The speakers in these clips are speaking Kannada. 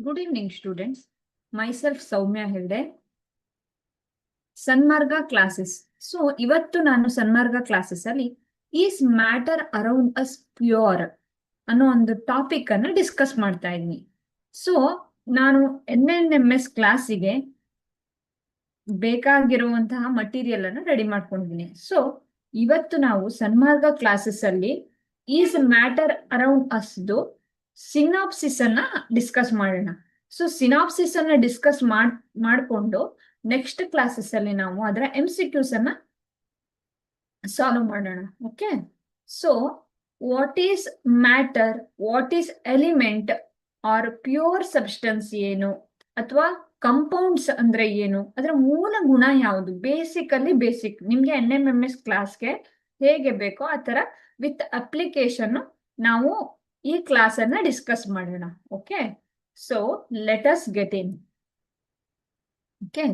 Good evening, students. Myself Soumya Hilde. Sanmarga classes. So ಇವತ್ತು ನಾನು ಸನ್ಮಾರ್ಗ ಕ್ಲಾಸಸ್ ಅಲ್ಲಿ is matter around us pure ಅನ್ನೋ ಒಂದು ಟಾಪಿಕ್ ಅನ್ನು ಡಿಸ್ಕಸ್ ಮಾಡ್ತಾ ಇದ್ದೀನಿ. ಸೊ ನಾನು NNMS ಕ್ಲಾಸಿಗೆ ಬೇಕಾಗಿರುವಂತಹ ಮಟೀರಿಯಲ್ ಅನ್ನು ರೆಡಿ ಮಾಡ್ಕೊಂಡಿದ್ದೀನಿ. ಸೊ ಇವತ್ತು ನಾವು ಸನ್ಮಾರ್ಗ ಕ್ಲಾಸಸ್ ಅಲ್ಲಿ ಈಸ್ ಮ್ಯಾಟರ್ ಅರೌಂಡ್ ಅಸ್ದು ಸಿನಾಪ್ಸಿಸ್ ಅನ್ನ ಡಿಸ್ಕಸ್ ಮಾಡೋಣ. ಸೊ ಸಿನಾಪ್ಸಿಸ್ ಅನ್ನ ಡಿಸ್ಕಸ್ ಮಾಡ್ಕೊಂಡು ನೆಕ್ಸ್ಟ್ ಕ್ಲಾಸಸ್ ಅಲ್ಲಿ ನಾವು ಅದರ MCQs ಅನ್ನ ಸಾಲ್ವ್ ಮಾಡೋಣ. Okay, so what is matter, what is element or pure substance ಏನು, ಅಥವಾ ಕಂಪೌಂಡ್ಸ್ ಅಂದ್ರೆ ಏನು, ಅದರ ಮೂಲ ಗುಣ ಯಾವುದು, ಬೇಸಿಕಲಿ ಬೇಸಿಕ್ ನಿಮ್ಗೆ NMMS ಕ್ಲಾಸ್ಗೆ ಹೇಗೆ ಬೇಕೋ ಆ ತರ ವಿತ್ ಅಪ್ಲಿಕೇಶನ್ ನಾವು ಈ ಕ್ಲಾಸ್ ಅನ್ನ ಡಿಸ್ಕಸ್ ಮಾಡೋಣ. Okay, so let us get ಇನ್. ಓಕೆ,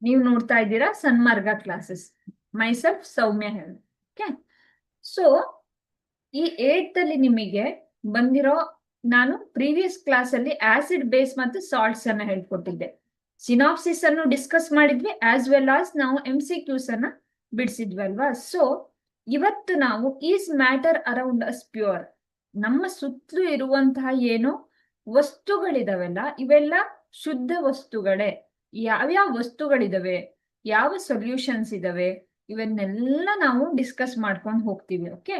ನೀವು ನೋಡ್ತಾ ಇದ್ದೀರಾ ಸನ್ಮಾರ್ಗ ಕ್ಲಾಸಸ್. ಮೈಸೆಲ್ಫ್ ಸೌಮ್ಯ ಹೇಳಿ. ಓಕೆ, ಸೊ ಈ 8th ಅಲ್ಲಿ ನಿಮಗೆ ಬಂದಿರೋ, ನಾನು ಪ್ರೀವಿಯಸ್ ಕ್ಲಾಸ್ ಅಲ್ಲಿ ಆಸಿಡ್ ಬೇಸ್ ಮತ್ತು ಸಾಲ್ಟ್ಸ್ ಅನ್ನ ಹೇಳ್ಕೊಟ್ಟಿದ್ದೆ. ಸಿನಾಪ್ಸಿಸ್ ಅನ್ನು ಡಿಸ್ಕಸ್ ಮಾಡಿದ್ವಿ, ಆಸ್ ವೆಲ್ ಆಸ್ ನಾವು MCQs ಅನ್ನ ಬಿಡಿಸಿದ್ವಿ ಅಲ್ವಾ. ಸೊ ಇವತ್ತು ನಾವು is matter around us pure, ನಮ್ಮ ಸುತ್ತಲೂ ಇರುವಂತಹ ಏನು ವಸ್ತುಗಳಿದಾವೆಲ್ಲ ಇವೆಲ್ಲ ಶುದ್ಧ ವಸ್ತುಗಳೇ. ಯಾವ್ಯಾವ ವಸ್ತುಗಳಿದಾವೆ, ಯಾವ ಸೊಲ್ಯೂಷನ್ಸ್ ಇದಾವೆ, ಇವನ್ನೆಲ್ಲ ನಾವು ಡಿಸ್ಕಸ್ ಮಾಡ್ಕೊಂಡು ಹೋಗ್ತೀವಿ. ಓಕೆ,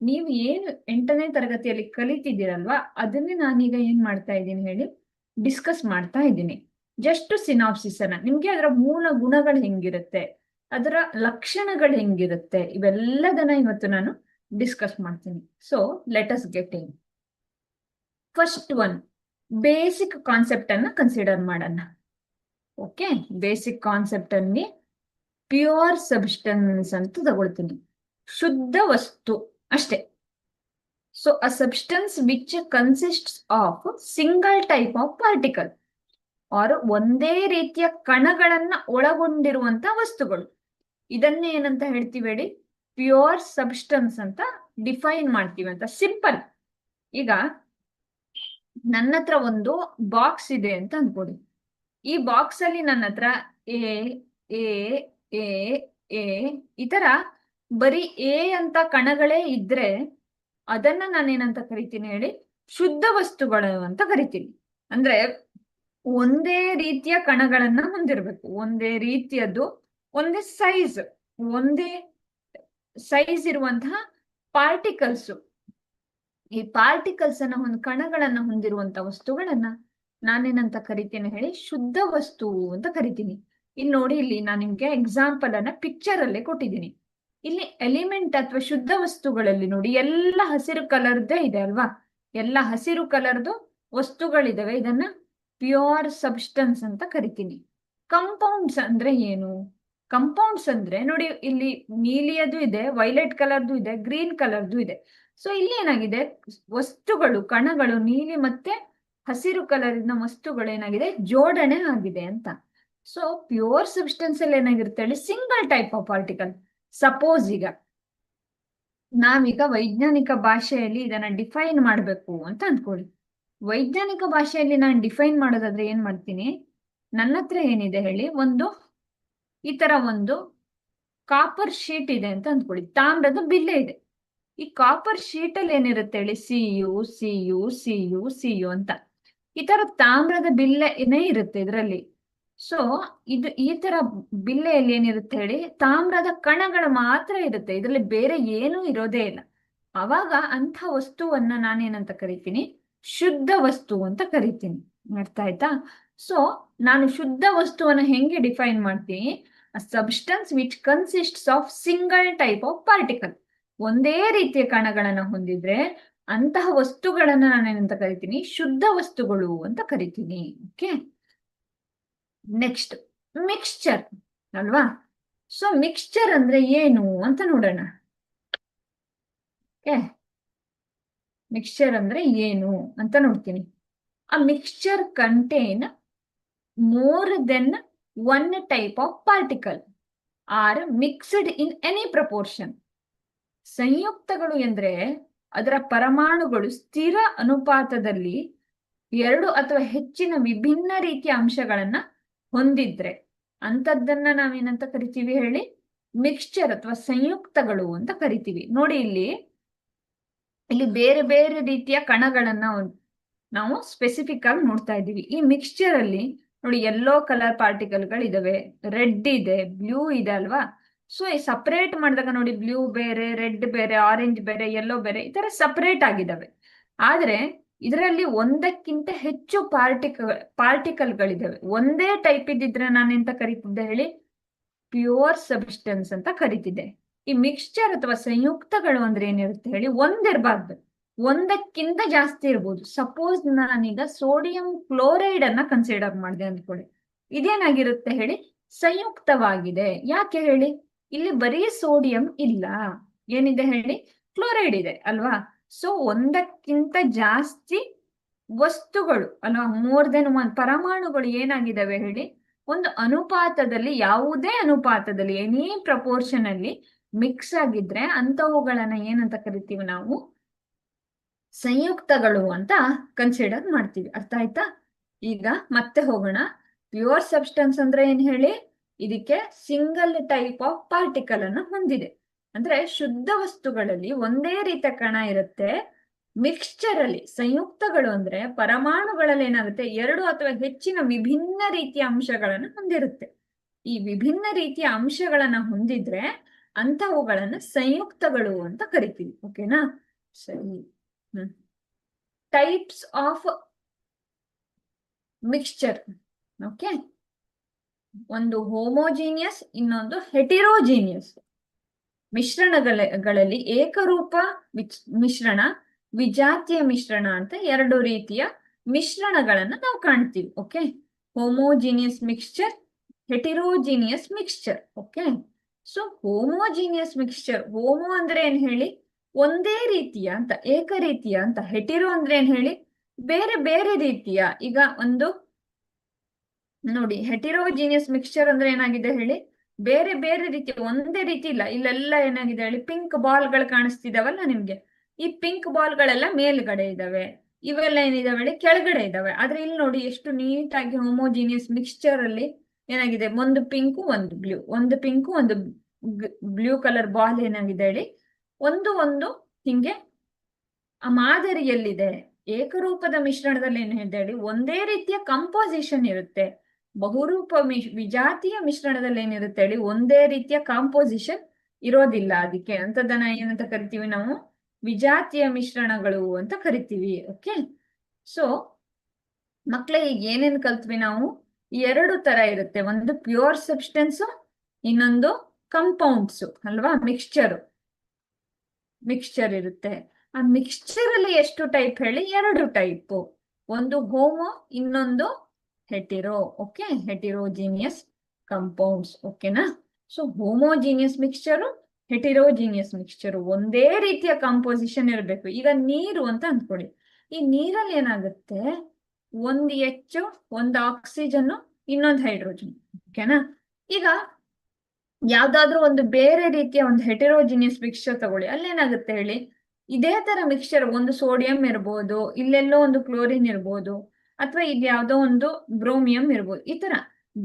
ನೀವು ಏನು 8ನೇ ತರಗತಿಯಲ್ಲಿ ಕಲಿತಿದ್ದೀರಲ್ವಾ, ಅದನ್ನೇ ನಾನೀಗ ಏನ್ ಮಾಡ್ತಾ ಇದ್ದೀನಿ ಹೇಳಿ, ಡಿಸ್ಕಸ್ ಮಾಡ್ತಾ ಇದ್ದೀನಿ. ಜಸ್ಟ್ ಸಿನಾಪ್ಸಿಸ್ ಅನ್ನ, ನಿಮ್ಗೆ ಅದರ ಮೂಲ ಗುಣಗಳು ಹೆಂಗಿರುತ್ತೆ, ಅದರ ಲಕ್ಷಣಗಳು ಹೆಂಗಿರುತ್ತೆ, ಇವೆಲ್ಲದನ್ನ ಇವತ್ತು ನಾನು ಡಿಸ್ಕಸ್ ಮಾಡ್ತೀನಿ. So let us get in. First one, basic concept ಅನ್ನ ಕನ್ಸಿಡರ್ ಮಾಡೋಣ. ಓಕೆ, ಬೇಸಿಕ್ ಕಾನ್ಸೆಪ್ಟ್ ಅಲ್ಲಿ ಪ್ಯೂರ್ ಸಬ್ಸ್ಟೆನ್ಸ್ ಅಂತ ತಗೊಳ್ತೀನಿ, ಶುದ್ಧ ವಸ್ತು ಅಷ್ಟೇ. So a substance which consists of single type of particle or ಒಂದೇ ರೀತಿಯ ಕಣಗಳನ್ನ ಒಳಗೊಂಡಿರುವಂತ ವಸ್ತುಗಳು, ಇದನ್ನೇ ಏನಂತ ಹೇಳ್ತೀವಿ ಹೇಳಿ, ಪ್ಯೂರ್ ಸಬ್ಸ್ಟೆನ್ಸ್ ಅಂತ ಡಿಫೈನ್ ಮಾಡ್ತೀವಿ ಅಂತ. ಸಿಂಪಲ್. ಈಗ ನನ್ನ ಹತ್ರ ಒಂದು ಬಾಕ್ಸ್ ಇದೆ ಅಂತ ಅನ್ಕೊಡಿ. ಈ ಬಾಕ್ಸ್ ಅಲ್ಲಿ ನನ್ನ ಹತ್ರ ಎ ಎ ಎ ಎ ಈ ತರ ಬರೀ ಎ ಅಂತ ಕಣಗಳೇ ಇದ್ರೆ ಅದನ್ನ ನಾನೇನಂತ ಕರಿತೀನಿ ಹೇಳಿ, ಶುದ್ಧ ವಸ್ತುಗಳು ಅಂತ ಕರಿತೀನಿ. ಅಂದ್ರೆ ಒಂದೇ ರೀತಿಯ ಕಣಗಳನ್ನ ಹೊಂದಿರಬೇಕು, ಒಂದೇ ರೀತಿಯದ್ದು, ಒಂದೇ ಸೈಜ್ ಇರುವಂತಹ ಪಾರ್ಟಿಕಲ್ಸ್. ಈ ಪಾರ್ಟಿಕಲ್ಸ್ ಅನ್ನ ಕಣಗಳನ್ನ ಹೊಂದಿರುವಂತ ವಸ್ತುಗಳನ್ನ ನಾನೇನಂತ ಕರಿತೀನಿ ಹೇಳಿ, ಶುದ್ಧ ವಸ್ತು ಅಂತ ಕರಿತೀನಿ. ಇಲ್ಲಿ ನೋಡಿ, ಇಲ್ಲಿ ನಾನು ನಿಮ್ಗೆ ಎಕ್ಸಾಂಪಲ್ ಅನ್ನ ಪಿಕ್ಚರ್ ಅಲ್ಲೇ ಕೊಟ್ಟಿದ್ದೀನಿ. ಇಲ್ಲಿ ಎಲಿಮೆಂಟ್ ಅಥವಾ ಶುದ್ಧ ವಸ್ತುಗಳಲ್ಲಿ ನೋಡಿ, ಎಲ್ಲ ಹಸಿರು ಕಲರ್ದೇ ಇದೆ ಅಲ್ವಾ, ಎಲ್ಲ ಹಸಿರು ಕಲರ್ದು ವಸ್ತುಗಳಿದಾವೆ. ಇದನ್ನ ಪ್ಯೂರ್ ಸಬ್ಸ್ಟೆನ್ಸ್ ಅಂತ ಕರಿತೀನಿ. ಕಂಪೌಂಡ್ಸ್ ಅಂದ್ರೆ ಏನು? ಕಂಪೌಂಡ್ಸ್ ಅಂದ್ರೆ ನೋಡಿ, ಇಲ್ಲಿ ನೀಲಿಯದು ಇದೆ, ವೈಲೆಟ್ ಕಲರ್ದು ಇದೆ, ಗ್ರೀನ್ ಕಲರ್ದು ಇದೆ. ಸೊ ಇಲ್ಲಿ ಏನಾಗಿದೆ, ವಸ್ತುಗಳು, ಕಣಗಳು, ನೀಲಿ ಮತ್ತೆ ಹಸಿರು ಕಲರಿನ ವಸ್ತುಗಳು ಏನಾಗಿದೆ, ಜೋಡಣೆ ಆಗಿದೆ ಅಂತ. ಸೊ ಪ್ಯೂರ್ ಸಬ್ಸ್ಟೆನ್ಸ್ ಅಲ್ಲಿ ಏನಾಗಿರುತ್ತೆ ಹೇಳಿ, single type of particle. Suppose ಈಗ ನಾವೀಗ ವೈಜ್ಞಾನಿಕ ಭಾಷೆಯಲ್ಲಿ ಇದನ್ನ ಡಿಫೈನ್ ಮಾಡಬೇಕು ಅಂತ ಅಂದ್ಕೊಳ್ಳಿ. ವೈಜ್ಞಾನಿಕ ಭಾಷೆಯಲ್ಲಿ ನಾನು ಡಿಫೈನ್ ಮಾಡೋದಾದ್ರೆ ಏನ್ ಮಾಡ್ತೀನಿ, ನನ್ನ ಹತ್ರ ಏನಿದೆ ಹೇಳಿ, ಈ ತರ ಒಂದು ಕಾಪರ್ ಶೀಟ್ ಇದೆ ಅಂತ ಅಂದ್ಕೊಳ್ಳಿ, ತಾಮ್ರದ ಬಿಲ್ಲೆ ಇದೆ. ಈ ಕಾಪರ್ ಶೀಟ್ ಅಲ್ಲಿ ಏನಿರುತ್ತೆ ಹೇಳಿ, CU ಅಂತ ಈ ತರ ತಾಮ್ರದ ಬಿಲ್ಲೆನೇ ಇರುತ್ತೆ ಇದರಲ್ಲಿ. ಸೊ ಈ ತರ ಬಿಲ್ಲೆಯಲ್ಲಿ ಏನಿರುತ್ತೆ ಹೇಳಿ, ತಾಮ್ರದ ಕಣಗಳು ಮಾತ್ರ ಇರುತ್ತೆ, ಇದರಲ್ಲಿ ಬೇರೆ ಏನೂ ಇರೋದೇ ಇಲ್ಲ. ಅವಾಗ ಅಂಥ ವಸ್ತುವನ್ನ ನಾನೇನಂತ ಕರಿತೀನಿ, ಶುದ್ಧ ವಸ್ತು ಅಂತ ಕರಿತೀನಿ. ಅರ್ಥ ಆಯ್ತಾ? ಸೊ ನಾನು ಶುದ್ಧ ವಸ್ತುವನ್ನ ಹೆಂಗೆ ಡಿಫೈನ್ ಮಾಡ್ತೀನಿ, substance which consists of single type of particle, ಒಂದೇ ರೀತಿಯ ಕಣಗಳನ್ನ ಹೊಂದಿದ್ರೆ ಅಂತಹ ವಸ್ತುಗಳನ್ನ ನಾನೇನಂತ ಕರಿತೀನಿ, ಶುದ್ಧ ವಸ್ತುಗಳು ಅಂತ ಕರಿತೀನಿ. ಓಕೆ, ನೆಕ್ಸ್ಟ್ ಮಿಕ್ಸ್ಚರ್ ಅಲ್ವಾ. ಸೊ ಮಿಕ್ಸ್ಚರ್ ಅಂದ್ರೆ ಏನು ಅಂತ ನೋಡೋಣ. ಓಕೆ, ಮಿಕ್ಸ್ಚರ್ ಅಂದ್ರೆ ಏನು ಅಂತ ನೋಡ್ತೀನಿ. A mixture contain more than one type of particle are mixed in any proportion. ಸಂಯುಕ್ತಗಳು ಎಂದ್ರೆ ಅದರ ಪರಮಾಣುಗಳು ಸ್ಥಿರ ಅನುಪಾತದಲ್ಲಿ ಎರಡು ಅಥವಾ ಹೆಚ್ಚಿನ ವಿಭಿನ್ನ ರೀತಿಯ ಅಂಶಗಳನ್ನ ಹೊಂದಿದ್ರೆ ಅಂತದ್ದನ್ನ ನಾವೇನಂತ ಕರಿತೀವಿ ಹೇಳಿ? ಮಿಕ್ಸ್ಚರ್ ಅಥವಾ ಸಂಯುಕ್ತಗಳು ಅಂತ ಕರಿತೀವಿ. ನೋಡಿ ಇಲ್ಲಿ ಬೇರೆ ಬೇರೆ ರೀತಿಯ ಕಣಗಳನ್ನ ನಾವು ಸ್ಪೆಸಿಫಿಕ್ ಆಗಿ ನೋಡ್ತಾ ಇದ್ದೀವಿ. ಈ ಮಿಕ್ಸ್ಚರ್ ಅಲ್ಲಿ ನೋಡಿ ಯೆಲ್ಲೋ ಕಲರ್ ಪಾರ್ಟಿಕಲ್ಗಳು ಇದಾವೆ, ರೆಡ್ ಇದೆ, ಬ್ಲೂ ಇದೆ ಅಲ್ವಾ? ಸೊ ಈ ಸಪರೇಟ್ ಮಾಡಿದಾಗ ನೋಡಿ ಬ್ಲೂ ಬೇರೆ, ರೆಡ್ ಬೇರೆ, ಆರೆಂಜ್ ಬೇರೆ, ಯೆಲ್ಲೋ ಬೇರೆ, ಈ ತರ ಸಪರೇಟ್ ಆಗಿದಾವೆ. ಆದ್ರೆ ಇದರಲ್ಲಿ ಒಂದಕ್ಕಿಂತ ಹೆಚ್ಚು ಪಾರ್ಟಿಕಲ್ಗಳಿದಾವೆ. ಒಂದೇ ಟೈಪ್ ಇದ್ದಿದ್ರೆ ನಾನೆಂತ ಕರಿತಿದ್ದೆ ಹೇಳಿ? ಪ್ಯೂರ್ ಸಬ್ಸ್ಟೆನ್ಸ್ ಅಂತ ಕರಿತಿದ್ದೆ. ಈ ಮಿಕ್ಸ್ಚರ್ ಅಥವಾ ಸಂಯುಕ್ತಗಳು ಅಂದ್ರೆ ಏನಿರುತ್ತೆ ಹೇಳಿ? ಒಂದಿರಬಾರ್ದು, ಒಂದಕ್ಕಿಂತ ಜಾಸ್ತಿ ಇರ್ಬೋದು. ಸಪೋಸ್ ನಾನೀಗ ಸೋಡಿಯಂ ಕ್ಲೋರೈಡ್ ಅನ್ನ ಕನ್ಸಿಡರ್ ಮಾಡಿದೆ ಅಂದ್ಕೊಳ್ಳಿ, ಇದೇನಾಗಿರುತ್ತೆ ಹೇಳಿ? ಸಂಯುಕ್ತವಾಗಿದೆ. ಯಾಕೆ ಹೇಳಿ? ಇಲ್ಲಿ ಬರೀ ಸೋಡಿಯಂ ಇಲ್ಲ, ಏನಿದೆ ಹೇಳಿ? ಕ್ಲೋರೈಡ್ ಇದೆ ಅಲ್ವಾ? ಸೊ ಒಂದಕ್ಕಿಂತ ಜಾಸ್ತಿ ವಸ್ತುಗಳು ಅಲ್ವಾ, ಮೋರ್ ದೆನ್ ಒನ್ ಪರಮಾಣುಗಳು ಏನಾಗಿದ್ದಾವೆ ಹೇಳಿ? ಒಂದು ಅನುಪಾತದಲ್ಲಿ, ಯಾವುದೇ ಅನುಪಾತದಲ್ಲಿ, ಎನಿ ಪ್ರಪೋರ್ಷನ್ ಅಲ್ಲಿ ಮಿಕ್ಸ್ ಆಗಿದ್ರೆ ಅಂತವುಗಳನ್ನ ಏನಂತ ಕರಿತೀವಿ ನಾವು? ಸಂಯುಕ್ತಗಳು ಅಂತ ಕನ್ಸಿಡರ್ ಮಾಡ್ತೀವಿ. ಅರ್ಥ ಆಯ್ತಾ? ಈಗ ಮತ್ತೆ ಹೋಗೋಣ. ಪ್ಯೂರ್ ಸಬ್ಸ್ಟೆನ್ಸ್ ಅಂದ್ರೆ ಏನ್ ಹೇಳಿ? ಇದಕ್ಕೆ ಸಿಂಗಲ್ ಟೈಪ್ ಆಫ್ ಪಾರ್ಟಿಕಲ್ ಅನ್ನ ಹೊಂದಿದೆ. ಅಂದ್ರೆ ಶುದ್ಧ ವಸ್ತುಗಳಲ್ಲಿ ಒಂದೇ ರೀತಿಯ ಕಣ ಇರುತ್ತೆ. ಮಿಕ್ಸ್ಚರ್ ಅಲ್ಲಿ, ಸಂಯುಕ್ತಗಳು ಅಂದ್ರೆ ಪರಮಾಣುಗಳಲ್ಲಿ ಏನಾಗುತ್ತೆ? ಎರಡು ಅಥವಾ ಹೆಚ್ಚಿನ ವಿಭಿನ್ನ ರೀತಿಯ ಅಂಶಗಳನ್ನ ಹೊಂದಿರುತ್ತೆ. ಈ ವಿಭಿನ್ನ ರೀತಿಯ ಅಂಶಗಳನ್ನ ಹೊಂದಿದ್ರೆ ಅಂತವುಗಳನ್ನ ಸಂಯುಕ್ತಗಳು ಅಂತ ಕರಿತೀವಿ. ಓಕೆನಾ? ಸರಿ. Types of mixture. ಓಕೆ, ಒಂದು ಹೋಮೋಜಿನಿಯಸ್, ಇನ್ನೊಂದು ಹೆಟಿರೋಜಿನಿಯಸ್ ಮಿಶ್ರಣಗಳಲ್ಲಿ ಏಕರೂಪ ಮಿಶ್ರಣ, ವಿಜಾತೀಯ ಮಿಶ್ರಣ ಅಂತ ಎರಡು ರೀತಿಯ ಮಿಶ್ರಣಗಳನ್ನ ನಾವು ಕಾಣ್ತೀವಿ. Okay, homogeneous mixture, ಹೆಟಿರೋಜಿನಿಯಸ್ mixture. Okay, so homogeneous mixture, homo ಅಂದ್ರೆ ಏನ್ ಹೇಳಿ? ಒಂದೇ ರೀತಿಯ ಅಂತ, ಏಕರೀತಿಯ ಅಂತ. ಹೆಟಿರೋ ಅಂದ್ರೆ ಏನ್ ಹೇಳಿ? ಬೇರೆ ಬೇರೆ ರೀತಿಯ. ಈಗ ಒಂದು ನೋಡಿ, ಹೆಟಿರೋಜಿನಿಯಸ್ ಮಿಕ್ಸ್ಚರ್ ಅಂದ್ರೆ ಏನಾಗಿದೆ ಹೇಳಿ? ಬೇರೆ ಬೇರೆ ರೀತಿಯ, ಒಂದೇ ರೀತಿ ಇಲ್ಲ. ಇಲ್ಲೆಲ್ಲ ಏನಾಗಿದೆ ಹೇಳಿ? ಪಿಂಕ್ ಬಾಲ್ಗಳು ಕಾಣಿಸ್ತಿದಾವಲ್ಲ ನಿಮ್ಗೆ? ಈ ಪಿಂಕ್ ಬಾಲ್ಗಳೆಲ್ಲ ಮೇಲ್ಗಡೆ ಇದಾವೆ, ಇವೆಲ್ಲ ಏನಿದಾವೆ ಹೇಳಿ? ಕೆಳಗಡೆ ಇದಾವೆ. ಆದ್ರೆ ಇಲ್ಲಿ ನೋಡಿ ಎಷ್ಟು ನೀಟಾಗಿ ಹೋಮೋಜಿನಿಯಸ್ ಮಿಕ್ಸ್ಚರ್ ಅಲ್ಲಿ ಏನಾಗಿದೆ? ಒಂದು ಪಿಂಕು, ಒಂದು ಬ್ಲೂ, ಒಂದು ಪಿಂಕು, ಒಂದು ಬ್ಲೂ ಕಲರ್ ಬಾಲ್ ಏನಾಗಿದೆ ಹೇಳಿ? ಒಂದು ಒಂದು ಹಿಂಗೆ ಆ ಮಾದರಿಯಲ್ಲಿದೆ. ಏಕರೂಪದ ಮಿಶ್ರಣದಲ್ಲಿ ಏನು ಹೇಳಿ? ಒಂದೇ ರೀತಿಯ ಕಂಪೋಸಿಷನ್ ಇರುತ್ತೆ. ಬಹುರೂಪ ವಿಜಾತೀಯ ಮಿಶ್ರಣದಲ್ಲಿ ಏನಿರುತ್ತೆ ಹೇಳಿ? ಒಂದೇ ರೀತಿಯ ಕಾಂಪೋಸಿಷನ್ ಇರೋದಿಲ್ಲ. ಅದಕ್ಕೆ ಅಂತದನ್ನ ಏನಂತ ಕರಿತೀವಿ ನಾವು? ವಿಜಾತೀಯ ಮಿಶ್ರಣಗಳು ಅಂತ ಕರಿತೀವಿ. ಓಕೆ, ಸೊ ಮಕ್ಕಳೇ ಈಗ ಏನೇನ್ ಕಲ್ತ್ವಿ ನಾವು? ಎರಡು ತರ ಇರುತ್ತೆ, ಒಂದು ಪ್ಯೂರ್ ಸಬ್ಸ್ಟೆನ್ಸ್, ಇನ್ನೊಂದು ಕಂಪೌಂಡ್ಸ್ ಅಲ್ವಾ? ಮಿಕ್ಸ್ಚರ್ ಇರುತ್ತೆ. ಆ ಮಿಕ್ಸ್ಚರ್ ಅಲ್ಲಿ ಎಷ್ಟು ಟೈಪ್ ಹೇಳಿ? ಎರಡು ಟೈಪ್, ಒಂದು ಹೋಮೋ, ಇನ್ನೊಂದು ಹೆಟಿರೋ. Okay, heterogeneous compounds. ಓಕೆನಾ? So homogeneous mixture, heterogeneous mixture, ಒಂದೇ ರೀತಿಯ ಕಾಂಪೋಸಿಷನ್ ಇರಬೇಕು. ಈಗ ನೀರು ಅಂತ ಅಂದ್ಕೊಳ್ಳಿ, ಈ ನೀರಲ್ಲಿ ಏನಾಗುತ್ತೆ? ಒಂದು H, ಒಂದು ಆಕ್ಸಿಜನ್, ಇನ್ನೊಂದು ಹೈಡ್ರೋಜನ್. ಓಕೆನಾ? ಈಗ ಯಾವ್ದಾದ್ರು ಒಂದು ಬೇರೆ ರೀತಿಯ ಒಂದು ಹೆಟಿರೋಜಿನಿಯಸ್ ಮಿಕ್ಸ್ಚರ್ ತಗೊಳ್ಳಿ, ಅಲ್ಲೇನಾಗುತ್ತೆ ಹೇಳಿ? ಇದೇ ತರ ಮಿಕ್ಸ್ಚರ್, ಒಂದು ಸೋಡಿಯಂ ಇರ್ಬೋದು, ಇಲ್ಲೆಲ್ಲೋ ಒಂದು ಕ್ಲೋರಿನ್ ಇರ್ಬೋದು, ಅಥವಾ ಇಲ್ಲಿ ಯಾವ್ದೋ ಒಂದು ಬ್ರೋಮಿಯಂ ಇರ್ಬೋದು. ಈ ತರ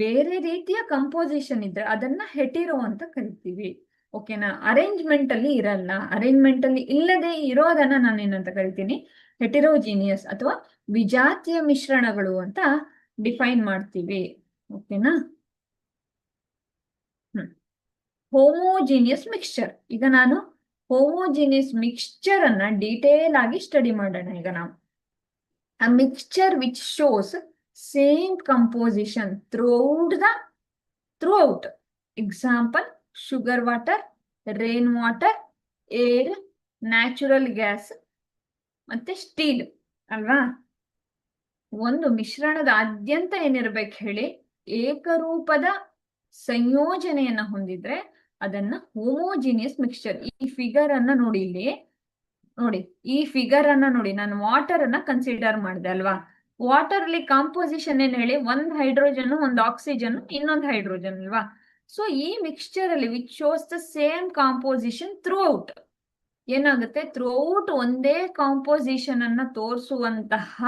ಬೇರೆ ರೀತಿಯ ಕಂಪೋಸಿಷನ್ ಇದ್ರೆ ಅದನ್ನ ಹೆಟಿರೋ ಅಂತ ಕರಿತೀವಿ. ಓಕೆನಾ? ಅರೇಂಜ್ಮೆಂಟ್ ಅಲ್ಲಿ ಇರಲ್ಲ. ಅರೇಂಜ್ಮೆಂಟ್ ಅಲ್ಲಿ ಇಲ್ಲದೆ ಇರೋದನ್ನ ನಾನು ಏನಂತ ಕರಿತೀನಿ? ಹೆಟಿರೋಜಿನಿಯಸ್ ಅಥವಾ ವಿಜಾತೀಯ ಮಿಶ್ರಣಗಳು ಅಂತ ಡಿಫೈನ್ ಮಾಡ್ತೀವಿ. ಓಕೆನಾ? Homogeneous mixture. ಈಗ ನಾನು ಹೋಮೋಜಿನಿಯಸ್ ಮಿಕ್ಸ್ಚರ್ ಅನ್ನ ಡೀಟೇಲ್ ಆಗಿ ಸ್ಟಡಿ ಮಾಡೋಣ. ಈಗ ನಾವು a mixture which shows same composition throughout. Example, sugar water, rain water, air, natural gas ಮತ್ತೆ ಸ್ಟೀಲ್ ಅಲ್ವಾ? ಒಂದು ಮಿಶ್ರಣದ ಆದ್ಯಂತ ಏನಿರ್ಬೇಕು ಹೇಳಿ? ಏಕರೂಪದ ಸಂಯೋಜನೆಯನ್ನ ಹೊಂದಿದ್ರೆ ಅದನ್ನ ಹೋಮೋಜಿನಿಯಸ್ ಮಿಕ್ಸ್ಚರ್. ಈ ಫಿಗರ್ ಅನ್ನ ನೋಡಿ, ಇಲ್ಲಿ ನೋಡಿ, ಈ ಫಿಗರ್ ಅನ್ನ ನೋಡಿ. ನಾನು ವಾಟರ್ ಅನ್ನ ಕನ್ಸಿಡರ್ ಮಾಡಿದೆ ಅಲ್ವಾ? ವಾಟರ್ ಅಲ್ಲಿ ಕಾಂಪೋಸಿಷನ್ ಏನ್ ಹೇಳಿ? ಒಂದು ಹೈಡ್ರೋಜನ್, ಒಂದು ಆಕ್ಸಿಜನ್, ಇನ್ನೊಂದು ಹೈಡ್ರೋಜನ್ ಅಲ್ವಾ? ಸೊ ಈ ಮಿಕ್ಸ್ಚರ್ ಅಲ್ಲಿ which shows the same composition throughout, ಏನಾಗುತ್ತೆ? ಥ್ರೂಔಟ್ ಒಂದೇ ಕಾಂಪೋಸಿಷನ್ ಅನ್ನ ತೋರಿಸುವಂತಹ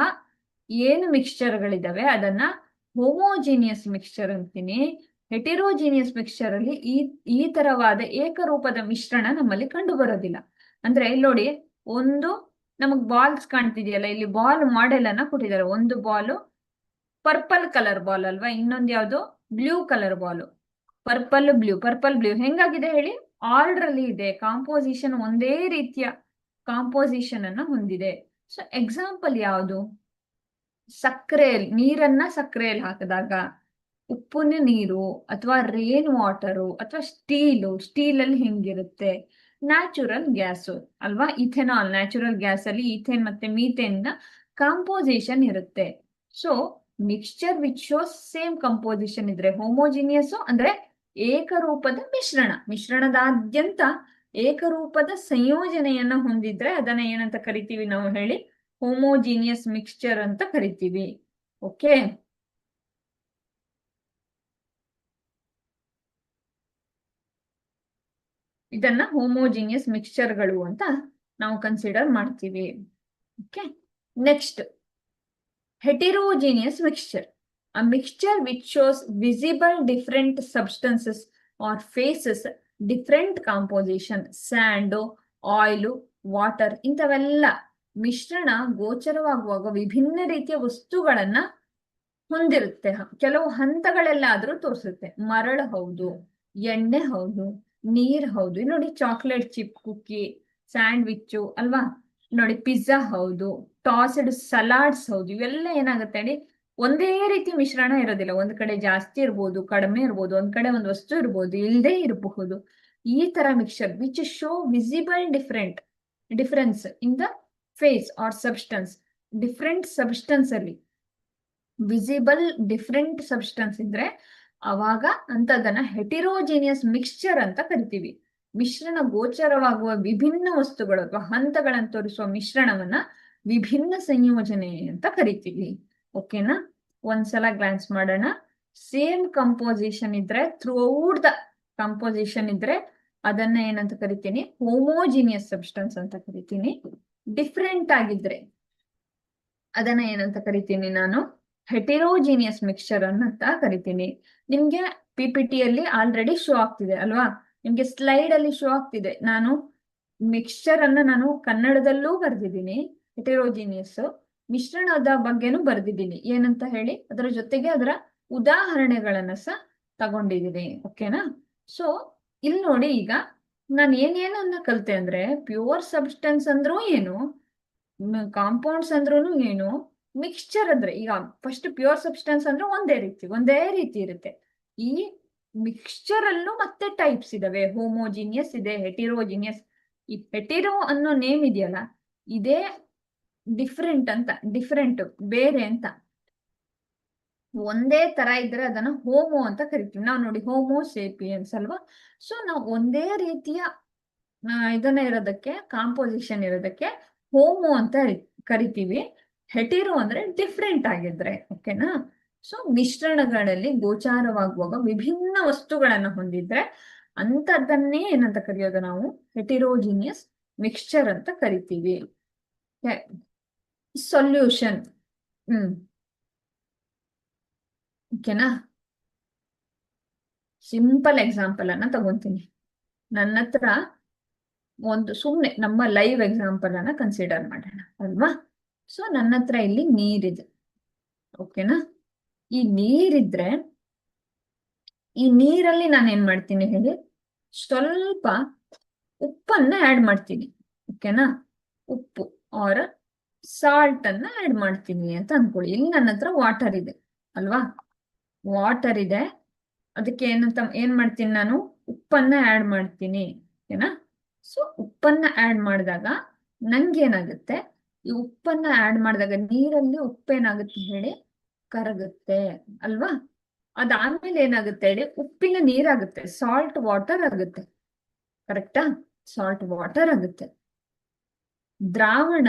ಏನು ಮಿಕ್ಸ್ಚರ್ಗಳಿದಾವೆ ಅದನ್ನ ಹೋಮೋಜಿನಿಯಸ್ ಮಿಕ್ಸ್ಚರ್ ಅಂತೀನಿ. ಹೆಟಿರೋಜಿನಿಯಸ್ ಮಿಕ್ಸ್ಚರ್ ಅಲ್ಲಿ ಈ ತರವಾದ ಏಕರೂಪದ ಮಿಶ್ರಣ ನಮ್ಮಲ್ಲಿ ಕಂಡು ಬರೋದಿಲ್ಲ. ಅಂದ್ರೆ ಇಲ್ಲಿ ನೋಡಿ, ಒಂದು ನಮಗ್ ಬಾಲ್ಸ್ ಕಾಣ್ತಿದೆಯಲ್ಲ, ಇಲ್ಲಿ ಬಾಲ್ ಮಾಡೆಲ್ ಅನ್ನ ಕೊಟ್ಟಿದ್ದಾರೆ. ಒಂದು ಬಾಲ್ ಪರ್ಪಲ್ ಕಲರ್ ಬಾಲ್ ಅಲ್ವಾ, ಇನ್ನೊಂದು ಯಾವ್ದು blue colour ball. Purple blue ಹೆಂಗಾಗಿದೆ ಹೇಳಿ? ಆರ್ಡರ್ ಅಲ್ಲಿ ಇದೆ, ಕಾಂಪೋಸಿಷನ್ ಒಂದೇ ರೀತಿಯ ಕಾಂಪೋಸಿಷನ್ ಅನ್ನ ಹೊಂದಿದೆ. ಸೊ ಎಕ್ಸಾಂಪಲ್ ಯಾವುದು? ಸಕ್ಕರೆಯಲ್ಲಿ, ನೀರನ್ನ ಸಕ್ಕರೆಯಲ್ಲಿ ಹಾಕಿದಾಗ, ಉಪ್ಪಿನ ನೀರು ಅಥವಾ ರೇನ್ ವಾಟರು ಅಥವಾ ಸ್ಟೀಲ್ ಅಲ್ಲಿ ಹೆಂಗಿರುತ್ತೆ? ನ್ಯಾಚುರಲ್ ಗ್ಯಾಸ್ ಅಲ್ವಾ, ಇಥೆನಾಲ್. ನ್ಯಾಚುರಲ್ ಗ್ಯಾಸ್ ಅಲ್ಲಿ ಈಥೇನ್ ಮತ್ತೆ ಮೀಥೇನ್ ನ ಕಾಂಪೋಸಿಷನ್ ಇರುತ್ತೆ. So mixture which shows same composition ಇದ್ರೆ ಹೋಮೋಜಿನಿಯಸ್, ಅಂದ್ರೆ ಏಕರೂಪದ ಮಿಶ್ರಣದಾದ್ಯಂತ ಏಕರೂಪದ ಸಂಯೋಜನೆಯನ್ನ ಹೊಂದಿದ್ರೆ ಅದನ್ನ ಏನಂತ ಕರಿತೀವಿ ನಾವು ಹೇಳಿ? ಹೋಮೋಜಿನಿಯಸ್ ಮಿಕ್ಸ್ಚರ್ ಅಂತ ಕರಿತೀವಿ. ಓಕೆ, ಇದನ್ನ ಹೋಮೋಜಿನಿಯಸ್ ಮಿಕ್ಸ್ಚರ್ಗಳು ಅಂತ ನಾವು ಕನ್ಸಿಡರ್ ಮಾಡ್ತೀವಿ. Okay, next heterogeneous mixture, a mixture which shows visible different substances or phases, different composition, sand, oil, water. ಇಂಥವೆಲ್ಲ ಮಿಶ್ರಣ ಗೋಚರವಾಗುವಾಗ ವಿಭಿನ್ನ ರೀತಿಯ ವಸ್ತುಗಳನ್ನ ಹೊಂದಿರುತ್ತೆ. ಕೆಲವು ಹಂತಗಳೆಲ್ಲಾದ್ರೂ ತೋರಿಸುತ್ತೆ. ಮರಳು ಹೌದು, ಎಣ್ಣೆ ಹೌದು, ನೀರ್ ಹೌದು. ನೋಡಿ, ಚಾಕ್ಲೇಟ್ ಚಿಪ್ ಕುಕ್ಕಿ, ಸ್ಯಾಂಡ್ವಿಚ್ ಅಲ್ವಾ, ನೋಡಿ ಪಿಜ್ಜಾ ಹೌದು, ಟಾಸ್ಡ್ ಸಲಾಡ್ಸ್ ಹೌದು. ಇವೆಲ್ಲ ಏನಾಗುತ್ತೆ ಹೇಳಿ? ಒಂದೇ ರೀತಿ ಮಿಶ್ರಣ ಇರೋದಿಲ್ಲ. ಒಂದ್ ಕಡೆ ಜಾಸ್ತಿ ಇರ್ಬೋದು, ಕಡಿಮೆ ಇರ್ಬೋದು, ಒಂದ್ ಕಡೆ ಒಂದು ವಸ್ತು ಇರ್ಬೋದು, ಇಲ್ಲದೆ ಇರಬಹುದು. ಈ ತರ mixture which show visible difference in the phase or substance. Different substance ಅಲ್ಲಿ ವಿಸಿಬಲ್ ಡಿಫ್ರೆಂಟ್ ಸಬ್ಸ್ಟೆನ್ಸ್ ಇದ್ರೆ ಅವಾಗ ಅಂತದನ್ನ ಹೆಟಿರೋಜಿನಿಯಸ್ ಮಿಕ್ಸ್ಚರ್ ಅಂತ ಕರಿತೀವಿ. ಮಿಶ್ರಣ ಗೋಚರವಾಗುವ ವಿಭಿನ್ನ ವಸ್ತುಗಳು ಅಥವಾ ಹಂತಗಳನ್ನು ತೋರಿಸುವ ಮಿಶ್ರಣವನ್ನ ವಿಭಿನ್ನ ಸಂಯೋಜನೆ ಅಂತ ಕರಿತೀವಿ. ಓಕೆನಾ? ಒಂದ್ಸಲ ಗ್ಲಾನ್ಸ್ ಮಾಡೋಣ. ಸೇಮ್ ಕಂಪೋಸಿಷನ್ ಇದ್ರೆ, ಥ್ರೂ ಔಟ್ ದ ಕಂಪೋಸಿಷನ್ ಇದ್ರೆ ಅದನ್ನ ಏನಂತ ಕರಿತೀನಿ? ಹೋಮೋಜಿನಿಯಸ್ ಸಬ್ಸ್ಟೆನ್ಸ್ ಅಂತ ಕರಿತೀನಿ. ಡಿಫ್ರೆಂಟ್ ಆಗಿದ್ರೆ ಅದನ್ನ ಏನಂತ ಕರಿತೀನಿ ನಾನು? ಹೆಟಿರೋಜಿನಿಯಸ್ ಮಿಕ್ಸ್ಚರ್ ಅಂತ ಕರಿತೀನಿ. ನಿಮ್ಗೆ PPT ಅಲ್ಲಿ ಆಲ್ರೆಡಿ ಶೋ ಆಗ್ತಿದೆ ಅಲ್ವಾ? ನಿಮ್ಗೆ ಸ್ಲೈಡ್ ಅಲ್ಲಿ ಶೋ ಆಗ್ತಿದೆ. ನಾನು ಮಿಕ್ಸ್ಚರ್ ಅನ್ನ ನಾನು ಕನ್ನಡದಲ್ಲೂ ಬರ್ದಿದ್ದೀನಿ, ಹೆಟಿರೋಜಿನಿಯಸ್ ಮಿಶ್ರಣದ ಬಗ್ಗೆನೂ ಬರ್ದಿದ್ದೀನಿ. ಏನಂತ ಹೇಳಿ? ಅದರ ಜೊತೆಗೆ ಅದರ ಉದಾಹರಣೆಗಳನ್ನ ಸಹ ತಗೊಂಡಿದ್ದೀನಿ. ಓಕೆನಾ? ಸೊ ಇಲ್ಲಿ ನೋಡಿ, ಈಗ ನಾನು ಏನೇನನ್ನ ಕಲಿತೆ ಅಂದ್ರೆ, ಪ್ಯೂರ್ ಸಬ್ಸ್ಟೆನ್ಸ್ ಅಂದ್ರೂ ಏನು, ಕಾಂಪೌಂಡ್ಸ್ ಅಂದ್ರೂ ಏನು, ಮಿಕ್ಸ್ಚರ್ ಅಂದ್ರೆ ಈಗ ಫಸ್ಟ್ ಪ್ಯೂರ್ ಸಬ್ಸ್ಟೆನ್ಸ್ ಅಂದ್ರೆ ಒಂದೇ ರೀತಿ ಇರುತ್ತೆ. ಈ ಮಿಕ್ಸ್ಚರ್ ಅಲ್ಲೂ ಮತ್ತೆ ಟೈಪ್ಸ್ ಇದಾವೆ. ಹೋಮೋಜಿನಿಯಸ್ ಇದೆ, ಹೆಟಿರೋಜಿನಿಯಸ್. ಈ ಹೆಟಿರೋ ಅನ್ನೋ ನೇಮ್ ಇದೆಯಲ್ಲ, ಇದೇ ಡಿಫ್ರೆಂಟ್ ಬೇರೆ ಅಂತ. ಒಂದೇ ತರ ಇದ್ರೆ ಅದನ್ನ ಹೋಮೋ ಅಂತ ಕರಿತೀವಿ ನಾವು. ನೋಡಿ, ಹೋಮೋ ಸೇಪಿಯನ್ಸ್ ಅಲ್ವಾ? ಸೊ ನಾವು ಒಂದೇ ರೀತಿಯ ಇದನ್ನ ಇರೋದಕ್ಕೆ, ಕಾಂಪೋಸಿಷನ್ ಇರೋದಕ್ಕೆ ಹೋಮೋ ಅಂತ ಕರಿತೀವಿ. ಹೆಟಿರೋ ಅಂದ್ರೆ ಡಿಫ್ರೆಂಟ್ ಆಗಿದ್ರೆ. ಓಕೆನಾ? ಸೊ ಮಿಶ್ರಣಗಳಲ್ಲಿ ಗೋಚಾರವಾಗುವಾಗ ವಿಭಿನ್ನ ವಸ್ತುಗಳನ್ನ ಹೊಂದಿದ್ರೆ ಅಂತದನ್ನೇ ಏನಂತ ಕರೆಯೋದು ನಾವು? ಹೆಟಿರೋಜಿನಿಯಸ್ ಮಿಕ್ಸ್ಚರ್ ಅಂತ ಕರಿತೀವಿ. ಸೊಲ್ಯೂಷನ್. ಓಕೆನಾ? ಸಿಂಪಲ್ ಎಕ್ಸಾಂಪಲ್ ಅನ್ನ ತಗೊಂತೀನಿ. ನನ್ನ ಹತ್ರ ಒಂದು ಸುಮ್ನೆ ನಮ್ಮ ಲೈವ್ ಎಕ್ಸಾಂಪಲ್ ಅನ್ನ ಕನ್ಸಿಡರ್ ಮಾಡೋಣ ಅಲ್ವಾ? ಸೊ ನನ್ನ ಹತ್ರ ಇಲ್ಲಿ ನೀರಿದೆ. ಓಕೆನಾ? ಈ ನೀರಿದ್ರೆ ಈ ನೀರಲ್ಲಿ ನಾನು ಏನ್ ಮಾಡ್ತೀನಿ ಹೇಳಿ? ಸ್ವಲ್ಪ ಉಪ್ಪನ್ನ ಆಡ್ ಮಾಡ್ತೀನಿ. ಓಕೆನಾ? ಉಪ್ಪು ಆರ್ ಸಾಲ್ಟ್ ಅನ್ನ ಆಡ್ ಮಾಡ್ತೀನಿ ಅಂತ ಅನ್ಕೊಳ್ಳಿ. ಇಲ್ಲಿ ನನ್ನ ಹತ್ರ ವಾಟರ್ ಇದೆ ಅಲ್ವಾ? ವಾಟರ್ ಇದೆ, ಅದಕ್ಕೆ ಏನ್ ಮಾಡ್ತೀನಿ ನಾನು? ಉಪ್ಪನ್ನ ಆಡ್ ಮಾಡ್ತೀನಿ. ಓಕೆನಾ? ಸೊ ಉಪ್ಪನ್ನ ಆಡ್ ಮಾಡಿದಾಗ ನಂಗೇನಾಗುತ್ತೆ? ಈ ಉಪ್ಪನ್ನ ಆಡ್ ಮಾಡಿದಾಗ ನೀರಲ್ಲಿ ಉಪ್ಪೇನಾಗುತ್ತೆ ಹೇಳಿ? ಕರಗುತ್ತೆ ಅಲ್ವಾ? ಅದಾದ್ಮೇಲೆ ಏನಾಗುತ್ತೆ ಹೇಳಿ? ಉಪ್ಪಿನ ನೀರಾಗುತ್ತೆ, ಸಾಲ್ಟ್ ವಾಟರ್ ಆಗುತ್ತೆ. ಕರೆಕ್ಟಾ? ಸಾಲ್ಟ್ ವಾಟರ್ ಆಗುತ್ತೆ. ದ್ರಾವಣ,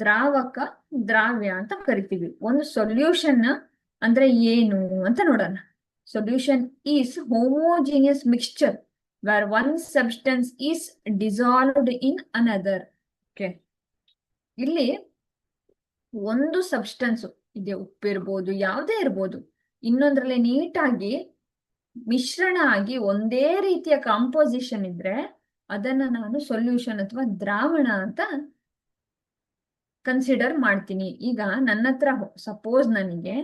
ದ್ರಾವಕ, ದ್ರಾವ್ಯ ಅಂತ ಕರಿತೀವಿ. ಒಂದು ಸೊಲ್ಯೂಷನ್ ಅಂದ್ರೆ ಏನು ಅಂತ ನೋಡೋಣ. Solution is homogeneous mixture where one substance is dissolved in another. Okay, ಇಲ್ಲಿ ಒಂದು ಸಬ್ಸ್ಟೆನ್ಸ್ ಇದೆ, ಉಪ್ಪಿರ್ಬೋದು, ಯಾವುದೇ ಇರ್ಬೋದು, ಇನ್ನೊಂದ್ರಲ್ಲಿ ನೀಟಾಗಿ ಮಿಶ್ರಣ ಆಗಿ ಒಂದೇ ರೀತಿಯ ಕಾಂಪೋಸಿಷನ್ ಇದ್ರೆ ಅದನ್ನ ನಾನು ಸೊಲ್ಯೂಷನ್ ಅಥವಾ ದ್ರಾವಣ ಅಂತ ಕನ್ಸಿಡರ್ ಮಾಡ್ತೀನಿ. ಈಗ ನನ್ನ ಹತ್ರ ಸಪೋಸ್ ನನಗೆ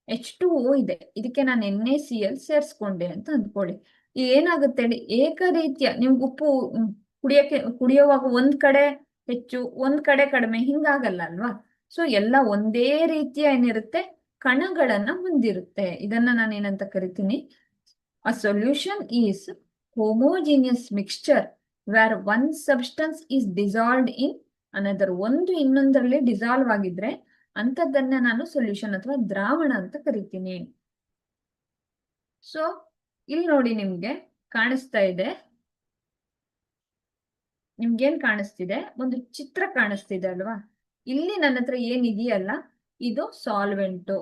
H2O ಇದೆ, ಇದಕ್ಕೆ ನಾನು NaCl ಸೇರಿಸ್ಕೊಂಡೆ ಅಂತ ಅಂದ್ಕೊಳ್ಳಿ. ಏನಾಗುತ್ತೆ ಹೇಳಿ, ಏಕರೀತಿಯ ನಿಮ್ಗೆ ಉಪ್ಪು ಕುಡಿಯೋವಾಗ ಒಂದ್ ಕಡೆ ಹೆಚ್ಚು ಒಂದ್ ಕಡೆ ಕಡಿಮೆ ಹಿಂಗಾಗಲ್ಲ ಅಲ್ವಾ? ಸೊ ಎಲ್ಲ ಒಂದೇ ರೀತಿಯ ಏನಿರುತ್ತೆ, ಕಣಗಳನ್ನ ಹೊಂದಿರುತ್ತೆ. ಇದನ್ನ ನಾನು ಏನಂತ ಕರಿತೀನಿ, a solution is homogeneous mixture where one substance is dissolved in another. ಒಂದು ಇನ್ನೊಂದರಲ್ಲಿ ಡಿಸಾಲ್ವ್ ಆಗಿದ್ರೆ ಅಂತದನ್ನ ನಾನು ಸೊಲ್ಯೂಷನ್ ಅಥವಾ ದ್ರಾವಣ ಅಂತ ಕರಿತೀನಿ. ಸೊ ಇಲ್ಲಿ ನೋಡಿ, ನಿಮ್ಗೆ ಕಾಣಿಸ್ತಾ ಇದೆ, ನಿಮ್ಗೇನ್ ಕಾಣಿಸ್ತಿದೆ, ಒಂದು ಚಿತ್ರ ಕಾಣಿಸ್ತಿದೆ ಅಲ್ವಾ? ಇಲ್ಲಿ ನನ್ನ ಹತ್ರ ಏನಿದೆಯಲ್ಲ ಇದು ಸಾಲ್ವೆಂಟ್,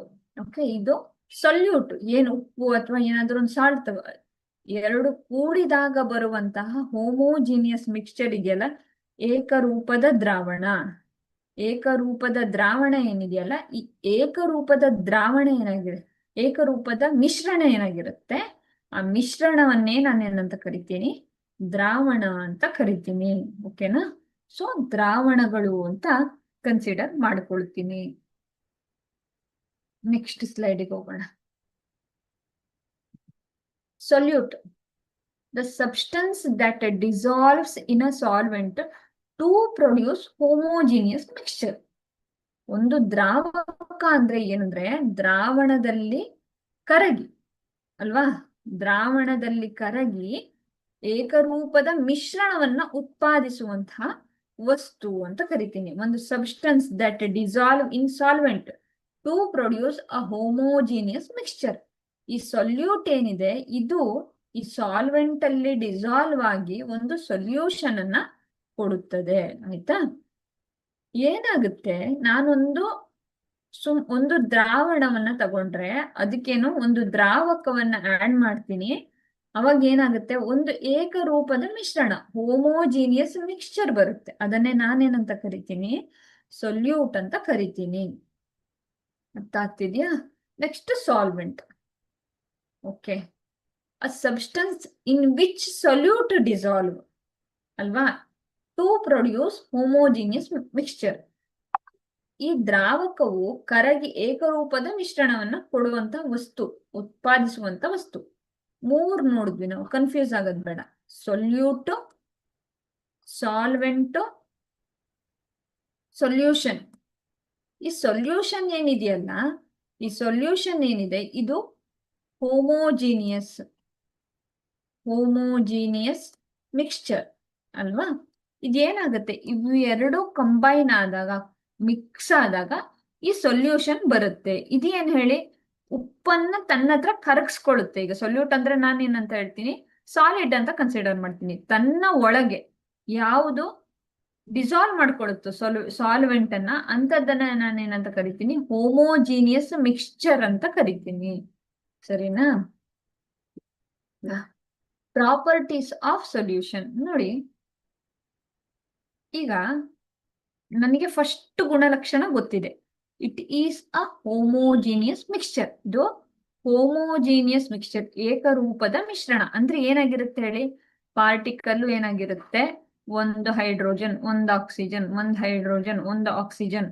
ಓಕೆ, ಇದು ಸೊಲ್ಯೂಟ್, ಏನು ಉಪ್ಪು ಅಥವಾ ಏನಾದ್ರೂ ಒಂದು ಸಾಲ್ಟ್, ಎರಡು ಕೂಡಿದಾಗ ಬರುವಂತಹ ಹೋಮೋಜಿನಿಯಸ್ ಮಿಕ್ಸ್ಚರ್ ಇದೆಯಲ್ಲ, ಏಕರೂಪದ ದ್ರಾವಣ. ಏಕರೂಪದ ದ್ರಾವಣ ಏನಿದೆಯಲ್ಲ, ಈ ಏಕರೂಪದ ದ್ರಾವಣ ಏನಾಗಿದೆ, ಏಕರೂಪದ ಮಿಶ್ರಣ ಏನಾಗಿರುತ್ತೆ, ಆ ಮಿಶ್ರಣವನ್ನೇ ನಾನೇನಂತ ಕರಿತೀನಿ, ದ್ರಾವಣ ಅಂತ ಕರಿತೀನಿ. ಓಕೆನಾ? ಸೊ ದ್ರಾವಣಗಳು ಅಂತ ಕನ್ಸಿಡರ್ ಮಾಡ್ಕೊಳ್ತೀನಿ. ನೆಕ್ಸ್ಟ್ ಸ್ಲೈಡಿಗೆ ಹೋಗೋಣ. Solute, the substance that dissolves in a solvent to produce homogeneous mixture. ಒಂದು ದ್ರಾವಕ ಅಂದ್ರೆ ಏನಂದ್ರೆ ದ್ರಾವಣದಲ್ಲಿ ಕರಗಿ ಅಲ್ವಾ, ದ್ರಾವಣದಲ್ಲಿ ಕರಗಿ ಏಕರೂಪದ ಮಿಶ್ರಣವನ್ನ ಉತ್ಪಾದಿಸುವಂತಹ ವಸ್ತು ಅಂತ ಕರಿತೀನಿ. ಒಂದು substance that dissolve in solvent to produce a homogeneous mixture. ಈ ಸೊಲ್ಯೂಟ್ ಏನಿದೆ ಇದು ಈ ಸಾಲ್ವೆಂಟ್ ಅಲ್ಲಿ ಡಿಸಾಲ್ವ್ ಆಗಿ ಒಂದು ಸೊಲ್ಯೂಷನ್ ಅನ್ನ ಕೊಡುತ್ತದೆ. ಆಯ್ತಾ? ಏನಾಗುತ್ತೆ, ನಾನೊಂದು ಒಂದು ದ್ರಾವಣವನ್ನ ತಗೊಂಡ್ರೆ ಅದಕ್ಕೇನು ಒಂದು ದ್ರಾವಕವನ್ನ ಆಡ್ ಮಾಡ್ತೀನಿ, ಅವಾಗ ಏನಾಗುತ್ತೆ, ಒಂದು ಏಕರೂಪದ ಮಿಶ್ರಣ ಹೋಮೋಜಿನಿಯಸ್ ಮಿಕ್ಸ್ಚರ್ ಬರುತ್ತೆ. ಅದನ್ನೇ ನಾನೇನಂತ ಕರಿತೀನಿ, ಸೊಲ್ಯೂಟ್ ಅಂತ ಕರಿತೀನಿ. ಅರ್ಥ ಆಗ್ತಿದ್ಯಾ? Next solvent. Okay, a substance in which solute dissolve ಅಲ್ವಾ ಟು ಪ್ರೊಡ್ಯೂಸ್ ಹೋಮೋಜಿನಿಯಸ್ ಮಿಕ್ಸ್ಚರ್. ಈ ದ್ರಾವಕವು ಕರಗಿ ಏಕರೂಪದ ಮಿಶ್ರಣವನ್ನ ಕೊಡುವಂತ ವಸ್ತು, ಉತ್ಪಾದಿಸುವಂತ ವಸ್ತು. ಮೂರ್ ನೋಡಿದ್ವಿ ನಾವು, ಕನ್ಫ್ಯೂಸ್ ಆಗೋದ್ ಬೇಡ. Solute, solvent, solution. ಈ ಸೊಲ್ಯೂಷನ್ ಏನಿದೆಯಲ್ಲ, ಈ ಸೊಲ್ಯೂಷನ್ ಏನಿದೆ ಇದು ಹೋಮೋಜಿನಿಯಸ್ ಮಿಕ್ಸ್ಚರ್ ಅಲ್ವಾ? ಇದೇನಾಗುತ್ತೆ, ಇವು ಎರಡು ಕಂಬೈನ್ ಆದಾಗ, ಮಿಕ್ಸ್ ಆದಾಗ ಈ ಸೊಲ್ಯೂಷನ್ ಬರುತ್ತೆ. ಇದೇನ್ ಹೇಳಿ, ಉಪ್ಪನ್ನ ತನ್ನ ಹತ್ರ ಕರಗಿಸ್ಕೊಳ್ಳುತ್ತೆ. ಈಗ ಸೊಲ್ಯೂಟ್ ಅಂದ್ರೆ ನಾನು ಏನಂತ ಹೇಳ್ತೀನಿ, ಸಾಲಿಡ್ ಅಂತ ಕನ್ಸಿಡರ್ ಮಾಡ್ತೀನಿ. ತನ್ನ ಒಳಗೆ ಯಾವುದು ಡಿಸಾಲ್ವ್ ಮಾಡ್ಕೊಳ್ಳುತ್ತೋ ಸಾಲ್ವೆಂಟ್ ಅನ್ನ, ಅಂತದನ್ನ ನಾನು ಏನಂತ ಕರಿತೀನಿ, ಹೋಮೋಜಿನಿಯಸ್ ಮಿಕ್ಸ್ಚರ್ ಅಂತ ಕರಿತೀನಿ. ಸರಿನಾ? ಪ್ರಾಪರ್ಟೀಸ್ ಆಫ್ ಸೊಲ್ಯೂಷನ್ ನೋಡಿ. ಈಗ ನನಗೆ ಫಸ್ಟ್ ಗುಣಲಕ್ಷಣ ಗೊತ್ತಿದೆ, it is a homogeneous mixture. ಇದು ಹೋಮೋಜಿನಿಯಸ್ ಮಿಕ್ಸ್ಚರ್, ಏಕರೂಪದ ಮಿಶ್ರಣ ಅಂದ್ರೆ ಏನಾಗಿರುತ್ತೆ ಹೇಳಿ, ಪಾರ್ಟಿಕಲ್ ಏನಾಗಿರುತ್ತೆ, ಒಂದು ಹೈಡ್ರೋಜನ್, ಒಂದು ಆಕ್ಸಿಜನ್, ಒಂದು ಹೈಡ್ರೋಜನ್, ಒಂದು ಆಕ್ಸಿಜನ್,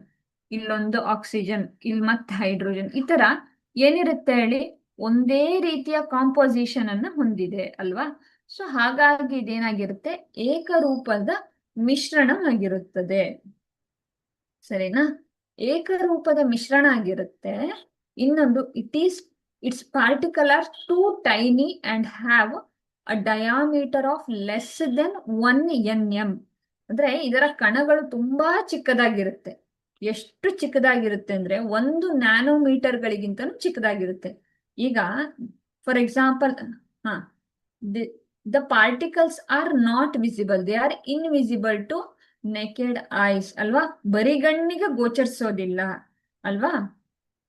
ಇಲ್ಲೊಂದು ಆಕ್ಸಿಜನ್, ಇಲ್ಲಿ ಮತ್ತೆ ಹೈಡ್ರೋಜನ್, ಈ ತರ ಏನಿರುತ್ತೆ ಹೇಳಿ, ಒಂದೇ ರೀತಿಯ ಕಾಂಪೋಸಿಷನ್ ಅನ್ನ ಹೊಂದಿದೆ ಅಲ್ವಾ? ಸೊ ಹಾಗಾಗಿ ಇದೇನಾಗಿರುತ್ತೆ, ಏಕರೂಪದ ಮಿಶ್ರಣ ಆಗಿರುತ್ತದೆ. ಸರಿನಾ? ಏಕರೂಪದ ಮಿಶ್ರಣ ಆಗಿರುತ್ತೆ. ಇನ್ನೊಂದು, it's particle are too tiny and have a diameter of less than 1 nm. ಅಂದ್ರೆ ಇದರ ಕಣಗಳು ತುಂಬಾ ಚಿಕ್ಕದಾಗಿರುತ್ತೆ. ಎಷ್ಟು ಚಿಕ್ಕದಾಗಿರುತ್ತೆ ಅಂದ್ರೆ 1 ನ್ಯಾನೋಮೀಟರ್ಗಳಿಗಿಂತನೂ ಚಿಕ್ಕದಾಗಿರುತ್ತೆ. ಈಗ for example, the particles are not visible, they are invisible to naked eyes ಅಲ್ವಾ? ಬರಿಗಣ್ಣಿಗೆ ಗೋಚರಿಸೋದಿಲ್ಲ ಅಲ್ವಾ?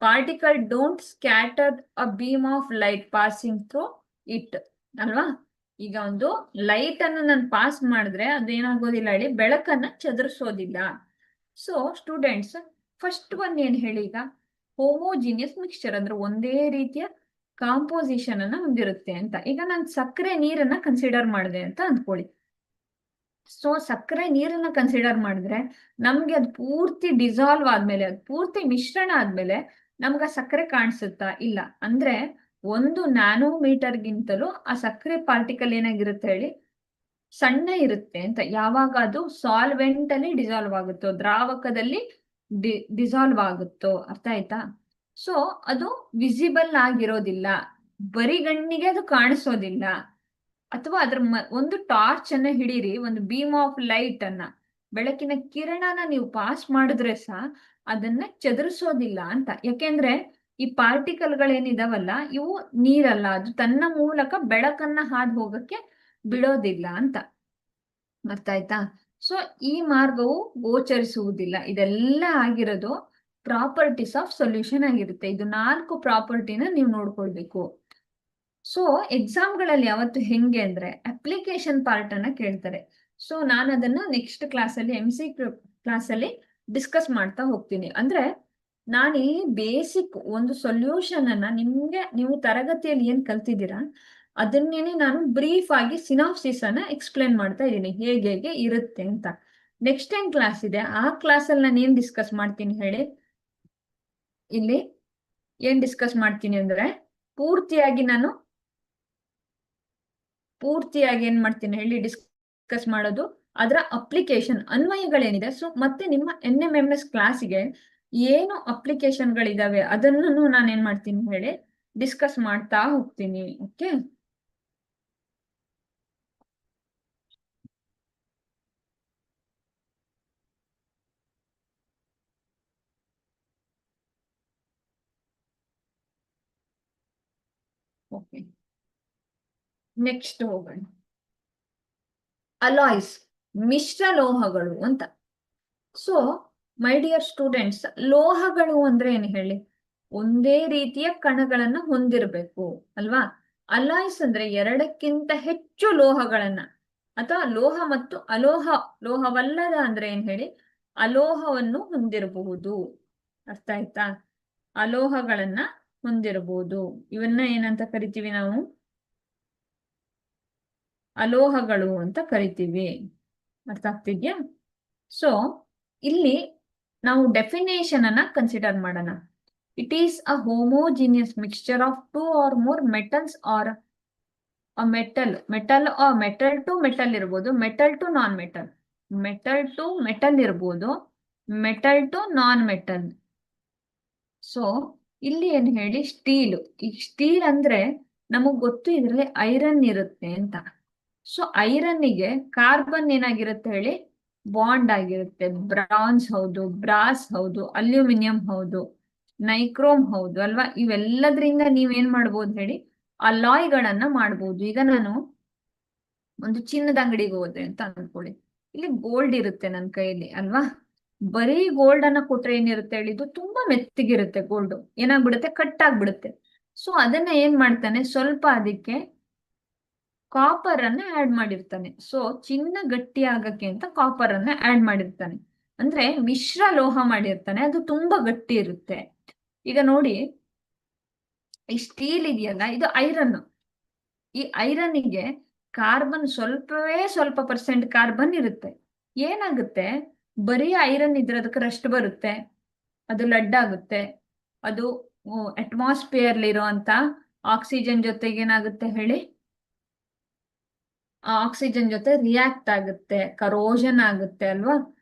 Particle don't scatter a beam of light passing through it ಅಲ್ವಾ? ಈಗ ಒಂದು ಲೈಟ್ ಅನ್ನು ನಾನು ಪಾಸ್ ಮಾಡಿದ್ರೆ ಅದೇನಾಗೋದಿಲ್ಲ ಹೇಳಿ, ಬೆಳಕನ್ನ ಚದುರಿಸೋದಿಲ್ಲ. ಸೊ ಸ್ಟೂಡೆಂಟ್ಸ್, ಫಸ್ಟ್ ಒನ್ ಏನ್ ಹೇಳಿ, ಈಗ ಹೋಮೋಜಿನಿಯಸ್ ಮಿಕ್ಸ್ಚರ್ ಅಂದ್ರೆ ಒಂದೇ ರೀತಿಯ ಕಾಂಪೋಸಿಷನ್ ಅನ್ನ ಹೊಂದಿರುತ್ತೆ ಅಂತ. ಈಗ ನಾನು ಸಕ್ಕರೆ ನೀರನ್ನ ಕನ್ಸಿಡರ್ ಮಾಡಿದೆ ಅಂತ ಅಂದ್ಕೊಳ್ಳಿ. ಸೊ ಸಕ್ಕರೆ ನೀರನ್ನ ಕನ್ಸಿಡರ್ ಮಾಡಿದ್ರೆ ನಮ್ಗೆ ಅದು ಪೂರ್ತಿ ಡಿಸಾಲ್ವ್ ಆದ್ಮೇಲೆ, ಅದು ಪೂರ್ತಿ ಮಿಶ್ರಣ ಆದ್ಮೇಲೆ ನಮ್ಗೆ ಆ ಸಕ್ಕರೆ ಕಾಣಿಸುತ್ತಾ? ಇಲ್ಲ. ಅಂದ್ರೆ 1 ನ್ಯಾನೋಮೀಟರ್ಗಿಂತಲೂ ಆ ಸಕ್ಕರೆ ಪಾರ್ಟಿಕಲ್ ಏನಾಗಿರುತ್ತೆ ಹೇಳಿ, ಸಣ್ಣ ಇರುತ್ತೆ ಅಂತ. ಯಾವಾಗ ಅದು ಸಾಲ್ವೆಂಟ್ ಅಲ್ಲಿ ಡಿಸಾಲ್ವ್ ಆಗುತ್ತೋ, ದ್ರಾವಕದಲ್ಲಿ ಡಿಸಾಲ್ವ್ ಆಗುತ್ತೋ, ಅರ್ಥ ಆಯ್ತಾ? ಸೊ ಅದು ವಿಸಿಬಲ್ ಆಗಿರೋದಿಲ್ಲ, ಬರಿಗಣ್ಣಿಗೆ ಅದು ಕಾಣಿಸೋದಿಲ್ಲ. ಅಥವಾ ಅದ್ರ ಒಂದು ಟಾರ್ಚ್ ಅನ್ನ ಹಿಡೀರಿ, ಒಂದು ಬೀಮ್ ಆಫ್ ಲೈಟ್ ಅನ್ನ, ಬೆಳಕಿನ ಕಿರಣನ ನೀವು ಪಾಸ್ ಮಾಡಿದ್ರೆ ಸಹ ಅದನ್ನ ಚದುರಿಸೋದಿಲ್ಲ ಅಂತ. ಯಾಕೆಂದ್ರೆ ಈ ಪಾರ್ಟಿಕಲ್ಗಳೇನಿದಾವಲ್ಲ ಇವು ನೀರಲ್ಲ, ಅದು ತನ್ನ ಮೂಲಕ ಬೆಳಕನ್ನ ಹಾದು ಹೋಗಕ್ಕೆ ಬಿಡೋದಿಲ್ಲ ಅಂತ. ಅರ್ಥ ಆಯ್ತಾ? ಸೊ ಈ ಮಾರ್ಗವು ಗೋಚರಿಸುವುದಿಲ್ಲ. ಇದೆಲ್ಲ ಆಗಿರೋದು ಪ್ರಾಪರ್ಟೀಸ್ ಆಫ್ ಸೊಲ್ಯೂಷನ್ ಆಗಿರುತ್ತೆ. ಇದು 4 ಪ್ರಾಪರ್ಟಿನ ನೀವು ನೋಡ್ಕೊಳ್ಬೇಕು. ಸೊ ಎಕ್ಸಾಮ್ಗಳಲ್ಲಿ ಯಾವತ್ತು ಹೆಂಗೆ ಅಂದ್ರೆ ಅಪ್ಲಿಕೇಶನ್ ಪಾರ್ಟ್ ಅನ್ನ ಕೇಳ್ತಾರೆ. ಸೊ ನಾನು ಅದನ್ನ ನೆಕ್ಸ್ಟ್ ಕ್ಲಾಸಲ್ಲಿ MCQ ಕ್ಲಾಸಲ್ಲಿ ಡಿಸ್ಕಸ್ ಮಾಡ್ತಾ ಹೋಗ್ತೀನಿ. ಅಂದ್ರೆ ನಾನು ಇಲ್ಲಿ ಬೇಸಿಕ್ ಒಂದು ಸೊಲ್ಯೂಷನ್ ಅನ್ನ ನಿಮ್ಗೆ, ನೀವು ತರಗತಿಯಲ್ಲಿ ಏನ್ ಕಲ್ತಿದ್ದೀರಾ ಅದನ್ನೇನೆ ನಾನು ಬ್ರೀಫ್ ಆಗಿ ಸಿನಾಪ್ಸಿಸ್ ಅನ್ನ ಎಕ್ಸ್ಪ್ಲೇನ್ ಮಾಡ್ತಾ ಇದ್ದೀನಿ, ಹೇಗೆ ಹೇಗೆ ಇರುತ್ತೆ ಅಂತ. ನೆಕ್ಸ್ಟ್ ಟೈಮ್ ಕ್ಲಾಸ್ ಇದೆ, ಆ ಕ್ಲಾಸಲ್ಲಿ ನಾನು ಏನ್ ಡಿಸ್ಕಸ್ ಮಾಡ್ತೀನಿ ಹೇಳಿ, ಇಲ್ಲಿ ಏನ್ ಡಿಸ್ಕಸ್ ಮಾಡ್ತೀನಿ ಅಂದ್ರೆ ಪೂರ್ತಿಯಾಗಿ ಏನ್ ಮಾಡ್ತೀನಿ ಹೇಳಿ, ಡಿಸ್ಕಸ್ ಮಾಡೋದು ಅದರ ಅಪ್ಲಿಕೇಶನ್, ಅನ್ವಯಗಳೇನಿದೆ. ಸೊ ಮತ್ತೆ ನಿಮ್ಮ NMMS ಕ್ಲಾಸಿಗೆ ಏನು ಅಪ್ಲಿಕೇಶನ್ಗಳಿದಾವೆ ಅದನ್ನು ನಾನು ಏನ್ ಮಾಡ್ತೀನಿ ಹೇಳಿ ಡಿಸ್ಕಸ್ ಮಾಡ್ತಾ ಹೋಗ್ತೀನಿ. ಓಕೆ, ಓಕೆ, ನೆಕ್ಸ್ಟ್ ಹೋಗೋಣ. ಅಲಾಯ್ಸ್, ಮಿಶ್ರ ಲೋಹಗಳು ಅಂತ. ಸೊ ಮೈ ಡಿಯರ್ ಸ್ಟೂಡೆಂಟ್ಸ್, ಲೋಹಗಳು ಅಂದ್ರೆ ಏನು ಹೇಳಿ, ಒಂದೇ ರೀತಿಯ ಕಣಗಳನ್ನ ಹೊಂದಿರಬೇಕು ಅಲ್ವಾ? ಅಲಾಯ್ಸ್ ಅಂದ್ರೆ 2ಕ್ಕಿಂತ ಹೆಚ್ಚು ಲೋಹಗಳನ್ನ, ಅಥವಾ ಲೋಹ ಮತ್ತು ಅಲೋಹ, ಲೋಹವಲ್ಲದ ಅಂದ್ರೆ ಏನ್ ಹೇಳಿ, ಅಲೋಹವನ್ನು ಹೊಂದಿರಬಹುದು. ಅರ್ಥ ಆಯ್ತಾ? ಅಲೋಹಗಳನ್ನ ಹೊಂದಿರಬಹುದು. ಇವನ್ನ ಏನಂತ ಕರಿತೀವಿ ನಾವು? ಅಲೋಹಗಳು ಅಂತ ಕರಿತೀವಿ. ಅರ್ಥ ಆಗ್ತಿದ್ಯಾ? ಸೊ ಇಲ್ಲಿ ನಾವು ಡೆಫಿನೇಷನ್ ಅನ್ನ ಕನ್ಸಿಡರ್ ಮಾಡೋಣ. It is a homogeneous mixture of 2 or more metals or a metal to metal ಇರ್ಬೋದು, metal to non metal, metal to metal ಇರ್ಬೋದು, metal to non metal. So ಇಲ್ಲಿ ಏನ್ ಹೇಳಿ, ಸ್ಟೀಲ್. ಈ ಸ್ಟೀಲ್ ಅಂದ್ರೆ ನಮಗ್ ಗೊತ್ತು ಇದ್ರಲ್ಲಿ ಐರನ್ ಇರುತ್ತೆ ಅಂತ. ಸೊ ಐರನ್ನಿಗೆ ಕಾರ್ಬನ್ ಏನಾಗಿರುತ್ತೆ ಹೇಳಿ, ಬಾಂಡ್ ಆಗಿರುತ್ತೆ. ಬ್ರಾನ್ಸ್ ಹೌದು, ಬ್ರಾಸ್ ಹೌದು, ಅಲ್ಯೂಮಿನಿಯಂ ಹೌದು, ನೈಕ್ರೋಮ್ ಹೌದು ಅಲ್ವಾ? ಇವೆಲ್ಲದ್ರಿಂದ ನೀವೇನ್ ಮಾಡ್ಬೋದು ಹೇಳಿ, ಅಲಾಯ್ಗಳನ್ನ ಮಾಡ್ಬೋದು. ಈಗ ನಾನು ಒಂದು ಚಿನ್ನದ ಅಂಗಡಿಗೆ ಹೋದೆ ಅಂತ ಅನ್ಕೊಳ್ಳಿ, ಇಲ್ಲಿ ಗೋಲ್ಡ್ ಇರುತ್ತೆ ನನ್ನ ಕೈಯಲ್ಲಿ ಅಲ್ವಾ? ಬರೀ ಗೋಲ್ಡ್ ಅನ್ನ ಕೊಟ್ರೆ ಏನಿರುತ್ತೆ ಹೇಳಿ, ಇದು ತುಂಬಾ ಮೆತ್ತಗಿರುತ್ತೆ ಗೋಲ್ಡ್, ಏನಾಗ್ಬಿಡುತ್ತೆ, ಕಟ್ ಆಗ್ಬಿಡುತ್ತೆ. ಸೊ ಅದನ್ನ ಏನ್ ಮಾಡ್ತಾನೆ, ಸ್ವಲ್ಪ ಅದಕ್ಕೆ ಕಾಪರ್ ಅನ್ನ ಆಡ್ ಮಾಡಿರ್ತಾನೆ. ಸೊ ಚಿನ್ನ ಗಟ್ಟಿ ಆಗಕ್ಕೆ ಅಂತ ಕಾಪರ್ ಅನ್ನ ಆಡ್ ಮಾಡಿರ್ತಾನೆ. ಅಂದ್ರೆ ಮಿಶ್ರ ಲೋಹ ಮಾಡಿರ್ತಾನೆ, ಅದು ತುಂಬಾ ಗಟ್ಟಿ ಇರುತ್ತೆ. ಈಗ ನೋಡಿ, ಈ ಸ್ಟೀಲ್ ಇದೆಯಲ್ಲ, ಇದು ಐರನ್. ಈ ಐರನ್ನಿಗೆ ಕಾರ್ಬನ್ ಸ್ವಲ್ಪ ಪರ್ಸೆಂಟ್ ಕಾರ್ಬನ್ ಇರುತ್ತೆ. ಏನಾಗುತ್ತೆ, ಬರೀ ಐರನ್ ಇದ್ರೆ ಅದಕ್ಕೆ ರಸ್ಟ್ ಬರುತ್ತೆ, ಅದು ಲಡ್ ಆಗುತ್ತೆ, ಅದು ಅಟ್ಮಾಸ್ಫಿಯರ್ ಇರುವಂತ ಆಕ್ಸಿಜನ್ ಜೊತೆಗೆ ಏನಾಗುತ್ತೆ ಹೇಳಿ, ಆಕ್ಸಿಜನ್ ಜೊತೆ ರಿಯಾಕ್ಟ್ ಆಗುತ್ತೆ, ಕರೋಷನ್ ಆಗುತ್ತೆ ಅಲ್ವಾ?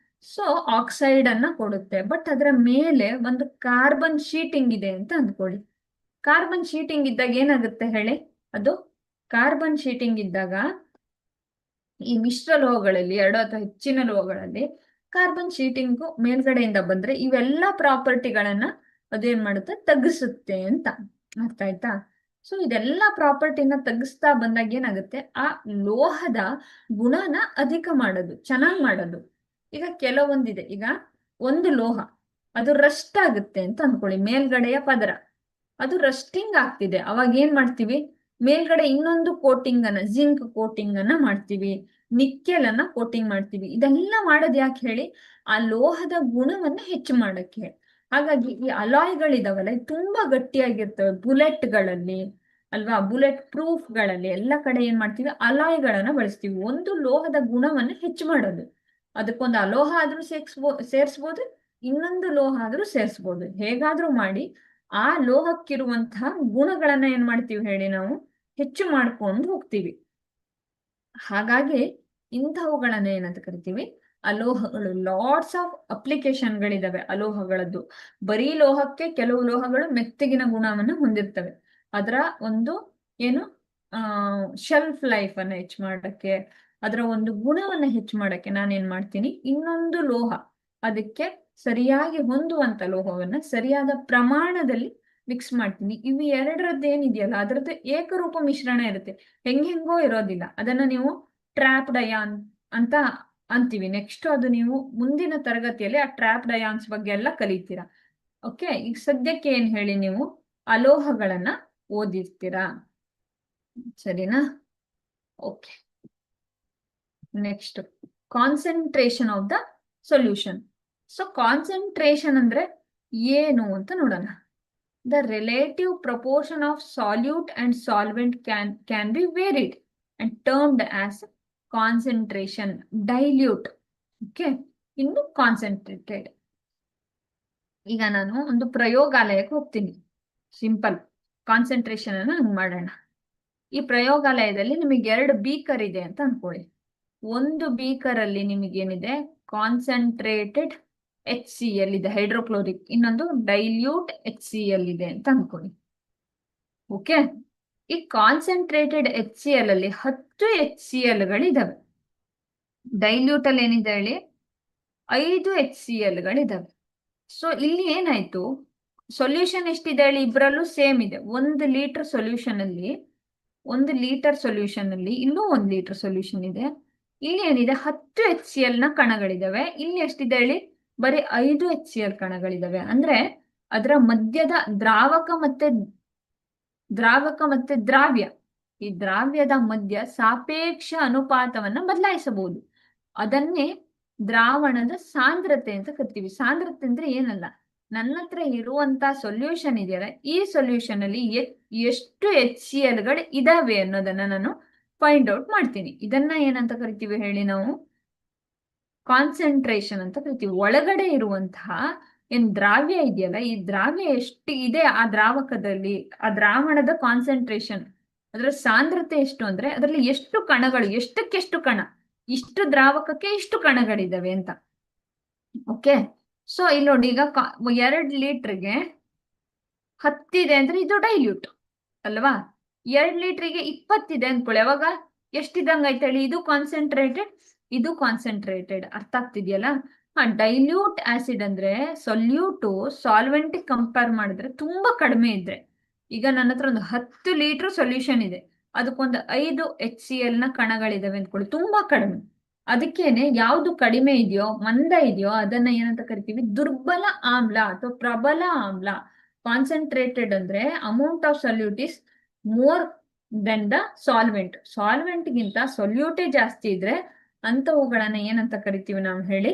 ಸೊ ಆಕ್ಸೈಡ್ ಅನ್ನ ಕೊಡುತ್ತೆ. ಬಟ್ ಅದರ ಮೇಲೆ ಒಂದು ಕಾರ್ಬನ್ ಶೀಟಿಂಗ್ ಇದೆ ಅಂತ ಅಂದ್ಕೊಳ್ಳಿ. ಕಾರ್ಬನ್ ಶೀಟಿಂಗ್ ಇದ್ದಾಗ ಏನಾಗುತ್ತೆ ಹೇಳಿ, ಅದು ಕಾರ್ಬನ್ ಶೀಟಿಂಗ್ ಇದ್ದಾಗ ಈ ಮಿಶ್ರ ಲೋಹಗಳಲ್ಲಿ 2 ಅಥವಾ ಹೆಚ್ಚಿನ ಲೋಹಗಳಲ್ಲಿ ಕಾರ್ಬನ್ ಶೀಟಿಂಗು ಮೇಲ್ಗಡೆಯಿಂದ ಬಂದ್ರೆ ಇವೆಲ್ಲ ಪ್ರಾಪರ್ಟಿಗಳನ್ನ ಅದೇನ್ ಮಾಡುತ್ತೆ, ತಗ್ಗಿಸುತ್ತೆ ಅಂತ. ಅರ್ಥ ಆಯ್ತಾ? ಸೊ ಇದೆಲ್ಲ ಪ್ರಾಪರ್ಟಿನ ತಗ್ಗಿಸ್ತಾ ಬಂದಾಗ ಏನಾಗುತ್ತೆ, ಆ ಲೋಹದ ಗುಣನ ಅಧಿಕ ಮಾಡೋದು, ಚೆನ್ನಾಗಿ ಮಾಡೋದು. ಈಗ ಕೆಲವೊಂದಿದೆ, ಈಗ ಒಂದು ಲೋಹ ಅದು ರಸ್ಟ್ ಆಗುತ್ತೆ ಅಂತ ಅನ್ಕೊಳ್ಳಿ, ಮೇಲ್ಗಡೆಯ ಪದರ ಅದು ರಸ್ಟಿಂಗ್ ಆಗ್ತಿದೆ, ಅವಾಗ ಏನ್ ಮಾಡ್ತೀವಿ, ಮೇಲ್ಗಡೆ ಇನ್ನೊಂದು ಕೋಟಿಂಗ್ ಅನ್ನ, ಜಿಂಕ್ ಕೋಟಿಂಗ್ ಅನ್ನ ಮಾಡ್ತೀವಿ, ನಿಕ್ಕೆಲ್ ಅನ್ನ ಕೋಟಿಂಗ್ ಮಾಡ್ತೀವಿ. ಇದೆಲ್ಲ ಮಾಡೋದು ಯಾಕೆ ಹೇಳಿ, ಆ ಲೋಹದ ಗುಣವನ್ನ ಹೆಚ್ಚು ಮಾಡಕ್ಕೆ. ಹಾಗಾಗಿ ಈ ಅಲಾಯ್ಗಳಿದಾವಲ್ಲ ಇದು ತುಂಬಾ ಗಟ್ಟಿಯಾಗಿರ್ತವೆ ಬುಲೆಟ್ಗಳಲ್ಲಿ ಅಲ್ವಾ, ಬುಲೆಟ್ ಪ್ರೂಫ್ಗಳಲ್ಲಿ ಎಲ್ಲ ಕಡೆ ಏನ್ ಮಾಡ್ತೀವಿ, ಅಲಾಯ್ಗಳನ್ನ ಬಳಸ್ತೀವಿ. ಒಂದು ಲೋಹದ ಗುಣವನ್ನು ಹೆಚ್ಚು ಮಾಡೋದು, ಅದಕ್ಕೊಂದು ಅಲೋಹ ಆದ್ರೂ ಸೇರಿಸ್ಬೋದು, ಇನ್ನೊಂದು ಲೋಹ ಆದ್ರೂ ಸೇರಿಸ್ಬೋದು, ಹೇಗಾದ್ರೂ ಮಾಡಿ ಆ ಲೋಹಕ್ಕಿರುವಂತಹ ಗುಣಗಳನ್ನ ಏನ್ ಮಾಡ್ತೀವಿ ಹೇಳಿ, ನಾವು ಹೆಚ್ಚು ಮಾಡ್ಕೊಂಡು ಹೋಗ್ತೀವಿ. ಹಾಗಾಗಿ ಇಂಥವುಗಳನ್ನ ಏನಂತ ಕರಿತೀವಿ, ಅಲೋಹಗಳು. Lots of ಅಪ್ಲಿಕೇಶನ್ಗಳಿದಾವೆ ಅಲೋಹಗಳದ್ದು. ಬರೀ ಲೋಹಕ್ಕೆ ಕೆಲವು ಲೋಹಗಳು ಮೆತ್ತಗಿನ ಗುಣವನ್ನು ಹೊಂದಿರ್ತವೆ. ಅದರ ಒಂದು ಏನು ಶೆಲ್ಫ್ ಲೈಫ್ ಅನ್ನ ಹೆಚ್ಚು ಮಾಡಕ್ಕೆ, ಅದರ ಒಂದು ಗುಣವನ್ನ ಹೆಚ್ಚು ಮಾಡಕ್ಕೆ ನಾನೇನ್ ಮಾಡ್ತೀನಿ, ಇನ್ನೊಂದು ಲೋಹ ಅದಕ್ಕೆ ಸರಿಯಾಗಿ ಹೊಂದುವಂತ ಲೋಹವನ್ನ ಸರಿಯಾದ ಪ್ರಮಾಣದಲ್ಲಿ ಮಿಕ್ಸ್ ಮಾಡ್ತೀನಿ. ಇವು ಎರಡರದ್ದು ಏನಿದೆಯಲ್ಲ ಅದರದ್ದು ಏಕರೂಪ ಮಿಶ್ರಣ ಇರುತ್ತೆ, ಹೆಂಗೋ ಇರೋದಿಲ್ಲ. ಅದನ್ನ ನೀವು ಟ್ರಾಪ್ಡ್ ಅಯಾನ್ ಅಂತ ಅಂತೀವಿ. ನೆಕ್ಸ್ಟ್ ಅದು ನೀವು ಮುಂದಿನ ತರಗತಿಯಲ್ಲಿ ಆ ಟ್ರಾಪ್ಡ್ ಅಯಾನ್ಸ್ ಬಗ್ಗೆ ಎಲ್ಲ ಕಲಿತೀರಾ. ಓಕೆ, ಈಗ ಸದ್ಯಕ್ಕೆ ಏನ್ ಹೇಳಿ, ನೀವು ಅಲೋಹಗಳನ್ನ ಓದಿರ್ತೀರಾ, ಸರಿನಾ? Okay, next concentration of the solution. So concentration ಅಂದ್ರೆ ಏನು ಅಂತ ನೋಡೋಣ. The relative proportion of solute and solvent can be varied and termed as concentration, dilute, okay, ಇನ್ನು ಕಾನ್ಸಂಟ್ರೇಟೆಡ್. ಈಗ ನಾನು ಒಂದು ಪ್ರಯೋಗಾಲಯಕ್ಕೆ ಹೋಗ್ತೀನಿ, ಸಿಂಪಲ್ ಕಾನ್ಸಂಟ್ರೇಷನ್ ಅನ್ನ ಹಂಗ್ ಮಾಡೋಣ. ಈ ಪ್ರಯೋಗಾಲಯದಲ್ಲಿ ನಿಮಗೆ 2 ಬೀಕರ್ ಇದೆ ಅಂತ ಅನ್ಕೊಳ್ಳಿ. ಒಂದು ಬೀಕರ್ ಅಲ್ಲಿ ನಿಮಗೇನಿದೆ, ಕಾನ್ಸಂಟ್ರೇಟೆಡ್ HCl ಇದೆ, ಹೈಡ್ರೋಕ್ಲೋರಿಕ್, ಇನ್ನೊಂದು ಡೈಲ್ಯೂಟ್ HCl ಇದೆ ಅಂತ ಅನ್ಕೊಳ್ಳಿ. ಓಕೆ, ಈ ಕಾನ್ಸಂಟ್ರೇಟೆಡ್ HCl ಅಲ್ಲಿ 10 HCl ಗಳಿದಾವೆ. ಡೈಲ್ಯೂಟ್ ಅಲ್ಲಿ ಏನಿದೆ ಹೇಳಿ, 5 HCl ಗಳಿದಾವೆ. ಸೊ ಇಲ್ಲಿ ಏನಾಯ್ತು, ಸೊಲ್ಯೂಷನ್ ಎಷ್ಟಿದೆ ಹೇಳಿ, ಇಬ್ಬರಲ್ಲೂ ಸೇಮ್ ಇದೆ. 1 ಲೀಟರ್ ಸೊಲ್ಯೂಷನ್ ಅಲ್ಲಿ, 1 ಲೀಟರ್ ಸೊಲ್ಯೂಷನ್ ಅಲ್ಲಿ ಇನ್ನೂ 1 ಲೀಟರ್ ಸೊಲ್ಯೂಷನ್ ಇದೆ. ಇಲ್ಲಿ ಏನಿದೆ, 10 HCl ನ ಕಣಗಳಿದಾವೆ. ಇಲ್ಲಿ ಎಷ್ಟಿದೆ ಹೇಳಿ, ಬರೀ 5 HCl ಕಣಗಳಿದಾವೆ. ಅಂದ್ರೆ ಅದರ ಮಧ್ಯದ ದ್ರಾವಕ ಮತ್ತೆ ದ್ರಾವ್ಯ, ಈ ದ್ರಾವ್ಯದ ಮಧ್ಯ ಸಾಪೇಕ್ಷ ಅನುಪಾತವನ್ನ ಬದಲಾಯಿಸಬಹುದು. ಅದನ್ನೇ ದ್ರಾವಣದ ಸಾಂದ್ರತೆ ಅಂತ ಕರಿತೀವಿ. ಸಾಂದ್ರತೆ ಅಂದ್ರೆ ಏನಲ್ಲ, ನನ್ನ ಹತ್ರ ಇರುವಂತ ಸೊಲ್ಯೂಷನ್ ಇದೆಯಲ್ಲ, ಈ ಸೊಲ್ಯೂಷನ್ ಅಲ್ಲಿ ಎಷ್ಟು HCl ಗಳು ಇದಾವೆ ಅನ್ನೋದನ್ನ ನಾನು ಫೈಂಡ್ ಔಟ್ ಮಾಡ್ತೀನಿ. ಇದನ್ನ ಏನಂತ ಕರಿತೀವಿ ಹೇಳಿ, ನಾವು ಕಾನ್ಸಂಟ್ರೇಷನ್ ಅಂತ ಕರಿತೀವಿ. ಒಳಗಡೆ ಇರುವಂತಹ ಏನ್ ದ್ರಾವ್ಯ ಇದೆಯಲ್ಲ, ಈ ದ್ರಾವ್ಯ ಎಷ್ಟು ಇದೆ ಆ ದ್ರಾವಕದಲ್ಲಿ, ಆ ದ್ರಾವಣದ ಕಾನ್ಸಂಟ್ರೇಷನ್, ಅದರ ಸಾಂದ್ರತೆ ಎಷ್ಟು ಅಂದ್ರೆ ಅದರಲ್ಲಿ ಎಷ್ಟು ಕಣಗಳು, ಎಷ್ಟಕ್ಕೆಷ್ಟು ಕಣ, ಇಷ್ಟು ದ್ರಾವಕಕ್ಕೆ ಇಷ್ಟು ಕಣಗಳಿದಾವೆ ಅಂತ. ಓಕೆ, ಸೊ ಇಲ್ಲಿ ನೋಡಿ, ಈಗ 2 ಲೀಟರ್ಗೆ 10 ಇದೆ ಅಂದ್ರೆ ಇದು ಡೈಲ್ಯೂಟ್ ಅಲ್ವಾ. 2 ಲೀಟರ್ಗೆ 20 ಇದೆ ಅನ್ಕೊಳ್ಳಿ, ಅವಾಗ ಎಷ್ಟಿದಂಗ ಐತೆ ಹೇಳಿ, ಇದು ಕಾನ್ಸಂಟ್ರೇಟೆಡ್, ಇದು ಕಾನ್ಸಂಟ್ರೇಟೆಡ್. ಅರ್ಥ ಆಗ್ತಿದೆಯಲ್ಲ? ಡೈಲ್ಯೂಟ್ ಆಸಿಡ್ ಅಂದ್ರೆ ಸೊಲ್ಯೂಟು ಸಾಲ್ವೆಂಟ್ ಕಂಪೇರ್ ಮಾಡಿದ್ರೆ ತುಂಬಾ ಕಡಿಮೆ ಇದ್ರೆ, ಈಗ ನನ್ನ ಹತ್ರ ಒಂದು 10 ಲೀಟರ್ ಸೊಲ್ಯೂಷನ್ ಇದೆ, ಅದಕ್ಕೊಂದು 5 HCl ನ ಕಣಗಳಿದಾವೆ ಅಂದ್ಕೊಳ್ಳಿ, ತುಂಬಾ ಕಡಿಮೆ. ಅದಕ್ಕೇನೆ ಯಾವ್ದು ಕಡಿಮೆ ಇದೆಯೋ, ಮಂದ ಇದೆಯೋ, ಅದನ್ನ ಏನಂತ ಕರಿತೀವಿ, ದುರ್ಬಲ ಆಮ್ಲ ಅಥವಾ ಪ್ರಬಲ ಆಮ್ಲ. ಕಾನ್ಸಂಟ್ರೇಟೆಡ್ ಅಂದ್ರೆ amount of solute is more than the solvent. Solvent ಗಿಂತ ಸೊಲ್ಯೂಟೇ ಜಾಸ್ತಿ ಇದ್ರೆ ಅಂತವುಗಳನ್ನ ಏನಂತ ಕರಿತೀವಿ ನಾವು ಹೇಳಿ,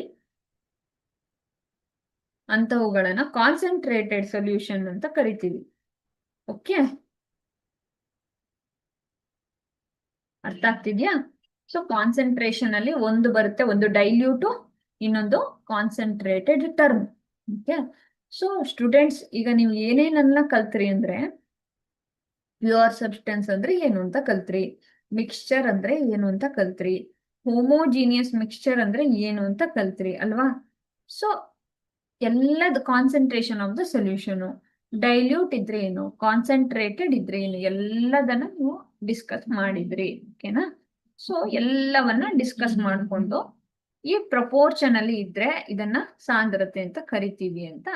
ಅಂತವುಗಳನ್ನ ಕಾನ್ಸಂಟ್ರೇಟೆಡ್ ಸೊಲ್ಯೂಷನ್ ಅಂತ ಕರಿತೀವಿ. ಓಕೆ, ಅರ್ಥ ಆಗ್ತಿದ್ಯಾ? ಸೊ ಕಾನ್ಸಂಟ್ರೇಷನ್ ಅಲ್ಲಿ ಒಂದು ಬರುತ್ತೆ, ಒಂದು ಡೈಲ್ಯೂಟು, ಇನ್ನೊಂದು concentrated term. Okay, so students, ಈಗ ನೀವು ಏನೇನನ್ನ ಕಲ್ತ್ರಿ ಅಂದ್ರೆ, ಪ್ಯೂರ್ ಸಬ್ಸ್ಟೆನ್ಸ್ ಅಂದ್ರೆ ಏನು ಅಂತ ಕಲ್ತ್ರಿ, ಮಿಕ್ಸ್ಚರ್ ಅಂದ್ರೆ ಏನು ಅಂತ ಕಲ್ತ್ರಿ, ಹೋಮೋಜಿನಿಯಸ್ ಮಿಕ್ಸ್ಚರ್ ಅಂದ್ರೆ ಏನು ಅಂತ ಕಲ್ತ್ರಿ ಅಲ್ವಾ. ಸೊ ಎಲ್ಲದ concentration of the solution, dilute ಇದ್ರೆ ಏನು, ಕಾನ್ಸಂಟ್ರೇಟೆಡ್ ಇದ್ರೆ ಏನು, ಎಲ್ಲದನ್ನ ನೀವು ಡಿಸ್ಕಸ್ ಮಾಡಿದ್ರಿ. ಓಕೆನಾ? ಸೊ ಎಲ್ಲವನ್ನ ಡಿಸ್ಕಸ್ ಮಾಡ್ಕೊಂಡು ಈ ಪ್ರಪೋರ್ಷನ್ ಅಲ್ಲಿ ಇದ್ರೆ ಇದನ್ನ ಸಾಂದ್ರತೆ ಅಂತ ಕರಿತೀವಿ ಅಂತ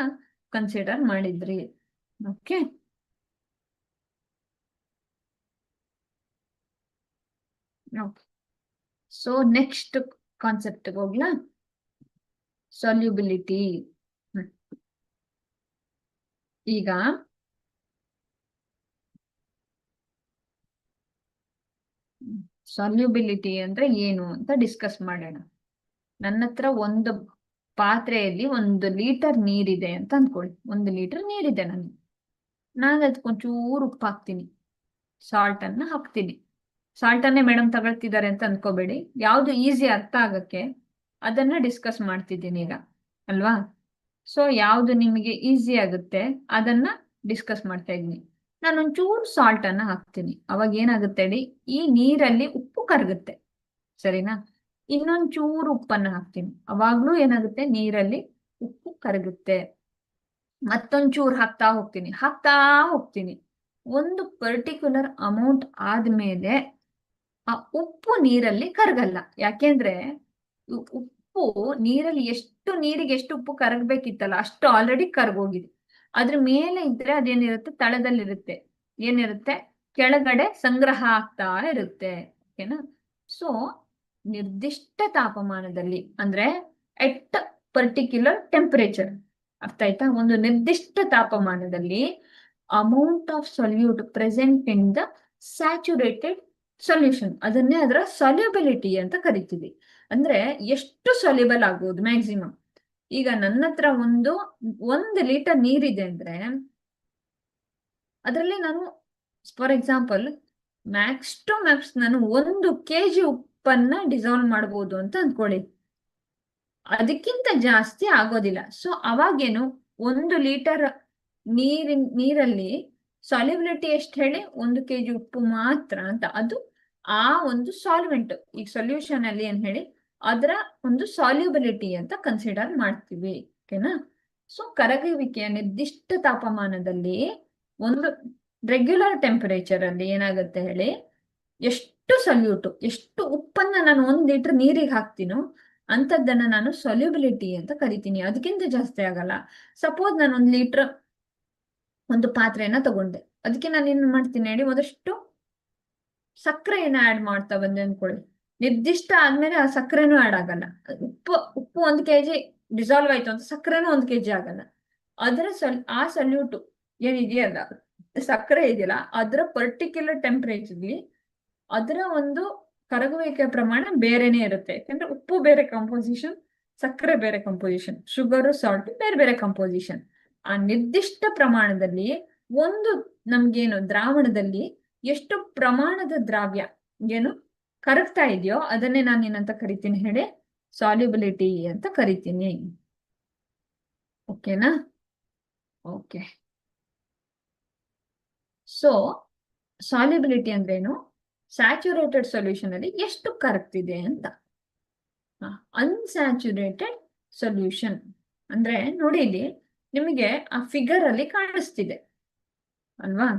ಕನ್ಸಿಡರ್ ಮಾಡಿದ್ರಿ. ಓಕೆ, ಸೊ ನೆಕ್ಸ್ಟ್ ಕಾನ್ಸೆಪ್ಟ್ ಹೋಗ್ಲಾ, ಸೊಲ್ಯೂಬಿಲಿಟಿ. ಈಗ ಸೊಲ್ಯೂಬಿಲಿಟಿ ಅಂದ್ರೆ ಏನು ಅಂತ ಡಿಸ್ಕಸ್ ಮಾಡೋಣ. ನನ್ನ ಹತ್ರ ಒಂದು ಪಾತ್ರೆಯಲ್ಲಿ 1 ಲೀಟರ್ ನೀರಿದೆ ಅಂತ ಅನ್ಕೊಳ್ಳಿ. 1 ಲೀಟರ್ ನೀರಿದೆ ನನಗೆ. ನಾನು ಅದಕ್ಕೆ ಒಂಚೂರು ಉಪ್ಪು ಹಾಕ್ತೀನಿ, ಸಾಲ್ಟ್ ಅನ್ನ ಹಾಕ್ತೀನಿ. ಸಾಲ್ಟ್ ಅನ್ನೇ ಮೇಡಮ್ ತಗೊಳ್ತಿದ್ದಾರೆ ಅಂತ ಅನ್ಕೋಬೇಡಿ, ಯಾವ್ದು ಈಸಿ ಅರ್ಥ ಆಗಕ್ಕೆ ಅದನ್ನ ಡಿಸ್ಕಸ್ ಮಾಡ್ತಿದ್ದೀನಿ ಈಗ ಅಲ್ವಾ. ಸೊ ಯಾವ್ದು ನಿಮಗೆ ಈಸಿ ಆಗುತ್ತೆ ಅದನ್ನ ಡಿಸ್ಕಸ್ ಮಾಡ್ತಾ ಇದ್ದೀನಿ. ನಾನು ಒಂಚೂರು ಸಾಲ್ಟ್ ಅನ್ನ ಹಾಕ್ತೀನಿ. ಅವಾಗ ಏನಾಗುತ್ತೆ ಹೇಳಿ, ಈ ನೀರಲ್ಲಿ ಉಪ್ಪು ಕರಗುತ್ತೆ, ಸರಿನಾ. ಇನ್ನೊಂಚೂರು ಉಪ್ಪನ್ನ ಹಾಕ್ತೀನಿ, ಅವಾಗ್ಲೂ ಏನಾಗುತ್ತೆ, ನೀರಲ್ಲಿ ಉಪ್ಪು ಕರಗುತ್ತೆ. ಮತ್ತೊಂಚೂರು ಹಾಕ್ತಾ ಹೋಗ್ತೀನಿ. ಒಂದು ಪರ್ಟಿಕ್ಯುಲರ್ ಅಮೌಂಟ್ ಆದ್ಮೇಲೆ ಆ ಉಪ್ಪು ನೀರಲ್ಲಿ ಕರಗಲ್ಲ. ಯಾಕೆಂದ್ರೆ ಉಪ್ಪು ನೀರಲ್ಲಿ ನೀರಿಗೆ ಎಷ್ಟು ಉಪ್ಪು ಕರಗಬೇಕಿತ್ತಲ್ಲ ಅಷ್ಟು ಆಲ್ರೆಡಿ ಕರಗೋಗಿದೆ. ಅದ್ರ ಮೇಲೆ ಇದ್ರೆ ಅದೇನಿರುತ್ತೆ, ತಳದಲ್ಲಿರುತ್ತೆ, ಏನಿರುತ್ತೆ, ಕೆಳಗಡೆ ಸಂಗ್ರಹ ಆಗ್ತಾ ಇರುತ್ತೆ. ಓಕೆನಾ. ಸೊ ನಿರ್ದಿಷ್ಟ ತಾಪಮಾನದಲ್ಲಿ ಅಂದ್ರೆ ಎಟ್ ಪರ್ಟಿಕ್ಯುಲರ್ ಟೆಂಪರೇಚರ್, ಅರ್ಥ ಆಯ್ತಾ. ಒಂದು ನಿರ್ದಿಷ್ಟ ತಾಪಮಾನದಲ್ಲಿ amount of solute present in the saturated solution, ಅದನ್ನೇ ಅದರ ಸೊಲ್ಯೂಬಿಲಿಟಿ ಅಂತ ಕರಿತೀವಿ. ಅಂದ್ರೆ ಎಷ್ಟು ಸೊಲ್ಯೂಬಲ್ ಆಗ್ಬೋದು ಮ್ಯಾಕ್ಸಿಮಮ್. ಈಗ ನನ್ನ ಹತ್ರ 1 ಲೀಟರ್ ನೀರಿದೆ ಅಂದ್ರೆ ಅದರಲ್ಲಿ ನಾನು for example max to max ನಾನು 1 kg ಉಪ್ಪನ್ನ ಡಿಸಾಲ್ವ್ ಮಾಡ್ಬೋದು ಅಂತ ಅಂದ್ಕೊಳ್ಳಿ. ಅದಕ್ಕಿಂತ ಜಾಸ್ತಿ ಆಗೋದಿಲ್ಲ. ಸೊ ಅವಾಗೇನು 1 ಲೀಟರ್ ನೀರಲ್ಲಿ ಸಾಲ್ಯುಬಿಲಿಟಿ ಎಷ್ಟು ಹೇಳಿ, 1 kg ಉಪ್ಪು ಮಾತ್ರ ಅಂತ. ಅದು ಆ ಒಂದು ಸಾಲ್ವೆಂಟ್, ಈಗ ಸೊಲ್ಯೂಷನ್ ಅಲ್ಲಿ ಏನ್ ಹೇಳಿ ಅದರ ಒಂದು ಸಾಲ್ಯುಬಿಲಿಟಿ ಅಂತ ಕನ್ಸಿಡರ್ ಮಾಡ್ತೀವಿ. ಓಕೆನಾ. ಸೊ ಕರಗುವಿಕೆಯ ನಿರ್ದಿಷ್ಟ ತಾಪಮಾನದಲ್ಲಿ ಒಂದು ರೆಗ್ಯುಲರ್ ಟೆಂಪರೇಚರ್ ಅಲ್ಲಿ ಏನಾಗುತ್ತೆ ಹೇಳಿ, ಎಷ್ಟು ಉಪ್ಪನ್ನ ನಾನು 1 ಲೀಟರ್ ನೀರಿಗೆ ಹಾಕ್ತೀನೋ ಅಂತದ್ದನ್ನ ನಾನು ಸೊಲ್ಯುಬಿಲಿಟಿ ಅಂತ ಕರಿತೀನಿ. ಅದಕ್ಕಿಂತ ಜಾಸ್ತಿ ಆಗಲ್ಲ. ಸಪೋಸ್ ನಾನು 1 ಲೀಟರ್ ಒಂದು ಪಾತ್ರೆಯನ್ನ ತಗೊಂಡೆ, ಅದಕ್ಕೆ ನಾನು ಏನ್ ಮಾಡ್ತೀನಿ ಹೇಳಿ, ಒಂದಷ್ಟು ಸಕ್ಕರೆಯನ್ನ ಆಡ್ ಮಾಡ್ತಾ ಬಂದೆ ಅನ್ಕೊಳ್ಳಿ. ನಿರ್ದಿಷ್ಟ ಆದ್ಮೇಲೆ ಆ ಸಕ್ಕರೆನೂ ಆಡ್ ಆಗಲ್ಲ. ಉಪ್ಪು 1 kg ಡಿಸಾಲ್ವ್ ಆಯ್ತು ಅಂತ ಸಕ್ಕರೆನೂ 1 kg ಆಗಲ್ಲ. ಅದರ ಆ ಸಲ್ಯೂಟ್ ಏನಿದೆಯಲ್ಲ, ಸಕ್ಕರೆ ಇದೆಯಲ್ಲ, ಅದರ ಪರ್ಟಿಕ್ಯುಲರ್ ಟೆಂಪರೇಚರ್ಲಿ ಅದರ ಒಂದು ಕರಗುವಿಕೆ ಪ್ರಮಾಣ ಬೇರೆನೆ ಇರುತ್ತೆ. ಯಾಕಂದ್ರೆ ಉಪ್ಪು ಬೇರೆ ಕಂಪೋಸಿಷನ್, ಸಕ್ಕರೆ ಬೇರೆ ಕಂಪೋಸಿಷನ್, ಶುಗರ್ ಸಾಲ್ಟ್ ಬೇರೆ ಬೇರೆ ಕಂಪೋಸಿಷನ್. ಆ ನಿರ್ದಿಷ್ಟ ಪ್ರಮಾಣದಲ್ಲಿ ಒಂದು ನಮ್ಗೇನು ದ್ರಾವಣದಲ್ಲಿ ಎಷ್ಟು ಪ್ರಮಾಣದ ದ್ರಾವ್ಯ ಏನು ಕರಗ್ತಾ ಇದೆಯೋ ಅದನ್ನೇ ನಾನು ಏನಂತ ಕರಿತೀನಿ ಹೇಳಿ, ಸಾಲ್ಯುಬಿಲಿಟಿ ಅಂತ ಕರಿತೀನಿ. ಓಕೆನಾ. ಓಕೆ. ಸೊ ಸಾಲ್ಯುಬಿಲಿಟಿ ಅಂದ್ರೇನು, ಸ್ಯಾಚುರೇಟೆಡ್ ಸೊಲ್ಯೂಷನ್ ಅಲ್ಲಿ ಎಷ್ಟು ಕರಗ್ತಿದೆ ಅಂತ. ಅನ್ಸ್ಯಾಚುರೇಟೆಡ್ ಸೊಲ್ಯೂಷನ್ ಅಂದ್ರೆ ನೋಡಿ, ಇಲ್ಲಿ ನಿಮಗೆ ಆ ಫಿಗರ್ ಅಲ್ಲಿ ಕಾಣಿಸ್ತಿದೆ ಅಲ್ವಾ.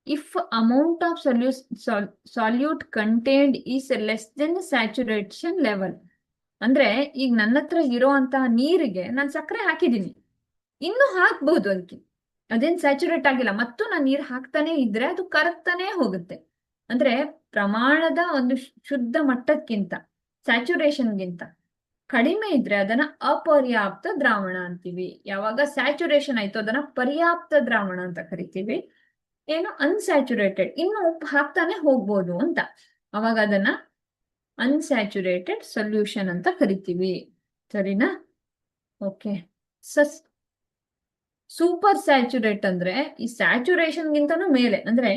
If amount of solute contained is less than saturation level, ಅಂದ್ರೆ ಈಗ ನನ್ನ ಹತ್ರ ಇರೋಂತಹ ನೀರಿಗೆ ನಾನು ಸಕ್ಕರೆ ಹಾಕಿದ್ದೀನಿ, ಇನ್ನು ಹಾಕ್ಬಹುದು, ಅದಕ್ಕೆ ಅದೇನ್ ಸ್ಯಾಚುರೇಟ್ ಆಗಿಲ್ಲ, ಮತ್ತು ನಾನು ನೀರು ಹಾಕ್ತಾನೆ ಇದ್ರೆ ಅದು ಕರಗ್ತಾನೆ ಹೋಗುತ್ತೆ. ಅಂದ್ರೆ ಪ್ರಮಾಣದ ಒಂದು ಶುದ್ಧ ಮಟ್ಟಕ್ಕಿಂತ, ಸ್ಯಾಚುರೇಷನ್ಗಿಂತ ಕಡಿಮೆ ಇದ್ರೆ ಅದನ್ನ ಅಪರ್ಯಾಪ್ತ ದ್ರಾವಣ ಅಂತೀವಿ. ಯಾವಾಗ ಸ್ಯಾಚುರೇಷನ್ ಆಯ್ತು ಅದನ್ನ ಪರ್ಯಾಪ್ತ ದ್ರಾವಣ ಅಂತ ಕರಿತೀವಿ. ಏನು, ಅನ್ಸ್ಯಾಚುರೇಟೆಡ್, ಇನ್ನು ಉಪ್ಪು ಹಾಕ್ತಾನೆ ಹೋಗ್ಬೋದು ಅಂತ, ಅವಾಗ ಅದನ್ನ ಅನ್ಸ್ಯಾಚುರೇಟೆಡ್ ಸೊಲ್ಯೂಷನ್ ಅಂತ ಕರಿತೀವಿ. ಸರಿನಾ. ಓಕೆ. ಸೂಪರ್ ಸ್ಯಾಚುರೇಟ್ ಅಂದ್ರೆ ಈ ಸ್ಯಾಚುರೇಷನ್ಗಿಂತನೂ ಮೇಲೆ, ಅಂದ್ರೆ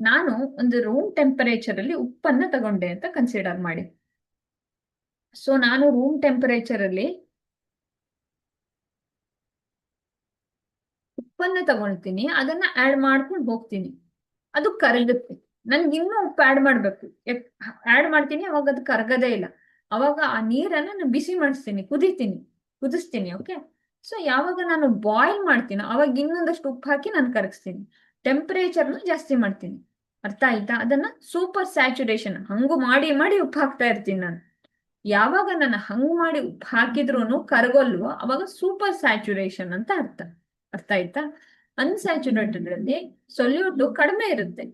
ನಾನು ಒಂದು ರೂಮ್ ಟೆಂಪರೇಚರ್ ಅಲ್ಲಿ ಉಪ್ಪನ್ನ ತಗೊಂಡೆ ಅಂತ ಕನ್ಸಿಡರ್ ಮಾಡಿ. ಸೊ ನಾನು ರೂಮ್ ಟೆಂಪರೇಚರ್ ಅಲ್ಲಿ ಉಪ್ಪನ್ನ ತಗೊಳ್ತೀನಿ, ಅದನ್ನ ಆಡ್ ಮಾಡ್ಕೊಂಡು ಹೋಗ್ತೀನಿ, ಅದು ಕರಗುತ್ತೆ. ನನ್ಗೆ ಇನ್ನೂ ಉಪ್ಪು ಆಡ್ ಮಾಡ್ಬೇಕು, ಆಡ್ ಮಾಡ್ತೀನಿ, ಅವಾಗ ಅದು ಕರಗದೇ ಇಲ್ಲ. ಅವಾಗ ಆ ನೀರನ್ನ ನಾನು ಬಿಸಿ ಮಾಡಿಸ್ತೀನಿ, ಕುದಿಸ್ತೀನಿ. ಓಕೆ. ಸೊ ಯಾವಾಗ ನಾನು ಬಾಯ್ಲ್ ಮಾಡ್ತೀನೋ ಅವಾಗ ಇನ್ನೊಂದಷ್ಟು ಉಪ್ಪು ಹಾಕಿ ನಾನು ಕರಗಿಸ್ತೀನಿ, ಟೆಂಪರೇಚರ್ನ ಜಾಸ್ತಿ ಮಾಡ್ತೀನಿ. ಅರ್ಥ ಆಯ್ತಾ. ಅದನ್ನ ಸೂಪರ್ ಸ್ಯಾಚುರೇಷನ್, ಹಂಗು ಮಾಡಿ ಉಪ್ಪು ಹಾಕ್ತಾ ಇರ್ತೀನಿ ನಾನು. ಯಾವಾಗ ನಾನು ಹಂಗ್ ಮಾಡಿ ಉಪ್ಪು ಹಾಕಿದ್ರು ಕರಗೋಲ್ವೋ ಅವಾಗ ಸೂಪರ್ ಸ್ಯಾಚುರೇಷನ್ ಅಂತ ಅರ್ಥ ಆಯ್ತಾ. ಅನ್ಸ್ಯಾಚುರೇಟೆಡ್ ಅಲ್ಲಿ ಸೊಲ್ಯೂಟ್ ಕಡಿಮೆ ಇರುತ್ತೆ,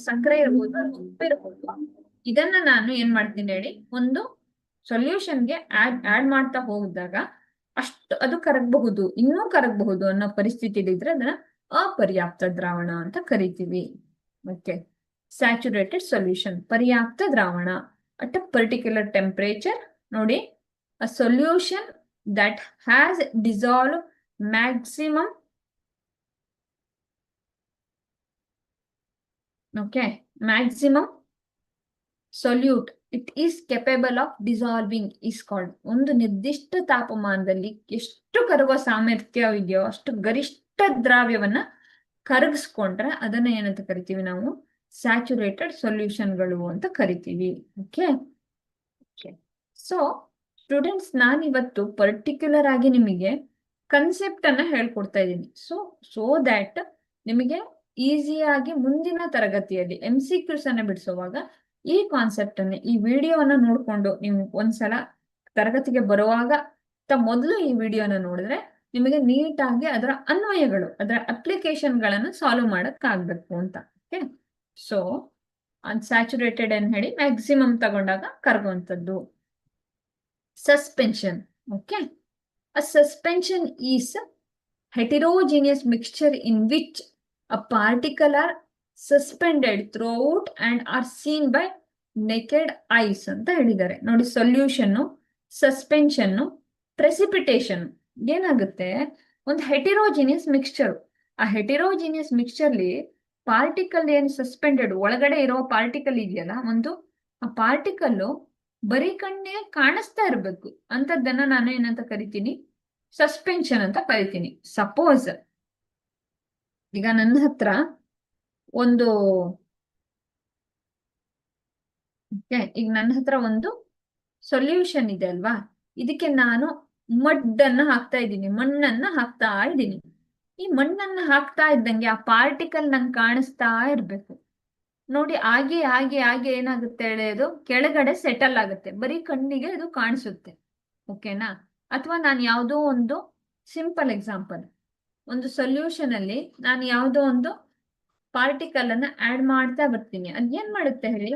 ಸಕ್ಕರೆ ಇರ್ಬೋದು, ಉಪ್ಪು ಇರ್ಬೋದು. ಇದನ್ನ ನಾನು ಏನ್ ಮಾಡ್ತೀನಿ ಹೇಳಿ, ಒಂದು ಸೊಲ್ಯೂಷನ್ಗೆ ಆಡ್ ಮಾಡ್ತಾ ಹೋಗಿದಾಗ ಅಷ್ಟು ಅದು ಕರಗಬಹುದು, ಇನ್ನೂ ಕರಗಬಹುದು ಅನ್ನೋ ಪರಿಸ್ಥಿತಿ ಇದ್ರೆ ಅದನ್ನ ಅಪರ್ಯಾಪ್ತ ದ್ರಾವಣ ಅಂತ ಕರಿತೀವಿ. ಓಕೆ. ಸ್ಯಾಚುರೇಟೆಡ್ ಸೊಲ್ಯೂಷನ್, ಪರ್ಯಾಪ್ತ ದ್ರಾವಣ ಅಟ್ ಅ ಪರ್ಟಿಕ್ಯುಲರ್ ಟೆಂಪರೇಚರ್ ನೋಡಿ, a solution that has dissolved maximum, okay, maximum solute it is capable of dissolving is called. ಒಂದು ನಿರ್ದಿಷ್ಟ ತಾಪಮಾನದಲ್ಲಿ ಎಷ್ಟು ಕರಗುವ ಸಾಮರ್ಥ್ಯ ಇದೆಯೋ ಅಷ್ಟು ಗರಿಷ್ಠ ದ್ರಾವ್ಯವನ್ನ ಕರಗಿಸ್ಕೊಂಡ್ರೆ ಅದನ್ನ ಏನಂತ ಕರಿತೀವಿ ನಾವು? ಸ್ಯಾಚುರೇಟೆಡ್ ಸೊಲ್ಯೂಷನ್ಗಳು ಅಂತ ಕರಿತೀವಿ. ಓಕೆ, ಸೊ ಸ್ಟೂಡೆಂಟ್ಸ್, ನಾನಿವತ್ತು ಪರ್ಟಿಕ್ಯುಲರ್ ಆಗಿ ನಿಮಗೆ ಕನ್ಸೆಪ್ಟ್ ಅನ್ನ ಹೇಳ್ಕೊಡ್ತಾ ಇದ್ದೀನಿ. ಸೊ ದ್ಯಾಟ್ ನಿಮಗೆ ಈಸಿಯಾಗಿ ಮುಂದಿನ ತರಗತಿಯಲ್ಲಿ MCQs ಅನ್ನ ಬಿಡಿಸುವಾಗ ಈ ಕಾನ್ಸೆಪ್ಟ್ ಅನ್ನ, ಈ ವಿಡಿಯೋವನ್ನ ನೋಡ್ಕೊಂಡು ನೀವು ಒಂದ್ಸಲ ತರಗತಿಗೆ ಬರುವಾಗ ಮೊದಲು ಈ ವಿಡಿಯೋನ ನೋಡಿದ್ರೆ ನಿಮಗೆ ನೀಟಾಗಿ ಅದರ ಅನ್ವಯಗಳು, ಅದರ ಅಪ್ಲಿಕೇಶನ್ಗಳನ್ನು ಸಾಲ್ವ್ ಮಾಡಕ್ ಆಗ್ಬೇಕು ಅಂತ. ಓಕೆ, ಸೊ ಅನ್ಸ್ಯಾಚುರೇಟೆಡ್ ಅಂತ ಹೇಳಿ ಮ್ಯಾಕ್ಸಿಮಮ್ ತಗೊಂಡಾಗ ಕರಗುವಂಥದ್ದು. Suspension. Okay, a suspension is a heterogeneous mixture in which a particle are suspended throughout and are seen by naked eyes ಅಂತ ಹೇಳಿದ್ದಾರೆ. ನೋಡಿ, ಸೊಲ್ಯೂಷನ್, ಸಸ್ಪೆನ್ಷನ್, ಪ್ರೆಸಿಪಿಟೇಷನ್ ಏನಾಗುತ್ತೆ? ಒಂದು ಹೆಟಿರೋಜಿನಿಯಸ್ ಮಿಕ್ಸ್ಚರ್. ಆ ಹೆಟಿರೋಜಿನಿಯಸ್ ಮಿಕ್ಸ್ಚರ್ಲಿ ಪಾರ್ಟಿಕಲ್ ಏನು ಸಸ್ಪೆಂಡೆಡ್ ಒಳಗಡೆ ಇರೋ ಪಾರ್ಟಿಕಲ್ ಇದೆಯಲ್ಲ, ಆ ಪಾರ್ಟಿಕಲ್ ಬರೀ ಕಣ್ಣಿಗೆ ಕಾಣಿಸ್ತಾ ಇರ್ಬೇಕು ಅಂತದನ್ನ ನಾನು ಏನಂತ ಕರಿತೀನಿ? ಸಸ್ಪೆನ್ಷನ್ ಅಂತ ಕರಿತೀನಿ. ಸಪೋಸ್ ಈಗ ನನ್ನ ಹತ್ರ ಒಂದು ಸೊಲ್ಯೂಷನ್ ಇದೆ ಅಲ್ವಾ, ಇದಕ್ಕೆ ನಾನು ಮಣ್ಣನ್ನ ಹಾಕ್ತಾ ಇದ್ದೀನಿ. ಈ ಮಣ್ಣನ್ನ ಹಾಕ್ತಾ ಇದ್ದಂಗೆ ಆ ಪಾರ್ಟಿಕಲ್ ನಂಗೆ ಕಾಣಿಸ್ತಾ ಇರ್ಬೇಕು. ನೋಡಿ, ಹಾಗೆ ಏನಾಗುತ್ತೆ ಹೇಳಿ, ಅದು ಕೆಳಗಡೆ ಸೆಟಲ್ ಆಗುತ್ತೆ, ಬರೀ ಕಣ್ಣಿಗೆ ಅದು ಕಾಣಿಸುತ್ತೆ. ಓಕೆನಾ? ಅಥವಾ ನಾನು ಯಾವುದೋ ಒಂದು ಸಿಂಪಲ್ ಎಕ್ಸಾಂಪಲ್, ಒಂದು ಸೊಲ್ಯೂಷನ್ ಅಲ್ಲಿ ನಾನು ಯಾವುದೋ ಒಂದು ಪಾರ್ಟಿಕಲ್ ಅನ್ನ ಆಡ್ ಮಾಡ್ತಾ ಬರ್ತೀನಿ. ಅದೇನ್ ಮಾಡುತ್ತೆ ಹೇಳಿ?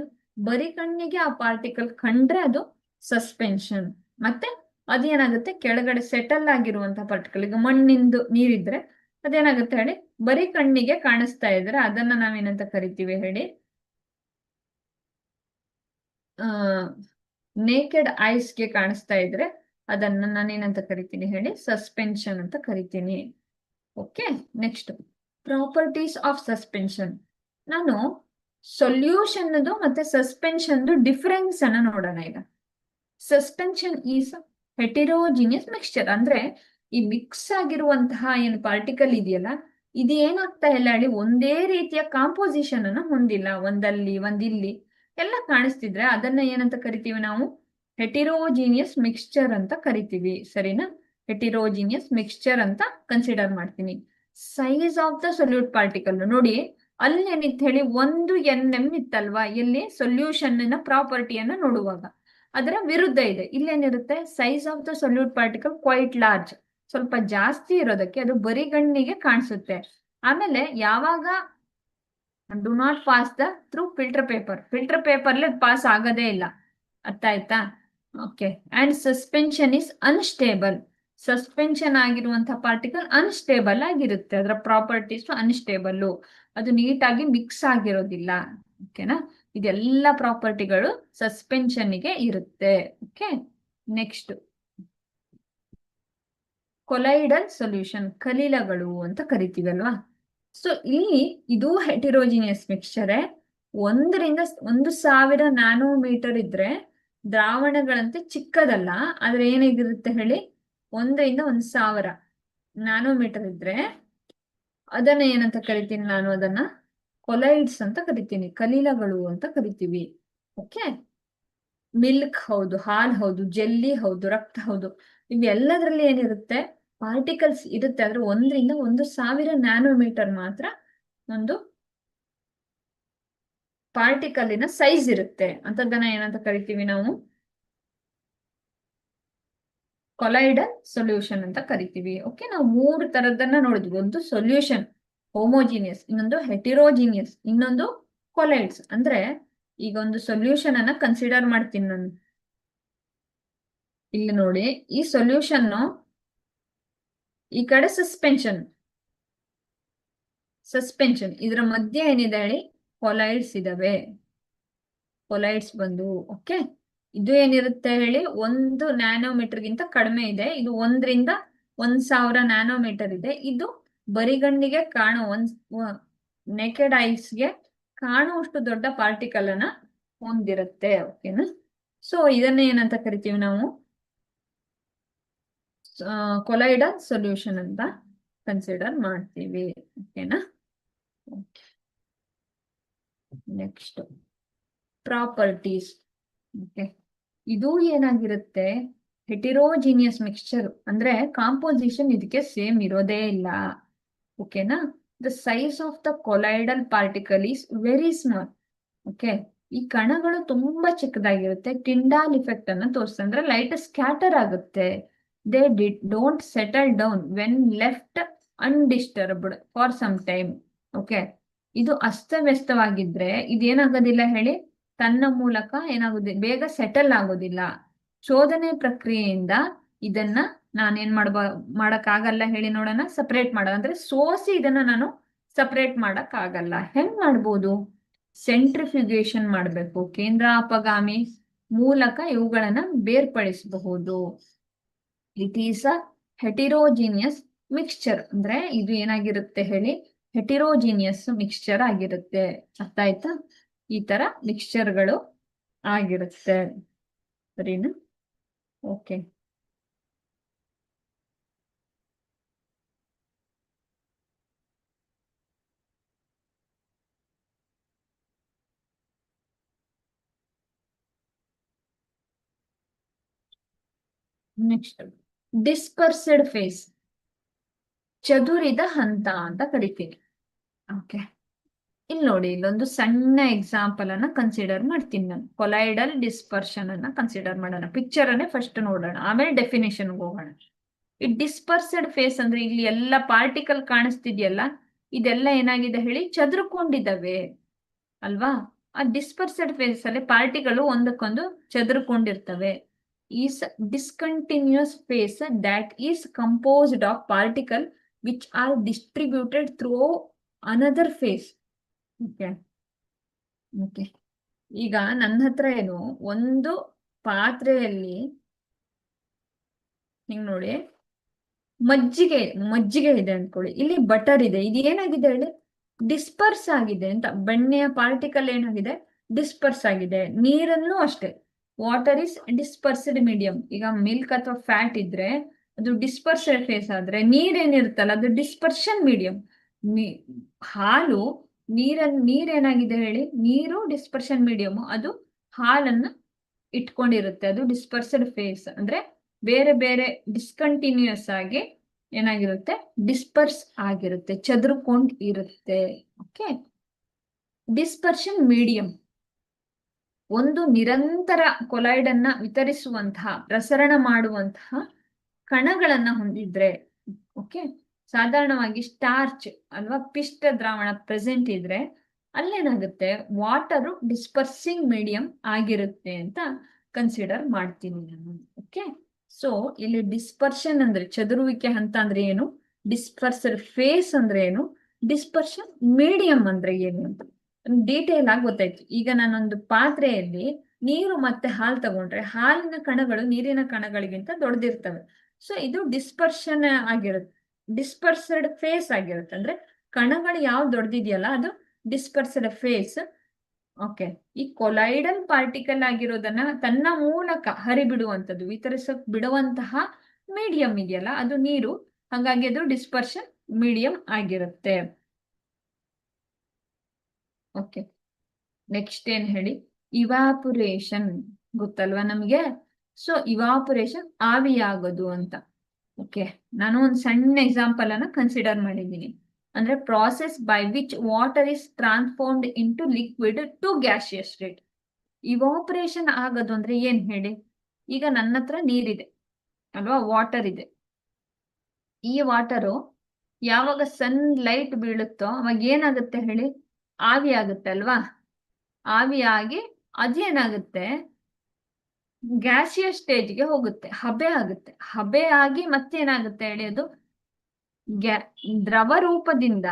ಬರೀ ಕಣ್ಣಿಗೆ ಆ ಪಾರ್ಟಿಕಲ್ ಕಂಡ್ರೆ ಅದು ಸಸ್ಪೆನ್ಷನ್. ಮತ್ತೆ ಅದೇನಾಗುತ್ತೆ? ಕೆಳಗಡೆ ಸೆಟಲ್ ಆಗಿರುವಂತಹ ಪಾರ್ಟಿಕಲ್, ಈಗ ಮಣ್ಣಿಂದು ನೀರಿದ್ರೆ ಅದೇನಾಗುತ್ತೆ ಹೇಳಿ? ಬರೀ ಕಣ್ಣಿಗೆ ಕಾಣಿಸ್ತಾ ಇದ್ರೆ ಅದನ್ನ ನಾವೇನಂತ ಕರಿತೀವಿ ಹೇಳಿ? ನೇಕೆಡ್ ಐಸ್ಗೆ ಕಾಣಿಸ್ತಾ ಇದ್ರೆ ಅದನ್ನ ನಾನೇನಂತ ಕರಿತೀನಿ ಹೇಳಿ? ಸಸ್ಪೆನ್ಷನ್ ಅಂತ ಕರಿತೀನಿ. Okay, next properties of suspension. ನಾನು ಸೊಲ್ಯೂಷನ್ ಮತ್ತೆ ಸಸ್ಪೆನ್ಷನ್ ಡಿಫರೆನ್ಸ್ ಅನ್ನ ನೋಡೋಣ. ಈಗ ಸಸ್ಪೆನ್ಷನ್ ಈಸ್ ಹೆಟಿರೋಜಿನಿಯಸ್ ಮಿಕ್ಸ್ಚರ್, ಅಂದ್ರೆ ಈ ಮಿಕ್ಸ್ ಆಗಿರುವಂತಹ ಏನು ಪಾರ್ಟಿಕಲ್ ಇದೆಯಲ್ಲ, ಇದು ಏನಾಗ್ತಾ ಇಲ್ಲ ಹೇಳಿ? ಒಂದೇ ರೀತಿಯ ಕಾಂಪೋಸಿಷನ್ ಅನ್ನ ಹೊಂದಿಲ್ಲ. ಒಂದಲ್ಲಿ ಒಂದಿಲ್ಲಿ ಎಲ್ಲ ಕಾಣಿಸ್ತಿದ್ರೆ ಅದನ್ನ ಏನಂತ ಕರಿತೀವಿ ನಾವು? ಹೆಟಿರೋಜಿನಿಯಸ್ ಮಿಕ್ಸ್ಚರ್ ಅಂತ ಕರಿತೀವಿ. ಸರಿನಾ? ಹೆಟಿರೋಜಿನಿಯಸ್ ಮಿಕ್ಸ್ಚರ್ ಅಂತ ಕನ್ಸಿಡರ್ ಮಾಡ್ತೀನಿ. Size of the solute particle ನೋಡಿ, ಅಲ್ಲಿ ಏನಿತ್ತು ಹೇಳಿ? 1 nm ಇತ್ತಲ್ವಾ ಎಲ್ಲಿ? ಸೊಲ್ಯೂಷನ್ ಪ್ರಾಪರ್ಟಿಯನ್ನ ನೋಡುವಾಗ ಅದರ ವಿರುದ್ಧ ಇದೆ. ಇಲ್ಲೇನಿರುತ್ತೆ? Size of the solute particle quite large, ಸ್ವಲ್ಪ ಜಾಸ್ತಿ ಇರೋದಕ್ಕೆ ಅದು ಬರೀ ಗಣ್ಣಿಗೆ ಕಾಣಿಸುತ್ತೆ. ಆಮೇಲೆ ಯಾವಾಗ do not pass the through filter ಪೇಪರ್ಲಿ ಪಾಸ್ ಆಗೋದೇ ಇಲ್ಲ. ಅರ್ಥ ಆಯ್ತಾ? Okay, and suspension is unstable. Suspension ಆಗಿರುವಂತಹ ಪಾರ್ಟಿಕಲ್ ಅನ್ಸ್ಟೇಬಲ್ ಆಗಿರುತ್ತೆ. ಅದರ ಪ್ರಾಪರ್ಟೀಸ್ ಅನ್ಸ್ಟೇಬಲ್, ಅದು ನೀಟಾಗಿ ಮಿಕ್ಸ್ ಆಗಿರೋದಿಲ್ಲ. ಓಕೆನಾ? ಇದೆಲ್ಲ ಪ್ರಾಪರ್ಟಿಗಳು ಸಸ್ಪೆನ್ಷನ್ಗೆ ಇರುತ್ತೆ. ಓಕೆ, ನೆಕ್ಸ್ಟ್ ಕೊಲೈಡಲ್ ಸೊಲ್ಯೂಷನ್, ಕಲಿಲಗಳು ಅಂತ ಕರಿತೀವಲ್ವಾ. ಸೊ ಇಲ್ಲಿ ಇದು ಹೆಟಿರೋಜಿನಿಯಸ್ ಮಿಕ್ಸ್ಚರೇ. 1,000 ನ್ಯಾನೋಮೀಟರ್ ಇದ್ರೆ ದ್ರಾವಣಗಳಂತೆ ಚಿಕ್ಕದಲ್ಲ, ಆದ್ರೆ ಏನಾಗಿರುತ್ತೆ ಹೇಳಿ? 1,000 ನ್ಯಾನೋಮೀಟರ್ ಇದ್ರೆ ಅದನ್ನ ಏನಂತ ಕರಿತೀನಿ ನಾನು? ಅದನ್ನ ಕೊಲೈಡ್ಸ್ ಅಂತ ಕರಿತೀನಿ, ಕಲಿಲಗಳು ಅಂತ ಕರಿತೀವಿ. ಓಕೆ, ಮಿಲ್ಕ್ ಹೌದು, ಹಾಲ್ ಹೌದು, ಜೆಲ್ಲಿ ಹೌದು, ರಕ್ತ ಹೌದು, ಇವೆಲ್ಲದ್ರಲ್ಲಿ ಏನಿರುತ್ತೆ? ಪಾರ್ಟಿಕಲ್ಸ್ ಇರುತ್ತೆ. ಆದ್ರೆ 1,000 ನ್ಯಾನೋಮೀಟರ್ ಮಾತ್ರ ಒಂದು ಪಾರ್ಟಿಕಲಿನ ಸೈಜ್ ಇರುತ್ತೆ. ಅಂತದನ್ನ ಏನಂತ ಕರಿತೀವಿ ನಾವು? ಕೊಲೈಡಲ್ ಸೊಲ್ಯೂಷನ್ ಅಂತ ಕರಿತೀವಿ. ಓಕೆ, ನಾವು 3 ತರದನ್ನ ನೋಡಿದ್ವಿ. ಒಂದು ಸೊಲ್ಯೂಷನ್ ಹೋಮೋಜಿನಿಯಸ್, ಇನ್ನೊಂದು ಹೆಟಿರೋಜಿನಿಯಸ್, ಇನ್ನೊಂದು ಕೊಲೈಡ್ಸ್. ಅಂದ್ರೆ ಈಗ ಒಂದು ಸೊಲ್ಯೂಷನ್ ಅನ್ನ ಕನ್ಸಿಡರ್ ಮಾಡ್ತೀನಿ ನಾನು. ಇಲ್ಲಿ ನೋಡಿ, ಈ ಸೊಲ್ಯೂಷನ್ ಈ ಕಡೆ ಸಸ್ಪೆನ್ಷನ್ ಇದರ ಮಧ್ಯೆ ಏನಿದೆ ಹೇಳಿ? ಕೊಲೈಡ್ಸ್ ಇದಾವೆ. ಕೊಲೈಡ್ಸ್ ಬಂದು ಓಕೆ, ಇದು ಏನಿರುತ್ತೆ ಹೇಳಿ, 1 ನ್ಯಾನೋಮೀಟರ್ಗಿಂತ ಕಡಿಮೆ ಇದೆ. ಇದು 1ರಿಂದ 1000 ನ್ಯಾನೋಮೀಟರ್ ಇದೆ. ಇದು ಬರಿಗಣ್ಣಿಗೆ ಕಾಣೋ ನೆಕೆಡ್ ಐಸ್ಗೆ ಕಾಣುವಷ್ಟು ದೊಡ್ಡ ಪಾರ್ಟಿಕಲ್ ಅನ್ನ ಹೊಂದಿರುತ್ತೆ. ಓಕೆನಾ? ಸೊ ಇದನ್ನ ಏನಂತ ಕರಿತೀವಿ ನಾವು, ಕೊಲೈಡಲ್ ಸೊಲ್ಯೂಷನ್ ಅಂತ ಕನ್ಸಿಡರ್ ಮಾಡ್ತೀವಿ. ಓಕೆನಾ? Next properties. ಓಕೆ, ಇದು ಏನಾಗಿರುತ್ತೆ, ಹೆಟಿರೋಜಿನಿಯಸ್ ಮಿಕ್ಸ್ಚರ್ ಅಂದ್ರೆ ಕಾಂಪೋಸಿಷನ್ ಇದಕ್ಕೆ ಸೇಮ್ ಇರೋದೇ ಇಲ್ಲ. ಓಕೆನಾ? The size of the colloidal particle is very small. Okay, ಈ ಕಣಗಳು ತುಂಬಾ ಚಿಕ್ಕದಾಗಿರುತ್ತೆ. ಟಿಂಡಾಲ್ ಇಫೆಕ್ಟ್ ಅನ್ನ ತೋರಿಸ್ತದೆ, ಅಂದ್ರೆ ಲೈಟ್ ಸ್ಕ್ಯಾಟರ್ ಆಗುತ್ತೆ. They don't settle down when left undisturbed for some time. Okay, ಇದು ಅಸ್ತವ್ಯಸ್ತವಾಗಿದ್ರೆ ಇದೇನಾಗೋದಿಲ್ಲ ಹೇಳಿ, ತನ್ನ ಮೂಲಕ ಏನಾಗೋದಿಲ್ಲ, ಬೇಗ ಸೆಟಲ್ ಆಗೋದಿಲ್ಲ. ಶೋಧನೆ ಪ್ರಕ್ರಿಯೆಯಿಂದ ಇದನ್ನ ನಾನೇನ್ ಮಾಡಕ್ಕಾಗಲ್ಲ ಹೇಳಿ ನೋಡೋಣ. ಸಪರೇಟ್ ಮಾಡೋಣ ಅಂದ್ರೆ ಸೋಸಿ ಇದನ್ನ ನಾನು ಸಪರೇಟ್ ಮಾಡಕ್ ಆಗಲ್ಲ. ಹೆಂಗ್ ಮಾಡ್ಬೋದು? ಸೆಂಟ್ರಿಫ್ಯೂಗೇಷನ್ ಮಾಡಬೇಕು. ಕೇಂದ್ರಾಪಗಾಮಿ ಮೂಲಕ ಇವುಗಳನ್ನ ಬೇರ್ಪಡಿಸಬಹುದು. It is a ಹೆಟಿರೋಜಿನಿಯಸ್ mixture. ಅಂದ್ರೆ ಇದು ಏನಾಗಿರುತ್ತೆ ಹೇಳಿ, ಹೆಟಿರೋಜಿನಿಯಸ್ ಮಿಕ್ಸ್ಚರ್ ಆಗಿರುತ್ತೆ. ಅರ್ಥ ಆಯ್ತಾ? ಈ ತರ ಮಿಕ್ಸ್ಚರ್ಗಳು ಆಗಿರುತ್ತೆ. ಸರಿನಾ? ಓಕೆ, ನೆಕ್ಸ್ಟ್ ಡಿಸ್ಪರ್ಸ್ಡ್ ಫೇಸ್, ಚದುರಿದ ಹಂತ ಅಂತ ಕರಿತೀವಿ. ಓಕೆ, ಇಲ್ಲಿ ನೋಡಿ, ಇಲ್ಲೊಂದು ಸಣ್ಣ ಎಕ್ಸಾಂಪಲ್ ಅನ್ನ ಕನ್ಸಿಡರ್ ಮಾಡ್ತೀನಿ ನಾನು. ಕೊಲೈಡಲ್ ಡಿಸ್ಪರ್ಷನ್ ಅನ್ನ ಕನ್ಸಿಡರ್ ಮಾಡೋಣ. ಪಿಕ್ಚರ್ ಅನ್ನೇ ಫಸ್ಟ್ ನೋಡೋಣ, ಆಮೇಲೆ ಡೆಫಿನೇಷನ್ ಹೋಗೋಣ. ಈ ಡಿಸ್ಪರ್ಸ್ಡ್ ಫೇಸ್ ಅಂದ್ರೆ ಇಲ್ಲಿ ಎಲ್ಲ ಪಾರ್ಟಿಕಲ್ ಕಾಣಿಸ್ತಿದ್ಯಲ್ಲ, ಇದೆಲ್ಲ ಏನಾಗಿದೆ ಹೇಳಿ, ಚದುರ್ಕೊಂಡಿದ್ದಾವೆ ಅಲ್ವಾ? ಆ ಡಿಸ್ಪರ್ಸ್ಡ್ ಫೇಸ್ ಅಲ್ಲಿ ಪಾರ್ಟಿಕಲ್ ಒಂದಕ್ಕೊಂದು ಚದುರ್ಕೊಂಡಿರ್ತವೆ. Is discontinuous phase that is composed of particle which are distributed through another phase. Okay okay, ಈಗ ನನ್ನ ಹತ್ರ ಏನು, ಒಂದು ಪಾತ್ರೆಯಲ್ಲಿ ಹಿಂಗ್ ನೋಡಿ ಮಜ್ಜಿಗೆ ಇದೆ ಅನ್ಕೊಳ್ಳಿ, ಇಲ್ಲಿ ಬಟರ್ ಇದೆ. ಇದು ಏನಾಗಿದೆ ಹೇಳಿ, ಡಿಸ್ಪರ್ಸ್ ಆಗಿದೆ ಅಂತ. ಬೆಣ್ಣೆಯ ಪಾರ್ಟಿಕಲ್ ಏನಾಗಿದೆ, ಡಿಸ್ಪರ್ಸ್ ಆಗಿದೆ. ನೀರನ್ನು ಅಷ್ಟೇ, ವಾಟರ್ ಇಸ್ ಡಿಸ್ಪರ್ಸ್ಡ್ ಮೀಡಿಯಂ. ಈಗ ಮಿಲ್ಕ್ ಅಥವಾ ಫ್ಯಾಟ್ ಇದ್ರೆ ಅದು ಡಿಸ್ಪರ್ಸ್ಡ್ ಫೇಸ್ ಆದ್ರೆ, ನೀರೇನಿರುತ್ತಲ್ಲ ಅದು ಡಿಸ್ಪರ್ಷನ್ ಮೀಡಿಯಂ. ಹಾಲು ನೀರೇನಾಗಿದೆ ಹೇಳಿ, ನೀರು ಡಿಸ್ಪರ್ಷನ್ ಮೀಡಿಯಂ. ಅದು ಹಾಲನ್ನ ಇಟ್ಕೊಂಡಿರುತ್ತೆ, ಅದು ಡಿಸ್ಪರ್ಸ್ಡ್ ಫೇಸ್. ಅಂದ್ರೆ ಬೇರೆ ಬೇರೆ ಡಿಸ್ಕಂಟಿನ್ಯೂಸ್ ಆಗಿ ಏನಾಗಿರುತ್ತೆ, ಡಿಸ್ಪರ್ಸ್ ಆಗಿರುತ್ತೆ, ಚದುರ್ಕೊಂಡ್ ಇರುತ್ತೆ. ಓಕೆ, ಡಿಸ್ಪರ್ಷನ್ ಮೀಡಿಯಂ ಒಂದು ನಿರಂತರ ಕೊಲೈಡ್ ಅನ್ನ ವಿತರಿಸುವಂತಹ, ಪ್ರಸರಣ ಮಾಡುವಂತಹ ಕಣಗಳನ್ನ ಹೊಂದಿದ್ರೆ, ಓಕೆ, ಸಾಧಾರಣವಾಗಿ ಸ್ಟಾರ್ಚ್ ಅಲ್ವಾ, ಪಿಷ್ಟ ದ್ರಾವಣ ಪ್ರೆಸೆಂಟ್ ಇದ್ರೆ ಅಲ್ಲೇನಾಗುತ್ತೆ, ವಾಟರು ಡಿಸ್ಪರ್ಸಿಂಗ್ ಮೀಡಿಯಂ ಆಗಿರುತ್ತೆ ಅಂತ ಕನ್ಸಿಡರ್ ಮಾಡ್ತೀನಿ ನಾನು. ಓಕೆ, ಸೊ ಇಲ್ಲಿ ಡಿಸ್ಪರ್ಷನ್ ಅಂದ್ರೆ ಚದುರುವಿಕೆ ಹಂತ ಅಂದ್ರೆ ಏನು, ಡಿಸ್ಪರ್ಸ್ಡ್ ಫೇಸ್ ಅಂದ್ರೆ ಏನು, ಡಿಸ್ಪರ್ಷನ್ ಮೀಡಿಯಂ ಅಂದ್ರೆ ಏನು ಅಂತ ಡೀಟೇಲ್ ಆಗಿ ಗೊತ್ತಾಯ್ತು. ಈಗ ನಾನೊಂದು ಪಾತ್ರೆಯಲ್ಲಿ ನೀರು ಮತ್ತೆ ಹಾಲು ತಗೊಂಡ್ರೆ, ಹಾಲಿನ ಕಣಗಳು ನೀರಿನ ಕಣಗಳಿಗಿಂತ ದೊಡ್ಡದಿರ್ತವೆ. ಸೊ ಇದು ಡಿಸ್ಪರ್ಷನ್ ಆಗಿರುತ್ತೆ, ಡಿಸ್ಪರ್ಸ್ಡ್ ಫೇಸ್ ಆಗಿರುತ್ತೆ. ಅಂದ್ರೆ ಕಣಗಳು ಯಾವ್ದು ದೊಡ್ಡದಿದೆಯಲ್ಲ ಅದು ಡಿಸ್ಪರ್ಸ್ಡ್ ಫೇಸ್. ಓಕೆ, ಈ ಕೊಲೈಡಲ್ ಪಾರ್ಟಿಕಲ್ ಆಗಿರೋದನ್ನ ತನ್ನ ಮೂಲಕ ಹರಿಬಿಡುವಂಥದ್ದು, ವಿತರಿಸಕ್ ಬಿಡುವಂತಹ ಮೀಡಿಯಂ ಇದೆಯಲ್ಲ ಅದು ನೀರು. ಹಾಗಾಗಿ ಅದು ಡಿಸ್ಪರ್ಷನ್ ಮೀಡಿಯಂ ಆಗಿರುತ್ತೆ. ಓಕೆ, ನೆಕ್ಸ್ಟ್ ಏನ್ ಹೇಳಿ, ಇವಾಪುರೇಷನ್ ಗೊತ್ತಲ್ವಾ ನಮ್ಗೆ. ಸೊ ಇವಾಪುರೇಷನ್ ಆವಿಯಾಗೋದು ಅಂತ. ಓಕೆ, ನಾನು ಒಂದು ಸಣ್ಣ ಎಕ್ಸಾಂಪಲ್ ಅನ್ನ ಕನ್ಸಿಡರ್ ಮಾಡಿದ್ದೀನಿ. ಅಂದ್ರೆ process by which water is transformed into liquid to gaseous state. Evaporation ಆಗೋದು ಅಂದ್ರೆ ಏನ್ ಹೇಳಿ, ಈಗ ನನ್ನ ಹತ್ರ ನೀರಿದೆ ಅಲ್ವಾ, ವಾಟರ್ ಇದೆ. ಈ ವಾಟರು ಯಾವಾಗ ಸನ್ ಲೈಟ್ ಬೀಳುತ್ತೋ ಅವಾಗ ಏನಾಗುತ್ತೆ ಹೇಳಿ, ಆವಿ ಆಗುತ್ತೆ ಅಲ್ವಾ. ಆವಿಯಾಗಿ ಅದೇನಾಗುತ್ತೆ, ಗ್ಯಾಸಿಯಸ್ ಸ್ಟೇಜ್ಗೆ ಹೋಗುತ್ತೆ, ಹಬೆ ಆಗುತ್ತೆ. ಹಬೆ ಆಗಿ ಮತ್ತೇನಾಗುತ್ತೆ ಹೇಳಿ, ಅದು ದ್ರವ ರೂಪದಿಂದ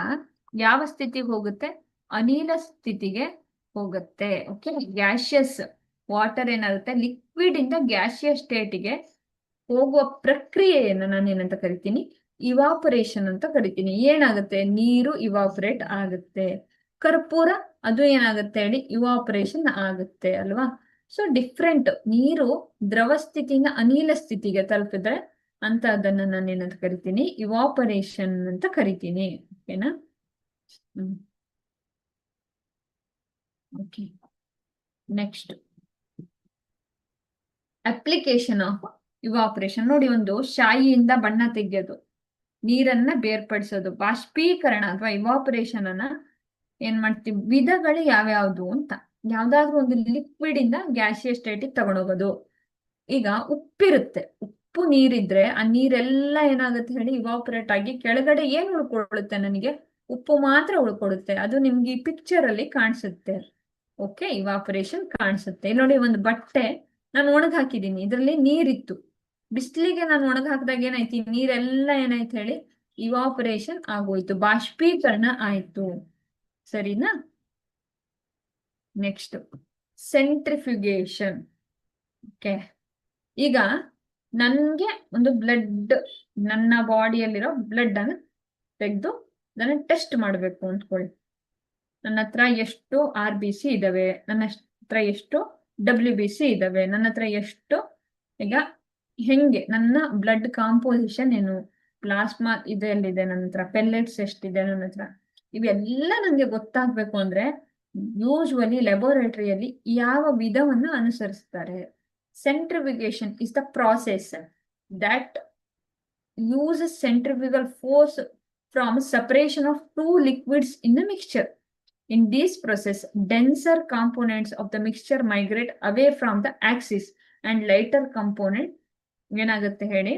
ಯಾವ ಸ್ಥಿತಿಗೆ ಹೋಗುತ್ತೆ, ಅನಿಲ ಸ್ಥಿತಿಗೆ ಹೋಗುತ್ತೆ. ಓಕೆ, ಗ್ಯಾಸಿಯಸ್ ವಾಟರ್ ಏನಾಗುತ್ತೆ ಲಿಕ್ವಿಡ್ ಇಂದ ಗ್ಯಾಸಿಯಸ್ ಸ್ಟೇಟಿಗೆ ಹೋಗುವ ಪ್ರಕ್ರಿಯೆಯನ್ನು ನಾನು ಏನಂತ ಕರಿತೀನಿ, ಇವಾಪರೇಷನ್ ಅಂತ ಕರಿತೀನಿ. ಏನಾಗುತ್ತೆ, ನೀರು ಇವಾಪರೇಟ್ ಆಗುತ್ತೆ. ಕರ್ಪೂರ ಅದು ಏನಾಗುತ್ತೆ ಹೇಳಿ, ಇವಾಪರೇಷನ್ ಆಗುತ್ತೆ ಅಲ್ವಾ. ಸೊ ಡಿಫ್ರೆಂಟ್, ನೀರು ದ್ರವ ಸ್ಥಿತಿಯಿಂದ ಅನಿಲ ಸ್ಥಿತಿಗೆ ತಲುಪಿದ್ರೆ ಅಂತ ಅದನ್ನ ನಾನು ಏನಂತ ಕರಿತೀನಿ, ಇವಾಪರೇಷನ್ ಅಂತ ಕರಿತೀನಿ. ಓಕೆನಾ. Okay, next application of evaporation. ನೋಡಿ, ಒಂದು ಶಾಯಿಯಿಂದ ಬಣ್ಣ ತೆಗೆಯೋದು, ನೀರನ್ನ ಬೇರ್ಪಡಿಸೋದು, ಬಾಷ್ಪೀಕರಣ ಅಥವಾ ಇವಾಪರೇಷನ್ ಅನ್ನ ಏನ್ ಮಾಡ್ತೀವಿ, ವಿಧಗಳು ಯಾವ್ಯಾವ್ದು ಅಂತ. ಯಾವ್ದಾದ್ರು ಒಂದು ಲಿಕ್ವಿಡ್ ಇಂದ ಗ್ಯಾಸಿಯಸ್ ಸ್ಟೇಟಿಗೆ ತಗೊಂಡೋಗೋದು. ಈಗ ಉಪ್ಪಿರುತ್ತೆ, ಉಪ್ಪು ನೀರಿದ್ರೆ ಆ ನೀರೆಲ್ಲ ಏನಾಗುತ್ತೆ ಹೇಳಿ, ಇವಾಪರೇಟ್ ಆಗಿ ಕೆಳಗಡೆ ಏನ್ ಉಳ್ಕೊಳ್ಳುತ್ತೆ, ನನಗೆ ಉಪ್ಪು ಮಾತ್ರ ಉಳ್ಕೊಳ್ಳುತ್ತೆ. ಅದು ನಿಮ್ಗೆ ಈ ಪಿಕ್ಚರ್ ಅಲ್ಲಿ ಕಾಣಿಸುತ್ತೆ. ಓಕೆ, ಇವಾಪರೇಷನ್ ಕಾಣಿಸುತ್ತೆ. ನೋಡಿ, ಒಂದು ಬಟ್ಟೆ ನಾನು ಒಣಗ್ ಹಾಕಿದೀನಿ, ಇದ್ರಲ್ಲಿ ನೀರಿತ್ತು, ಬಿಸಿಲಿಗೆ ನಾನು ಒಣಗ್ ಹಾಕಿದಾಗ ಏನಾಯ್ತು, ನೀರೆಲ್ಲ ಏನಾಯ್ತು ಹೇಳಿ, ಇವಾಪರೇಷನ್ ಆಗೋಯ್ತು, ಬಾಷ್ಪೀಕರಣ ಆಯ್ತು. ಸರಿನಾ. ನೆಕ್ಸ್ಟ್ ಸೆಂಟ್ರಿಫ್ಯೂಗೇಷನ್. ಓಕೆ, ಈಗ ನನ್ಗೆ ಒಂದು ಬ್ಲಡ್, ನನ್ನ ಬಾಡಿಯಲ್ಲಿರೋ ಬ್ಲಡ್ ಅನ್ನು ತೆಗೆದು ಅದನ್ನ ಟೆಸ್ಟ್ ಮಾಡ್ಬೇಕು ಅಂದ್ಕೊಳ್ಳಿ. ನನ್ನ ಹತ್ರ ಎಷ್ಟು RBC ಇದಾವೆ, ನನ್ನ ಹತ್ರ ಎಷ್ಟು WBC ಇದಾವೆ, ನನ್ನ ಹತ್ರ ಎಷ್ಟು, ಈಗ ಹೆಂಗೆ ನನ್ನ ಬ್ಲಡ್ ಕಾಂಪೋಸಿಷನ್ ಏನು, ಪ್ಲಾಸ್ಮಾ ಇದೆಲ್ಲಿದೆ ನನ್ನ ಹತ್ರ, ಪೆಲ್ಲೆಟ್ಸ್ ಎಷ್ಟಿದೆ ನನ್ನ ಹತ್ರ, ಇವೆಲ್ಲ ನಂಗೆ ಗೊತ್ತಾಗ್ಬೇಕು ಅಂದ್ರೆ ಯೂಶುವಲಿ ಲ್ಯಾಬೋರೇಟರಿಯಲ್ಲಿ ಯಾವ ವಿಧವನ್ನು ಅನುಸರಿಸ್ತಾರೆ. Centrifugation is the process that uses centrifugal force from separation of two liquids in the mixture. In this process, denser components of the mixture migrate away from the axis and lighter component ಏನಾಗುತ್ತೆ ಹೇಳಿ,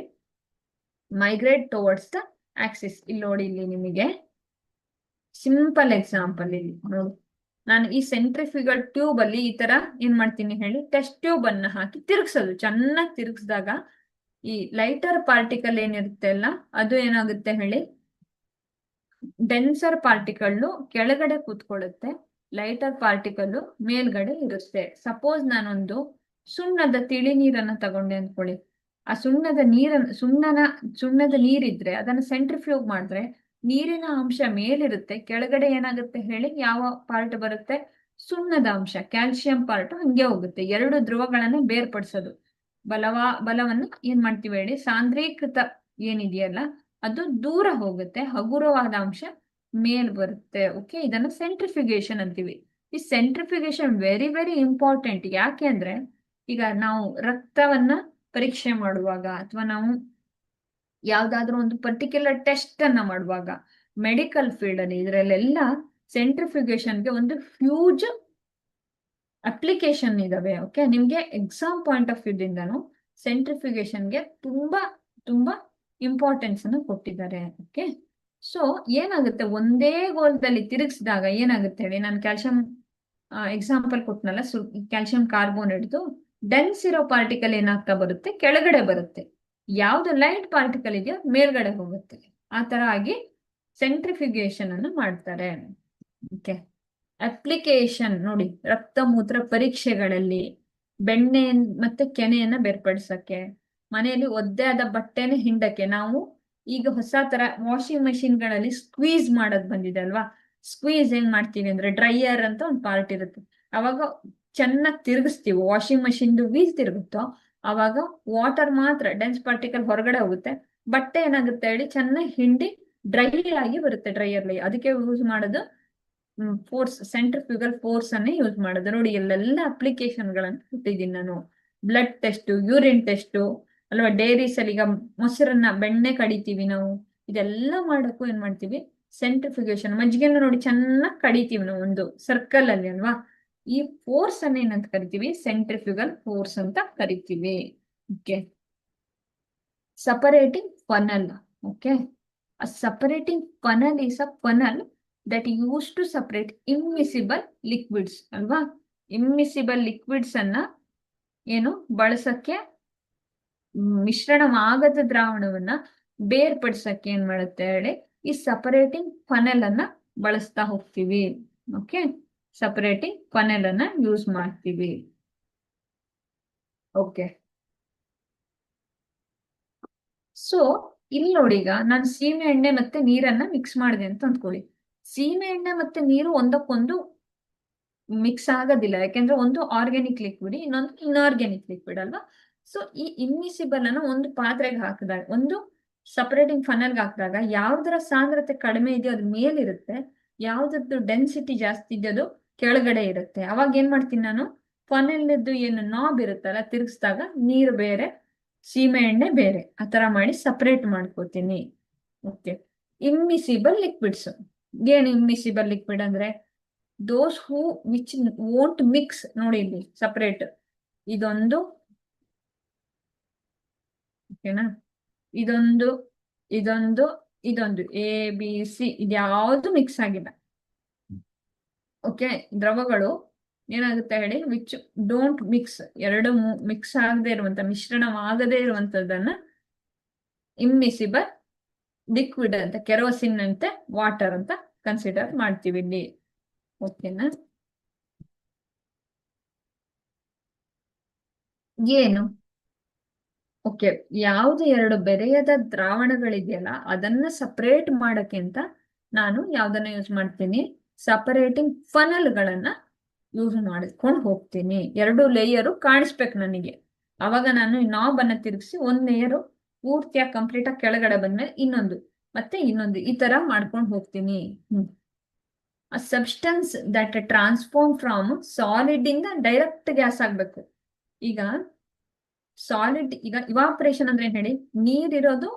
migrate towards the axis. ಇಲ್ಲಿ ನೋಡಿ, ಇಲ್ಲಿ ನಿಮಗೆ ಸಿಂಪಲ್ ಎಕ್ಸಾಂಪಲ್ ಇಲ್ಲಿ ನೋಡಿ, ನಾನು ಈ ಸೆಂಟ್ರಿಫ್ಯೂಗಲ್ ಟ್ಯೂಬ್ ಅಲ್ಲಿ ಈ ತರ ಏನ್ ಮಾಡ್ತೀನಿ ಹೇಳಿ, ಟೆಸ್ಟ್ ಟ್ಯೂಬ್ ಅನ್ನ ಹಾಕಿ ತಿರುಗಿಸೋದು. ಚೆನ್ನಾಗಿ ತಿರುಗಿಸಿದಾಗ ಈ ಲೈಟರ್ ಪಾರ್ಟಿಕಲ್ ಏನಿರುತ್ತೆ ಅಲ್ಲ, ಅದು ಏನಾಗುತ್ತೆ ಹೇಳಿ, ಡೆನ್ಸರ್ ಪಾರ್ಟಿಕಲ್ ಕೆಳಗಡೆ ಕೂತ್ಕೊಳ್ಳುತ್ತೆ, ಲೈಟರ್ ಪಾರ್ಟಿಕಲ್ ಮೇಲ್ಗಡೆ ಇರುತ್ತೆ. ಸಪೋಸ್ ನಾನೊಂದು ಸುಣ್ಣದ ತಿಳಿ ನೀರನ್ನ ತಗೊಂಡೆ ಅಂದ್ಕೊಳ್ಳಿ, ಆ ಸುಣ್ಣದ ನೀರಿದ್ರೆ ಅದನ್ನ ಸೆಂಟ್ರಿಫ್ಯೂಗ್ ಮಾಡಿದ್ರೆ ನೀರಿನ ಅಂಶ ಮೇಲಿರುತ್ತೆ, ಕೆಳಗಡೆ ಏನಾಗುತ್ತೆ ಹೇಳಿ, ಯಾವ ಪಾರ್ಟ್ ಬರುತ್ತೆ, ಸುಣ್ಣದ ಅಂಶ, ಕ್ಯಾಲ್ಸಿಯಂ ಪಾರ್ಟ್ ಹಂಗೆ ಹೋಗುತ್ತೆ. ಎರಡು ಧ್ರುವಗಳನ್ನ ಬೇರ್ಪಡಿಸೋದು. ಬಲವನ್ನು ಏನ್ ಮಾಡ್ತೀವಿ ಹೇಳಿ, ಸಾಂದ್ರೀಕೃತ ಏನಿದೆಯಲ್ಲ ಅದು ದೂರ ಹೋಗುತ್ತೆ, ಹಗುರವಾದ ಅಂಶ ಮೇಲ್ ಬರುತ್ತೆ. ಓಕೆ, ಇದನ್ನ ಸೆಂಟ್ರಿಫ್ಯೂಗೇಷನ್ ಅಂತೀವಿ. ಈ ಸೆಂಟ್ರಿಫ್ಯೂಗೇಷನ್ ವೆರಿ ವೆರಿ ಇಂಪಾರ್ಟೆಂಟ್. ಯಾಕೆ ಅಂದ್ರೆ ಈಗ ನಾವು ರಕ್ತವನ್ನ ಪರೀಕ್ಷೆ ಮಾಡುವಾಗ ಅಥವಾ ನಾವು ಯಾವ್ದಾದ್ರು ಒಂದು ಪರ್ಟಿಕ್ಯುಲರ್ ಟೆಸ್ಟ್ ಅನ್ನ ಮಾಡುವಾಗ ಮೆಡಿಕಲ್ ಫೀಲ್ಡ್ ಅಲ್ಲಿ ಇದ್ರಲ್ಲೆಲ್ಲ ಸೆಂಟ್ರಿಫ್ಯೂಗೇಷನ್ಗೆ ಒಂದು ಹ್ಯೂಜ್ ಅಪ್ಲಿಕೇಶನ್ ಇದಾವೆ. ಓಕೆ, ನಿಮ್ಗೆ ಎಕ್ಸಾಮ್ ಪಾಯಿಂಟ್ ಆಫ್ ವ್ಯೂದಿಂದನು ಸೆಂಟ್ರಿಫ್ಯೂಗೇಷನ್ಗೆ ತುಂಬಾ ತುಂಬಾ ಇಂಪಾರ್ಟೆನ್ಸ್ ಅನ್ನು ಕೊಟ್ಟಿದ್ದಾರೆ. ಓಕೆ, ಸೊ ಏನಾಗುತ್ತೆ, ಒಂದೇ ಗೋಲದಲ್ಲಿ ತಿರುಗಿಸಿದಾಗ ಏನಾಗುತ್ತೆ ಹೇಳಿ, ನಾನು ಕ್ಯಾಲ್ಸಿಯಂ ಎಕ್ಸಾಂಪಲ್ ಕೊಟ್ನಲ್ಲ, ಕ್ಯಾಲ್ಸಿಯಂ ಕಾರ್ಬೋನೇಟ್ದು ಡೆನ್ಸ್ ಇರೋ ಪಾರ್ಟಿಕಲ್ ಏನಾಗ್ತಾ ಬರುತ್ತೆ, ಕೆಳಗಡೆ ಬರುತ್ತೆ. ಯಾವ್ದು ಲೈಟ್ ಪಾರ್ಟಿಕಲ್ ಇದೆಯೋ ಮೇಲ್ಗಡೆ ಹೋಗುತ್ತೆ. ಆ ತರ ಆಗಿ ಸೆಂಟ್ರಿಫ್ಯೂಗೇಷನ್ ಅನ್ನು ಮಾಡ್ತಾರೆ. ಓಕೆ, ಅಪ್ಲಿಕೇಶನ್ ನೋಡಿ, ರಕ್ತ ಮೂತ್ರ ಪರೀಕ್ಷೆಗಳಲ್ಲಿ ಬೆಣ್ಣೆ ಮತ್ತೆ ಕೆನೆಯನ್ನ ಬೇರ್ಪಡಿಸಕ್ಕೆ, ಮನೆಯಲ್ಲಿ ಒದ್ದೆ ಆದ ಬಟ್ಟೆನ ಹಿಂಡಕ್ಕೆ. ನಾವು ಈಗ ಹೊಸ ತರ ವಾಷಿಂಗ್ ಮೆಷಿನ್ ಗಳಲ್ಲಿ ಸ್ಕ್ವೀಸ್ ಮಾಡೋದ್ ಬಂದಿದೆ ಅಲ್ವಾ. ಸ್ಕ್ವೀಸ್ ಏನ್ ಮಾಡ್ತೀವಿ ಅಂದ್ರೆ, ಡ್ರೈಯರ್ ಅಂತ ಒಂದು ಪಾರ್ಟ್ ಇರುತ್ತೆ, ಅವಾಗ ಚೆನ್ನಾಗಿ ತಿರುಗಿಸ್ತೀವಿ, ವಾಷಿಂಗ್ ಮೆಷಿನ್ ವೀಲ್ ತಿರುಗುತ್ತೋ ಅವಾಗ ವಾಟರ್ ಮಾತ್ರ, ಡೆನ್ಸ್ ಪಾರ್ಟಿಕಲ್ ಹೊರಗಡೆ ಹೋಗುತ್ತೆ, ಬಟ್ಟೆ ಏನಾಗುತ್ತೆ ಹೇಳಿ ಚೆನ್ನಾಗಿ ಹಿಂಡಿ ಡ್ರೈ ಆಗಿ ಬರುತ್ತೆ ಡ್ರೈಯರ್ಲಿ. ಅದಕ್ಕೆ ಯೂಸ್ ಮಾಡೋದು ಫೋರ್ಸ್, ಸೆಂಟ್ರಿಫ್ಯೂಗಲ್ ಫೋರ್ಸ್ ಅನ್ನೇ ಯೂಸ್ ಮಾಡೋದು. ನೋಡಿ, ಎಲ್ಲೆಲ್ಲ ಅಪ್ಲಿಕೇಶನ್ ಗಳನ್ನ ಕೊಟ್ಟಿದ್ದೀನಿ ನಾನು. ಬ್ಲಡ್ ಟೆಸ್ಟ್, ಯೂರಿನ್ ಟೆಸ್ಟ್ ಅಲ್ವಾ, ಡೈರೀಸ್ ಅಲ್ಲಿ ಈಗ ಮೊಸರನ್ನ ಬೆಣ್ಣೆ ಕಡಿತೀವಿ ನಾವು, ಇದೆಲ್ಲ ಮಾಡಕ್ಕೂ ಏನ್ ಮಾಡ್ತೀವಿ, ಸೆಂಟ್ರಿಫ್ಯೂಗೇಷನ್. ಮಜ್ಜಿಗೆನ ನೋಡಿ ಚೆನ್ನಾಗಿ ಕಡಿತೀವಿ ನಾವು ಒಂದು ಸರ್ಕಲ್ ಅಲ್ಲಿ ಅಲ್ವಾ. ಈ ಫೋರ್ಸ್ ಅನ್ನ ಏನಂತ ಕರಿತೀವಿ, ಸೆಂಟ್ರಿಫ್ಯೂಗಲ್ ಫೋರ್ಸ್ ಅಂತ ಕರಿತೀವಿ. Okay, separating funnel. Okay, a separating funnel is a funnel that used to separate immiscible liquids ಅಲ್ವಾ. immiscible liquids ಅನ್ನ ಏನು ಬಳಸಕ್ಕೆ, ಮಿಶ್ರಣವಾಗದ ದ್ರಾವಣವನ್ನ ಬೇರ್ಪಡಿಸಕ್ಕೆ ಏನ್ ಮಾಡುತ್ತೆ ಹೇಳಿ, ಈ ಸಪರೇಟಿಂಗ್ ಫನೆಲ್ ಅನ್ನ ಬಳಸ್ತಾ ಹೋಗ್ತೀವಿ. ಓಕೆ, ಸಪರೇಟಿಂಗ್ ಫನೆಲ್ ಅನ್ನ ಯೂಸ್ ಮಾಡ್ತೀವಿ. ಓಕೆ. ಸೊ ಇಲ್ಲಿ ನೋಡಿ, ಈಗ ನಾನು ಸೀಮೆ ಎಣ್ಣೆ ಮತ್ತೆ ನೀರನ್ನ ಮಿಕ್ಸ್ ಮಾಡಿದೆ ಅಂತ ಅಂದ್ಕೊಳ್ಳಿ. ಸೀಮೆ ಎಣ್ಣೆ ಮತ್ತೆ ನೀರು ಒಂದಕ್ಕೊಂದು ಮಿಕ್ಸ್ ಆಗೋದಿಲ್ಲ, ಯಾಕೆಂದ್ರೆ ಒಂದು ಆರ್ಗ್ಯಾನಿಕ್ ಲಿಕ್ವಿಡ್, ಇನ್ನೊಂದು ಇನ್ಆರ್ಗ್ಯಾನಿಕ್ ಲಿಕ್ವಿಡ್ ಅಲ್ವಾ. ಸೊ ಈ ಇಮ್ಮಿಸಿಬಲ್ ಅನ್ನ ಒಂದು ಪಾತ್ರೆಗೆ ಹಾಕಿದಾಗ, ಒಂದು ಸಪರೇಟಿಂಗ್ ಫನಲ್ಗೆ ಹಾಕಿದಾಗ, ಯಾವ್ದರ ಸಾಂದ್ರತೆ ಕಡಿಮೆ ಇದೆಯೋ ಅದು ಮೇಲಿರುತ್ತೆ, ಯಾವ್ದದ್ದು ಡೆನ್ಸಿಟಿ ಜಾಸ್ತಿ ಇದೆಯೋ ಅದು ಕೆಳಗಡೆ ಇರುತ್ತೆ. ಅವಾಗ ಏನ್ ಮಾಡ್ತೀನಿ ನಾನು, ಫನಲ್ದು ಏನು ನಾಬ್ ಇರುತ್ತಲ್ಲ, ತಿರುಗಿಸಿದಾಗ ನೀರು ಬೇರೆ ಸೀಮೆ ಎಣ್ಣೆ ಬೇರೆ, ಆ ತರ ಮಾಡಿ ಸಪರೇಟ್ ಮಾಡ್ಕೋತೀನಿ. ಓಕೆ. ಇಮ್ಮಿಸಿಬಲ್ ಲಿಕ್ವಿಡ್ಸ್. ಏನು ಇಮ್ಮಿಸಿಬಲ್ ಲಿಕ್ವಿಡ್ ಅಂದ್ರೆ, ದೋಸ್ ಹೂ ವಿಚ್ ವೋಂಟ್ ಮಿಕ್ಸ್. ನೋಡಿ ಇಲ್ಲಿ ಸಪರೇಟ್, ಇದೊಂದು, ಓಕೆನಾ, ಇದೊಂದು, ಇದೊಂದು, ಇದೊಂದು, ಎ ಬಿ ಸಿ, ಇದ್ಯಾವುದು ಮಿಕ್ಸ್ ಆಗಿಲ್ಲ. ಓಕೆ. ದ್ರವಗಳು ಏನಾಗುತ್ತೆ ಹೇಳಿ, ವಿಚ್ ಡೋಂಟ್ ಮಿಕ್ಸ್, ಎರಡು ಮಿಕ್ಸ್ ಆಗದೆ ಇರುವಂತ, ಮಿಶ್ರಣವಾಗದೇ ಇರುವಂತದನ್ನ ಇಮ್ಮಿಸಿಬಲ್ ಲಿಕ್ವಿಡ್ ಅಂತ, ಕೆರೋಸಿನ್ ಅಂತೆ ವಾಟರ್ ಅಂತ ಕನ್ಸಿಡರ್ ಮಾಡ್ತೀವಿ ಇಲ್ಲಿ. ಓಕೆನಾ. ಏನು, ಓಕೆ, ಯಾವ್ದು ಎರಡು ಬೆರೆಯದ ದ್ರಾವಣಗಳಿದೆಯಲ್ಲ ಅದನ್ನ ಸಪರೇಟ್ ಮಾಡಕ್ಕೆ ಅಂತ ನಾನು ಯಾವ್ದನ್ನ ಯೂಸ್ ಮಾಡ್ತೀನಿ, ಸಪರೇಟಿಂಗ್ ಫನಲ್ಗಳನ್ನ ಯೂಸ್ ಮಾಡಿಸ್ಕೊಂಡು ಹೋಗ್ತೀನಿ. ಎರಡು ಲೇಯರು ಕಾಣಿಸ್ಬೇಕು ನನಗೆ. ಅವಾಗ ನಾನು ನಾಬ್ ಅನ್ನ ತಿರುಗಿಸಿ ಒಂದ್ ಲೇಯರು ಪೂರ್ತಿಯಾಗಿ ಕಂಪ್ಲೀಟ್ ಆಗಿ ಕೆಳಗಡೆ ಬಂದ್ಮೇಲೆ ಇನ್ನೊಂದು, ಮತ್ತೆ ಇನ್ನೊಂದು, ಈ ತರ ಮಾಡ್ಕೊಂಡು ಹೋಗ್ತೀನಿ. ಆ substance that transform from solid ಇಂದ ಡೈರೆಕ್ಟ್ ಗ್ಯಾಸ್ ಆಗ್ಬೇಕು. ಈಗ ಸಾಲಿಡ್, ಈಗ ಇವಾಪರೇಷನ್ ಅಂದ್ರೆ ಏನ್ ಹೇಳಿ, ನೀರಿರೋದು,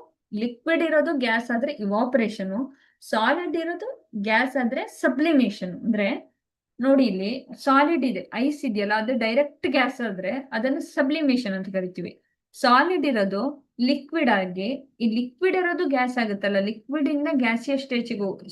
ಲಿಕ್ವಿಡ್ ಇರೋದು ಗ್ಯಾಸ್ ಆದ್ರೆ ಇವಾಪರೇಷನ್, ಸಾಲಿಡ್ ಇರೋದು ಗ್ಯಾಸ್ ಆದ್ರೆ ಸಬ್ಲಿಮೇಷನ್. ಅಂದ್ರೆ ನೋಡಿ, ಇಲ್ಲಿ ಸಾಲಿಡ್ ಇದೆ, ಐಸ್ ಇದೆಯಲ್ಲ, ಅದು ಡೈರೆಕ್ಟ್ ಗ್ಯಾಸ್ ಆದ್ರೆ ಅದನ್ನು ಸಬ್ಲಿಮೇಷನ್ ಅಂತ ಕರಿತೀವಿ. ಸಾಲಿಡ್ ಇರೋದು ಲಿಕ್ವಿಡ್ ಆಗಿ, ಈ ಲಿಕ್ವಿಡ್ ಇರೋದು ಗ್ಯಾಸ್ ಆಗುತ್ತಲ್ಲ, ಲಿಕ್ವಿಡ್ ಇಂದ ಗ್ಯಾಸಿಯ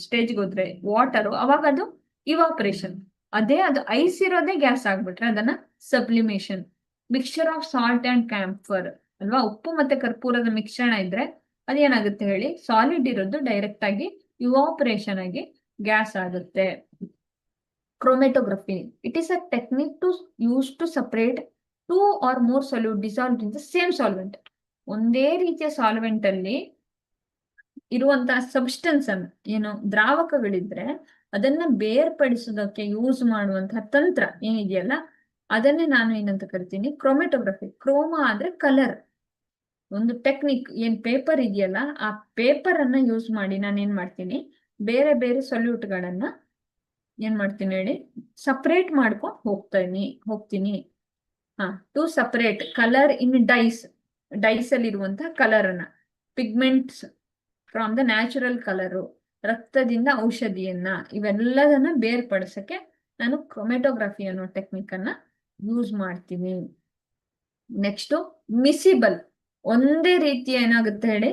ಸ್ಟೇಜ್ಗೆ ಹೋದ್ರೆ ವಾಟರ್, ಅವಾಗ ಅದು ಇವಾಪರೇಷನ್. ಅದೇ ಅದು ಐಸ್ ಇರೋದೇ ಗ್ಯಾಸ್ ಆಗ್ಬಿಟ್ರೆ ಅದನ್ನ sublimation. Mixture of salt and camphor ಅಲ್ವಾ, ಉಪ್ಪು ಮತ್ತೆ ಕರ್ಪೂರದ ಮಿಶ್ರಣ ಇದ್ರೆ ಅದೇನಾಗುತ್ತೆ ಹೇಳಿ, ಸಾಲಿಡ್ ಇರೋದು ಡೈರೆಕ್ಟ್ ಆಗಿ ಇವಾಪರೇಷನ್ ಆಗಿ ಗ್ಯಾಸ್ ಆಗುತ್ತೆ. Chromatography, it is a technique to use to separate two or more solute dissolved in the same solvent. ಒಂದೇ ರೀತಿಯ ಸಾಲ್ವೆಂಟ್ ಅಲ್ಲಿ ಇರುವಂತಹ ಸಬ್ಸ್ಟೆನ್ಸ್ ಅನ್ನು, ಏನು ದ್ರಾವಕಗಳಿದ್ರೆ ಅದನ್ನ ಬೇರ್ಪಡಿಸೋದಕ್ಕೆ ಯೂಸ್ ಮಾಡುವಂತಹ ತಂತ್ರ ಏನಿದೆಯಲ್ಲ, ಅದನ್ನೇ ನಾನು ಏನಂತ ಕರಿತೀನಿ, ಕ್ರೋಮೆಟೋಗ್ರಫಿ. ಕ್ರೋಮಾ ಅಂದ್ರೆ ಕಲರ್, ಒಂದು ಟೆಕ್ನಿಕ್. ಏನ್ ಪೇಪರ್ ಇದೆಯಲ್ಲ, ಆ ಪೇಪರ್ ಅನ್ನ ಯೂಸ್ ಮಾಡಿ ನಾನು ಏನ್ ಮಾಡ್ತೀನಿ, ಬೇರೆ ಬೇರೆ ಸೊಲ್ಯೂಟ್ಗಳನ್ನ ಏನ್ ಮಾಡ್ತೀನಿ ಹೇಳಿ, ಸಪರೇಟ್ ಮಾಡ್ಕೊಂಡು ಹೋಗ್ತೀನಿ. To separate colour in dyes, dyes ಅಲ್ಲಿ ಇರುವಂತಹ ಕಲರ್ ಅನ್ನ, pigments from the natural colour, ರಕ್ತದಿಂದ ಔಷಧಿಯನ್ನ, ಇವೆಲ್ಲದನ್ನ ಬೇರ್ಪಡಿಸಕ್ಕೆ ನಾನು ಕ್ರೋಮೆಟೋಗ್ರಫಿ ಅನ್ನೋ ಟೆಕ್ನಿಕ್ ಅನ್ನ ಯೂಸ್ ಮಾಡ್ತೀನಿ. ನೆಕ್ಸ್ಟ್ ಮಿಸಿಬಲ್, ಒಂದೇ ರೀತಿಯ ಏನಾಗುತ್ತೆ ಹೇಳಿ,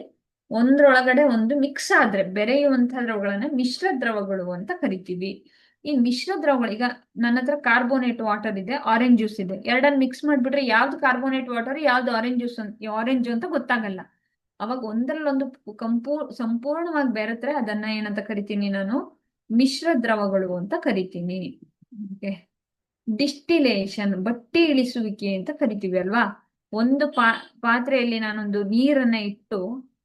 ಒಂದ್ರೊಳಗಡೆ ಒಂದು ಮಿಕ್ಸ್ ಆದ್ರೆ ಬೆರೆಯುವಂತಹ ದ್ರವಗಳನ್ನ ಮಿಶ್ರ ದ್ರವಗಳು ಅಂತ ಕರಿತೀವಿ. ಈ ಮಿಶ್ರ ದ್ರವಗಳು, ಈಗ ನನ್ನ ಹತ್ರ ಕಾರ್ಬೋನೇಟ್ ವಾಟರ್ ಇದೆ, ಆರೆಂಜ್ ಜ್ಯೂಸ್ ಇದೆ, ಎರಡನ್ನ ಮಿಕ್ಸ್ ಮಾಡ್ಬಿಟ್ರೆ ಯಾವ್ದು ಕಾರ್ಬೋನೇಟ್ ವಾಟರ್, ಯಾವ್ದು ಆರೆಂಜ್ ಜ್ಯೂಸ್, ಆರೆಂಜ್ ಅಂತ ಗೊತ್ತಾಗಲ್ಲ. ಅವಾಗ ಒಂದ್ರಲ್ಲೊಂದು ಸಂಪೂರ್ಣವಾಗಿ ಬೆರೆತ್ರೆ ಅದನ್ನ ಏನಂತ ಕರಿತೀನಿ ನಾನು, ಮಿಶ್ರ ದ್ರವಗಳು ಅಂತ ಕರಿತೀನಿ. ಡಿಸ್ಟಿಲೇಷನ್, ಬಟ್ಟಿ ಇಳಿಸುವಿಕೆ ಅಂತ ಕರಿತೀವಿ ಅಲ್ವಾ. ಒಂದು ಪಾತ್ರೆಯಲ್ಲಿ ನಾನೊಂದು ನೀರನ್ನ ಇಟ್ಟು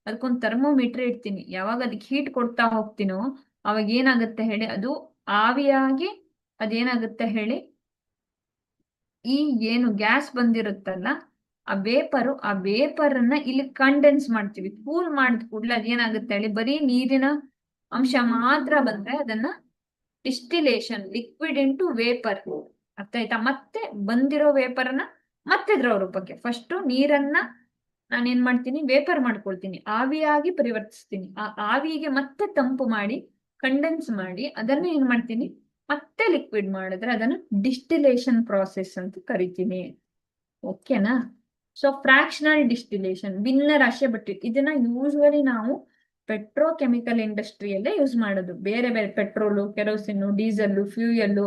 ಅದಕ್ಕೊಂದು ಥರ್ಮೋಮೀಟರ್ ಇಡ್ತೀನಿ. ಯಾವಾಗ ಅದಕ್ಕೆ ಹೀಟ್ ಕೊಡ್ತಾ ಹೋಗ್ತೀನೋ ಅವಾಗ ಏನಾಗುತ್ತೆ ಹೇಳಿ, ಅದು ಆವಿಯಾಗಿ ಅದೇನಾಗುತ್ತೆ ಹೇಳಿ, ಈ ಏನು ಗ್ಯಾಸ್ ಬಂದಿರುತ್ತಲ್ಲ ಆ ವೇಪರ್ ಅನ್ನ ಇಲ್ಲಿ ಕಂಡೆನ್ಸ್ ಮಾಡ್ತೀವಿ. ಕೂಲ್ ಮಾಡಿದ ಕೂಡಲೇ ಅದೇನಾಗುತ್ತೆ ಹೇಳಿ, ಬರೀ ನೀರಿನ ಅಂಶ ಮಾತ್ರ ಬಂದ್ರೆ ಅದನ್ನ ಡಿಸ್ಟಿಲೇಷನ್, ಲಿಕ್ವಿಡ್ ಇಂಟು ವೇಪರ್. ಅರ್ಥ ಆಯ್ತಾ? ಮತ್ತೆ ಬಂದಿರೋ ವೇಪರ್ ಅನ್ನ ಮತ್ತೆ ದ್ರವ ರೂಪಕ್ಕೆ, ಫಸ್ಟ್ ನೀರನ್ನ ನಾನೇನ್ ಮಾಡ್ತೀನಿ, ವೇಪರ್ ಮಾಡ್ಕೊಳ್ತೀನಿ, ಆವಿಯಾಗಿ ಪರಿವರ್ತಿಸ್ತೀನಿ. ಆ ಆವಿಗೆ ಮತ್ತೆ ತಂಪು ಮಾಡಿ ಕಂಡೆನ್ಸ್ ಮಾಡಿ ಅದನ್ನ ಏನ್ ಮಾಡ್ತೀನಿ, ಮತ್ತೆ ಲಿಕ್ವಿಡ್ ಮಾಡಿದ್ರೆ ಅದನ್ನ ಡಿಸ್ಟಿಲೇಷನ್ ಪ್ರಾಸೆಸ್ ಅಂತ ಕರಿತೀನಿ. ಓಕೆನಾ? ಸೊ ಫ್ರಾಕ್ಷನಲ್ ಡಿಸ್ಟಿಲೇಷನ್, ಭಿನ್ನರಾಶಿಯ ಬಟ್ಟಿ, ಇದನ್ನ ಯೂಶುವಲಿ ನಾವು ಪೆಟ್ರೋಕೆಮಿಕಲ್ ಇಂಡಸ್ಟ್ರಿಯಲ್ಲೇ ಯೂಸ್ ಮಾಡೋದು. ಬೇರೆ ಬೇರೆ ಪೆಟ್ರೋಲು, ಕೆರೋಸಿನ್, ಡೀಸೆಲ್, ಫ್ಯೂಯಲ್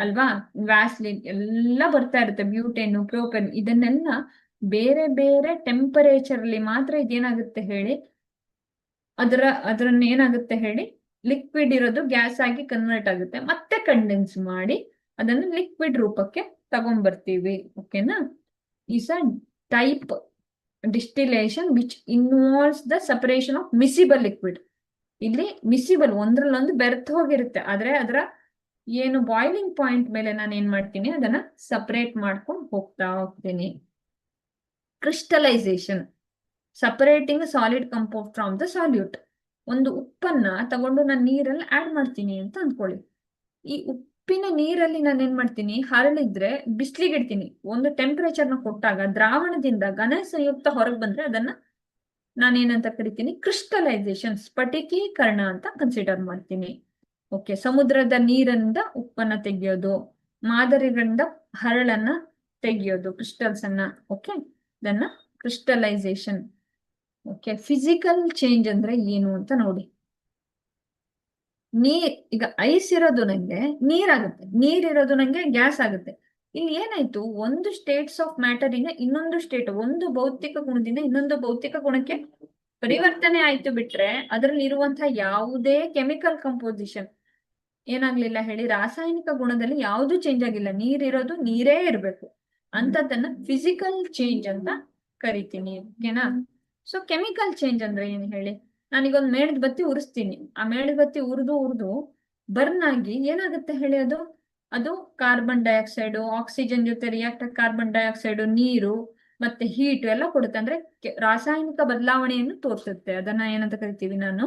ಅಲ್ವಾ, ವ್ಯಾಸ್ಲಿನ್ ಎಲ್ಲ ಬರ್ತಾ ಇರುತ್ತೆ, ಬ್ಯೂಟೇನು, ಪ್ರೋಪೆನ್, ಇದನ್ನೆಲ್ಲ ಬೇರೆ ಬೇರೆ ಟೆಂಪರೇಚರ್ ಅಲ್ಲಿ ಮಾತ್ರ ಇದೇನಾಗುತ್ತೆ ಹೇಳಿ, ಅದರನ್ನ ಏನಾಗುತ್ತೆ ಹೇಳಿ, ಲಿಕ್ವಿಡ್ ಇರೋದು ಗ್ಯಾಸ್ ಆಗಿ ಕನ್ವರ್ಟ್ ಆಗುತ್ತೆ, ಮತ್ತೆ ಕಂಡೆನ್ಸ್ ಮಾಡಿ ಅದನ್ನು ಲಿಕ್ವಿಡ್ ರೂಪಕ್ಕೆ ತಗೊಂಡ್ಬರ್ತೀವಿ. ಓಕೆನಾ? is a type distillation which involves the separation of miscible liquid. ಇಲ್ಲಿ ಮಿಸಿಬಲ್ ಒಂದ್ರಲ್ಲೊಂದು ಬೆರ್ತ್ ಹೋಗಿರುತ್ತೆ, ಆದ್ರೆ ಅದರ ಏನು ಬಾಯ್ಲಿಂಗ್ ಪಾಯಿಂಟ್ ಮೇಲೆ ನಾನು ಏನ್ ಮಾಡ್ತೀನಿ, ಅದನ್ನ ಸಪರೇಟ್ ಮಾಡ್ಕೊಂಡು ಹೋಗ್ತಾ ಹೋಗ್ತೀನಿ. Crystallisation, separating solid compound from the salute. ಒಂದು ಉಪ್ಪನ್ನ ತಗೊಂಡು ನಾನು ನೀರಲ್ಲಿ ಆಡ್ ಮಾಡ್ತೀನಿ ಅಂತ ಅಂದ್ಕೊಳ್ಳಿ. ಈ ಉಪ್ಪಿನ ನೀರಲ್ಲಿ ನಾನು ಏನ್ ಮಾಡ್ತೀನಿ, ಹರಳಿದ್ರೆ ಬಿಸಿಲಿಗೆ ಇಡ್ತೀನಿ. ಒಂದು ಟೆಂಪರೇಚರ್ನ ಕೊಟ್ಟಾಗ ದ್ರಾವಣದಿಂದ ಘನ ಸಂಯುಕ್ತ ಹೊರಗೆ ಬಂದ್ರೆ ಅದನ್ನ ನಾನೇನಂತ ಕರಿತೀನಿ, ಕ್ರಿಸ್ಟಲೈಸೇಷನ್, ಸ್ಫಟಿಕೀಕರಣ ಅಂತ ಕನ್ಸಿಡರ್ ಮಾಡ್ತೀನಿ. ಓಕೆ, ಸಮುದ್ರದ ನೀರಿಂದ ಉಪ್ಪನ್ನ ತೆಗೆಯೋದು, ಮಾದರಿಗಳಿಂದ ಹರಳನ್ನ ತೆಗೆಯೋದು, ಕ್ರಿಸ್ಟಲ್ಸ್ ಅನ್ನ. ಓಕೆ, ಇದನ್ನ ಕ್ರಿಸ್ಟಲೈಸೇಷನ್. ಓಕೆ, ಫಿಸಿಕಲ್ ಚೇಂಜ್ ಅಂದ್ರೆ ಏನು ಅಂತ ನೋಡಿ. ಈಗ ಐಸ್ ಇರೋದು ನಂಗೆ ನೀರಾಗುತ್ತೆ, ನೀರಿರೋದು ನಂಗೆ ಗ್ಯಾಸ್ ಆಗುತ್ತೆ. ಇಲ್ಲಿ ಏನಾಯ್ತು, ಒಂದು ಸ್ಟೇಟ್ಸ್ ಆಫ್ ಮ್ಯಾಟರ್ ಇಂದ ಇನ್ನೊಂದು ಸ್ಟೇಟ್, ಒಂದು ಭೌತಿಕ ಗುಣದಿಂದ ಇನ್ನೊಂದು ಭೌತಿಕ ಗುಣಕ್ಕೆ ಪರಿವರ್ತನೆ ಆಯ್ತು ಬಿಟ್ರೆ ಅದರಲ್ಲಿ ಇರುವಂತಹ ಯಾವುದೇ ಕೆಮಿಕಲ್ ಕಂಪೋಸಿಷನ್ ಏನಾಗ್ಲಿಲ್ಲ ಹೇಳಿ. ರಾಸಾಯನಿಕ ಗುಣದಲ್ಲಿ ಯಾವುದು ಚೇಂಜ್ ಆಗಿಲ್ಲ, ನೀರಿರೋದು ನೀರೇ ಇರ್ಬೇಕು. ಅಂತದನ್ನ ಫಿಸಿಕಲ್ ಚೇಂಜ್ ಅಂತ ಕರಿತೀನಿ. ಓಕೆನಾ? ಸೊ ಕೆಮಿಕಲ್ ಚೇಂಜ್ ಅಂದ್ರೆ ಏನ್ ಹೇಳಿ, ನಾನೀಗೊಂದು ಮೇಣದ ಬತ್ತಿ ಉರಿಸ್ತೀನಿ. ಆ ಮೇಣದ ಬತ್ತಿ ಉರಿದು ಬರ್ನ್ ಆಗಿ ಏನಾಗುತ್ತೆ ಹೇಳಿ, ಅದು ಕಾರ್ಬನ್ ಡೈಆಕ್ಸೈಡ್, ಆಕ್ಸಿಜನ್ ಜೊತೆ ರಿಯಾಕ್ಟ್ ಕಾರ್ಬನ್ ಡೈಆಕ್ಸೈಡ್, ನೀರು ಮತ್ತೆ ಹೀಟ್ ಎಲ್ಲ ಕೊಡುತ್ತೆ. ಅಂದ್ರೆ ರಾಸಾಯನಿಕ ಬದಲಾವಣೆಯನ್ನು ತೋರಿಸುತ್ತೆ. ಅದನ್ನ ಏನಂತ ಕರಿತೀವಿ, ನಾನು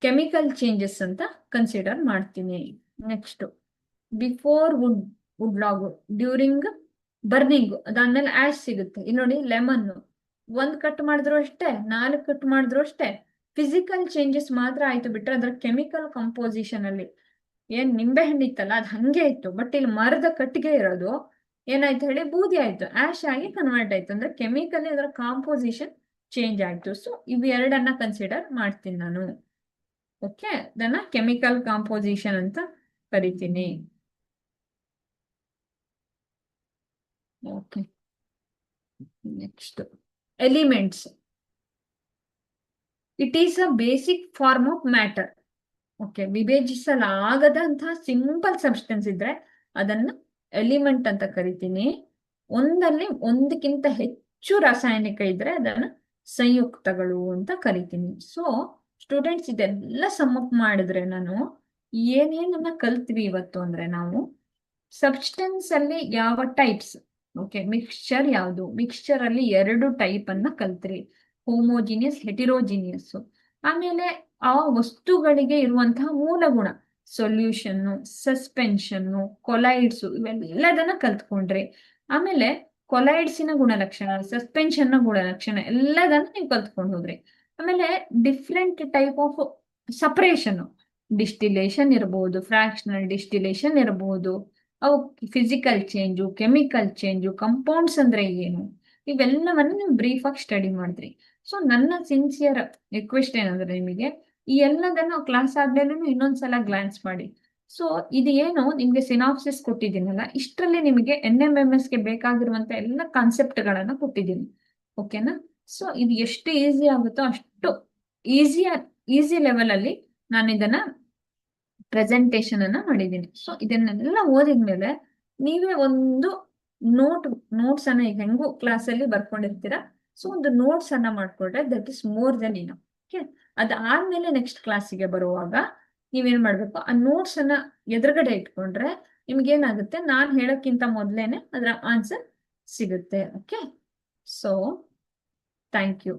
ಕೆಮಿಕಲ್ ಚೇಂಜಸ್ ಅಂತ ಕನ್ಸಿಡರ್ ಮಾಡ್ತೀನಿ. Next, before wood log, during burning, ಅದಾದ್ಮೇಲೆ ಆಶ್ ಸಿಗುತ್ತೆ. ಇಲ್ಲಿ ನೋಡಿ, ಲೆಮನ್ ಒಂದ್ ಕಟ್ ಮಾಡಿದ್ರು ಅಷ್ಟೇ, 4 ಕಟ್ ಮಾಡಿದ್ರು ಅಷ್ಟೇ, ಫಿಸಿಕಲ್ ಚೇಂಜಸ್ ಮಾತ್ರ ಆಯ್ತು ಬಿಟ್ರೆ ಅದರ ಕೆಮಿಕಲ್ ಕಂಪೋಸಿಷನ್ ಅಲ್ಲಿ ಏನ್ ನಿಂಬೆ ಹಣ್ಣಿತ್ತಲ್ಲ ಅದು ಹಂಗೆ ಇತ್ತು. ಬಟ್ ಇಲ್ಲಿ ಮರದ ಕಟ್ಟಿಗೆ ಇರೋದು ಏನಾಯ್ತು ಹೇಳಿ, ಬೂದಿ ಆಯ್ತು, ಆಶ್ ಆಗಿ ಕನ್ವರ್ಟ್ ಆಯ್ತು. ಅಂದ್ರೆ ಕೆಮಿಕಲಿ ಅದರ ಕಾಂಪೋಸಿಷನ್ ಚೇಂಜ್ ಆಯ್ತು. ಸೊ ಇವೆರಡನ್ನ ಕನ್ಸಿಡರ್ ಮಾಡ್ತೀನಿ ನಾನು. ಓಕೆ, ಇದನ್ನ ಕೆಮಿಕಲ್ ಕಾಂಪೋಸಿಷನ್ ಅಂತ ಕರಿತೀನಿ. Okay, next elements. It is a basic form of matter. Okay, ವಿಭಜಿಸಲಾಗದಂತಹ ಸಿಂಪಲ್ ಸಬ್ಸ್ಟೆನ್ಸ್ ಇದ್ರೆ ಅದನ್ನ ಎಲಿಮೆಂಟ್ ಅಂತ ಕರಿತೀನಿ. ಒಂದಕ್ಕಿಂತ ಹೆಚ್ಚು ರಾಸಾಯನಿಕ ಇದ್ರೆ ಅದನ್ನ ಸಂಯುಕ್ತಗಳು ಅಂತ ಕರಿತೀನಿ. ಸೊ ಸ್ಟೂಡೆಂಟ್ಸ್, ಇದೆಲ್ಲ ಸಮ್ಮಪ್ ಮಾಡಿದ್ರೆ ನಾನು ಏನೇನನ್ನ ಕಲ್ತ್ವಿ ಇವತ್ತು ಅಂದ್ರೆ, ನಾವು ಸಬ್ಸ್ಟೆನ್ಸ್ ಅಲ್ಲಿ ಯಾವ ಟೈಪ್ಸ್, ಓಕೆ, ಮಿಕ್ಸ್ಚರ್ ಯಾವುದು, ಮಿಕ್ಸ್ಚರ್ ಅಲ್ಲಿ 2 ಟೈಪ್ ಅನ್ನ ಕಲ್ತ್ರಿ, ಹೋಮೋಜಿನಿಯಸ್, ಹೆಟಿರೋಜಿನಿಯಸ್. ಆಮೇಲೆ ಆ ವಸ್ತುಗಳಿಗೆ ಇರುವಂತಹ ಮೂಲ ಗುಣ, ಸೊಲ್ಯೂಷನ್ನು, ಸಸ್ಪೆನ್ಷನ್ನು, ಕೊಲೈಡ್ಸ್, ಇವೆಲ್ಲದನ್ನ ಕಲ್ತ್ಕೊಂಡ್ರಿ. ಆಮೇಲೆ ಕೊಲೈಡ್ಸಿನ ಗುಣಲಕ್ಷಣ, ಸಸ್ಪೆನ್ಷನ್ ನ ಗುಣಲಕ್ಷಣ ಎಲ್ಲದನ್ನ ನೀವು ಕಲ್ತ್ಕೊಂಡು ಹೋದ್ರಿ. ಆಮೇಲೆ different type of separation, distillation ಇರಬಹುದು, ಫ್ರಾಕ್ಷನಲ್ ಡಿಸ್ಟಿಲೇಷನ್ ಇರಬಹುದು, ಅವು physical change, chemical change, compounds ಅಂದ್ರೆ ಏನು, ಇವೆಲ್ಲವನ್ನು ನೀವು ಬ್ರೀಫ್ ಆಗಿ ಸ್ಟಡಿ ಮಾಡಿದ್ರಿ. ಸೊ ನನ್ನ ಸಿನ್ಸಿಯರ್ ರಿಕ್ವೆಸ್ಟ್ ಏನಂದ್ರೆ, ನಿಮಗೆ ಈ ಎಲ್ಲದನ್ನ ಕ್ಲಾಸ್ ಆದ್ಮೇಲೆ ಇನ್ನೊಂದ್ಸಲ ಗ್ಲಾನ್ಸ್ ಮಾಡಿ. ಸೊ ಇದು ಏನು ನಿಮ್ಗೆ ಸಿನಾಪ್ಸಿಸ್ ಕೊಟ್ಟಿದ್ದೀನಲ್ಲ, ಇಷ್ಟರಲ್ಲಿ ನಿಮಗೆ NMMS ಗೆ ಬೇಕಾಗಿರುವಂತ ಎಲ್ಲ ಕಾನ್ಸೆಪ್ಟ್ ಗಳನ್ನ ಕೊಟ್ಟಿದ್ದೀನಿ. ಓಕೆನಾ? ಸೊ ಇದು ಎಷ್ಟು ಈಸಿ ಆಗುತ್ತೋ ಅಷ್ಟು ಈಸಿ ಲೆವೆಲ್ ಅಲ್ಲಿ ನಾನು ಇದನ್ನ ಪ್ರೆಸೆಂಟೇಶನ್ ಅನ್ನ ಮಾಡಿದ್ದೀನಿ. ಸೊ ಇದನ್ನೆಲ್ಲ ಓದಿದ್ಮೇಲೆ ನೀವೇ ಒಂದು ನೋಟ್ಸ್ ಅನ್ನ, ಈಗ ಹೆಂಗು ಕ್ಲಾಸ್ ಅಲ್ಲಿ ಬರ್ಕೊಂಡಿರ್ತೀರಾ, ಸೊ ಒಂದು ನೋಟ್ಸ್ ಅನ್ನ ಮಾಡ್ಕೊಂಡ್ರೆ that is more than enough. Okay, ಅದಾದ್ಮೇಲೆ ನೆಕ್ಸ್ಟ್ ಕ್ಲಾಸಿಗೆ ಬರುವಾಗ ನೀವೇನ್ ಮಾಡ್ಬೇಕು, ಆ ನೋಟ್ಸ್ ಅನ್ನ ಎದುರುಗಡೆ ಇಟ್ಕೊಂಡ್ರೆ ನಿಮ್ಗೇನಾಗುತ್ತೆ, ನಾನು ಹೇಳೋಕ್ಕಿಂತ ಮೊದ್ಲೇನೆ ಅದರ ಆನ್ಸರ್ ಸಿಗುತ್ತೆ. Okay, so thank you.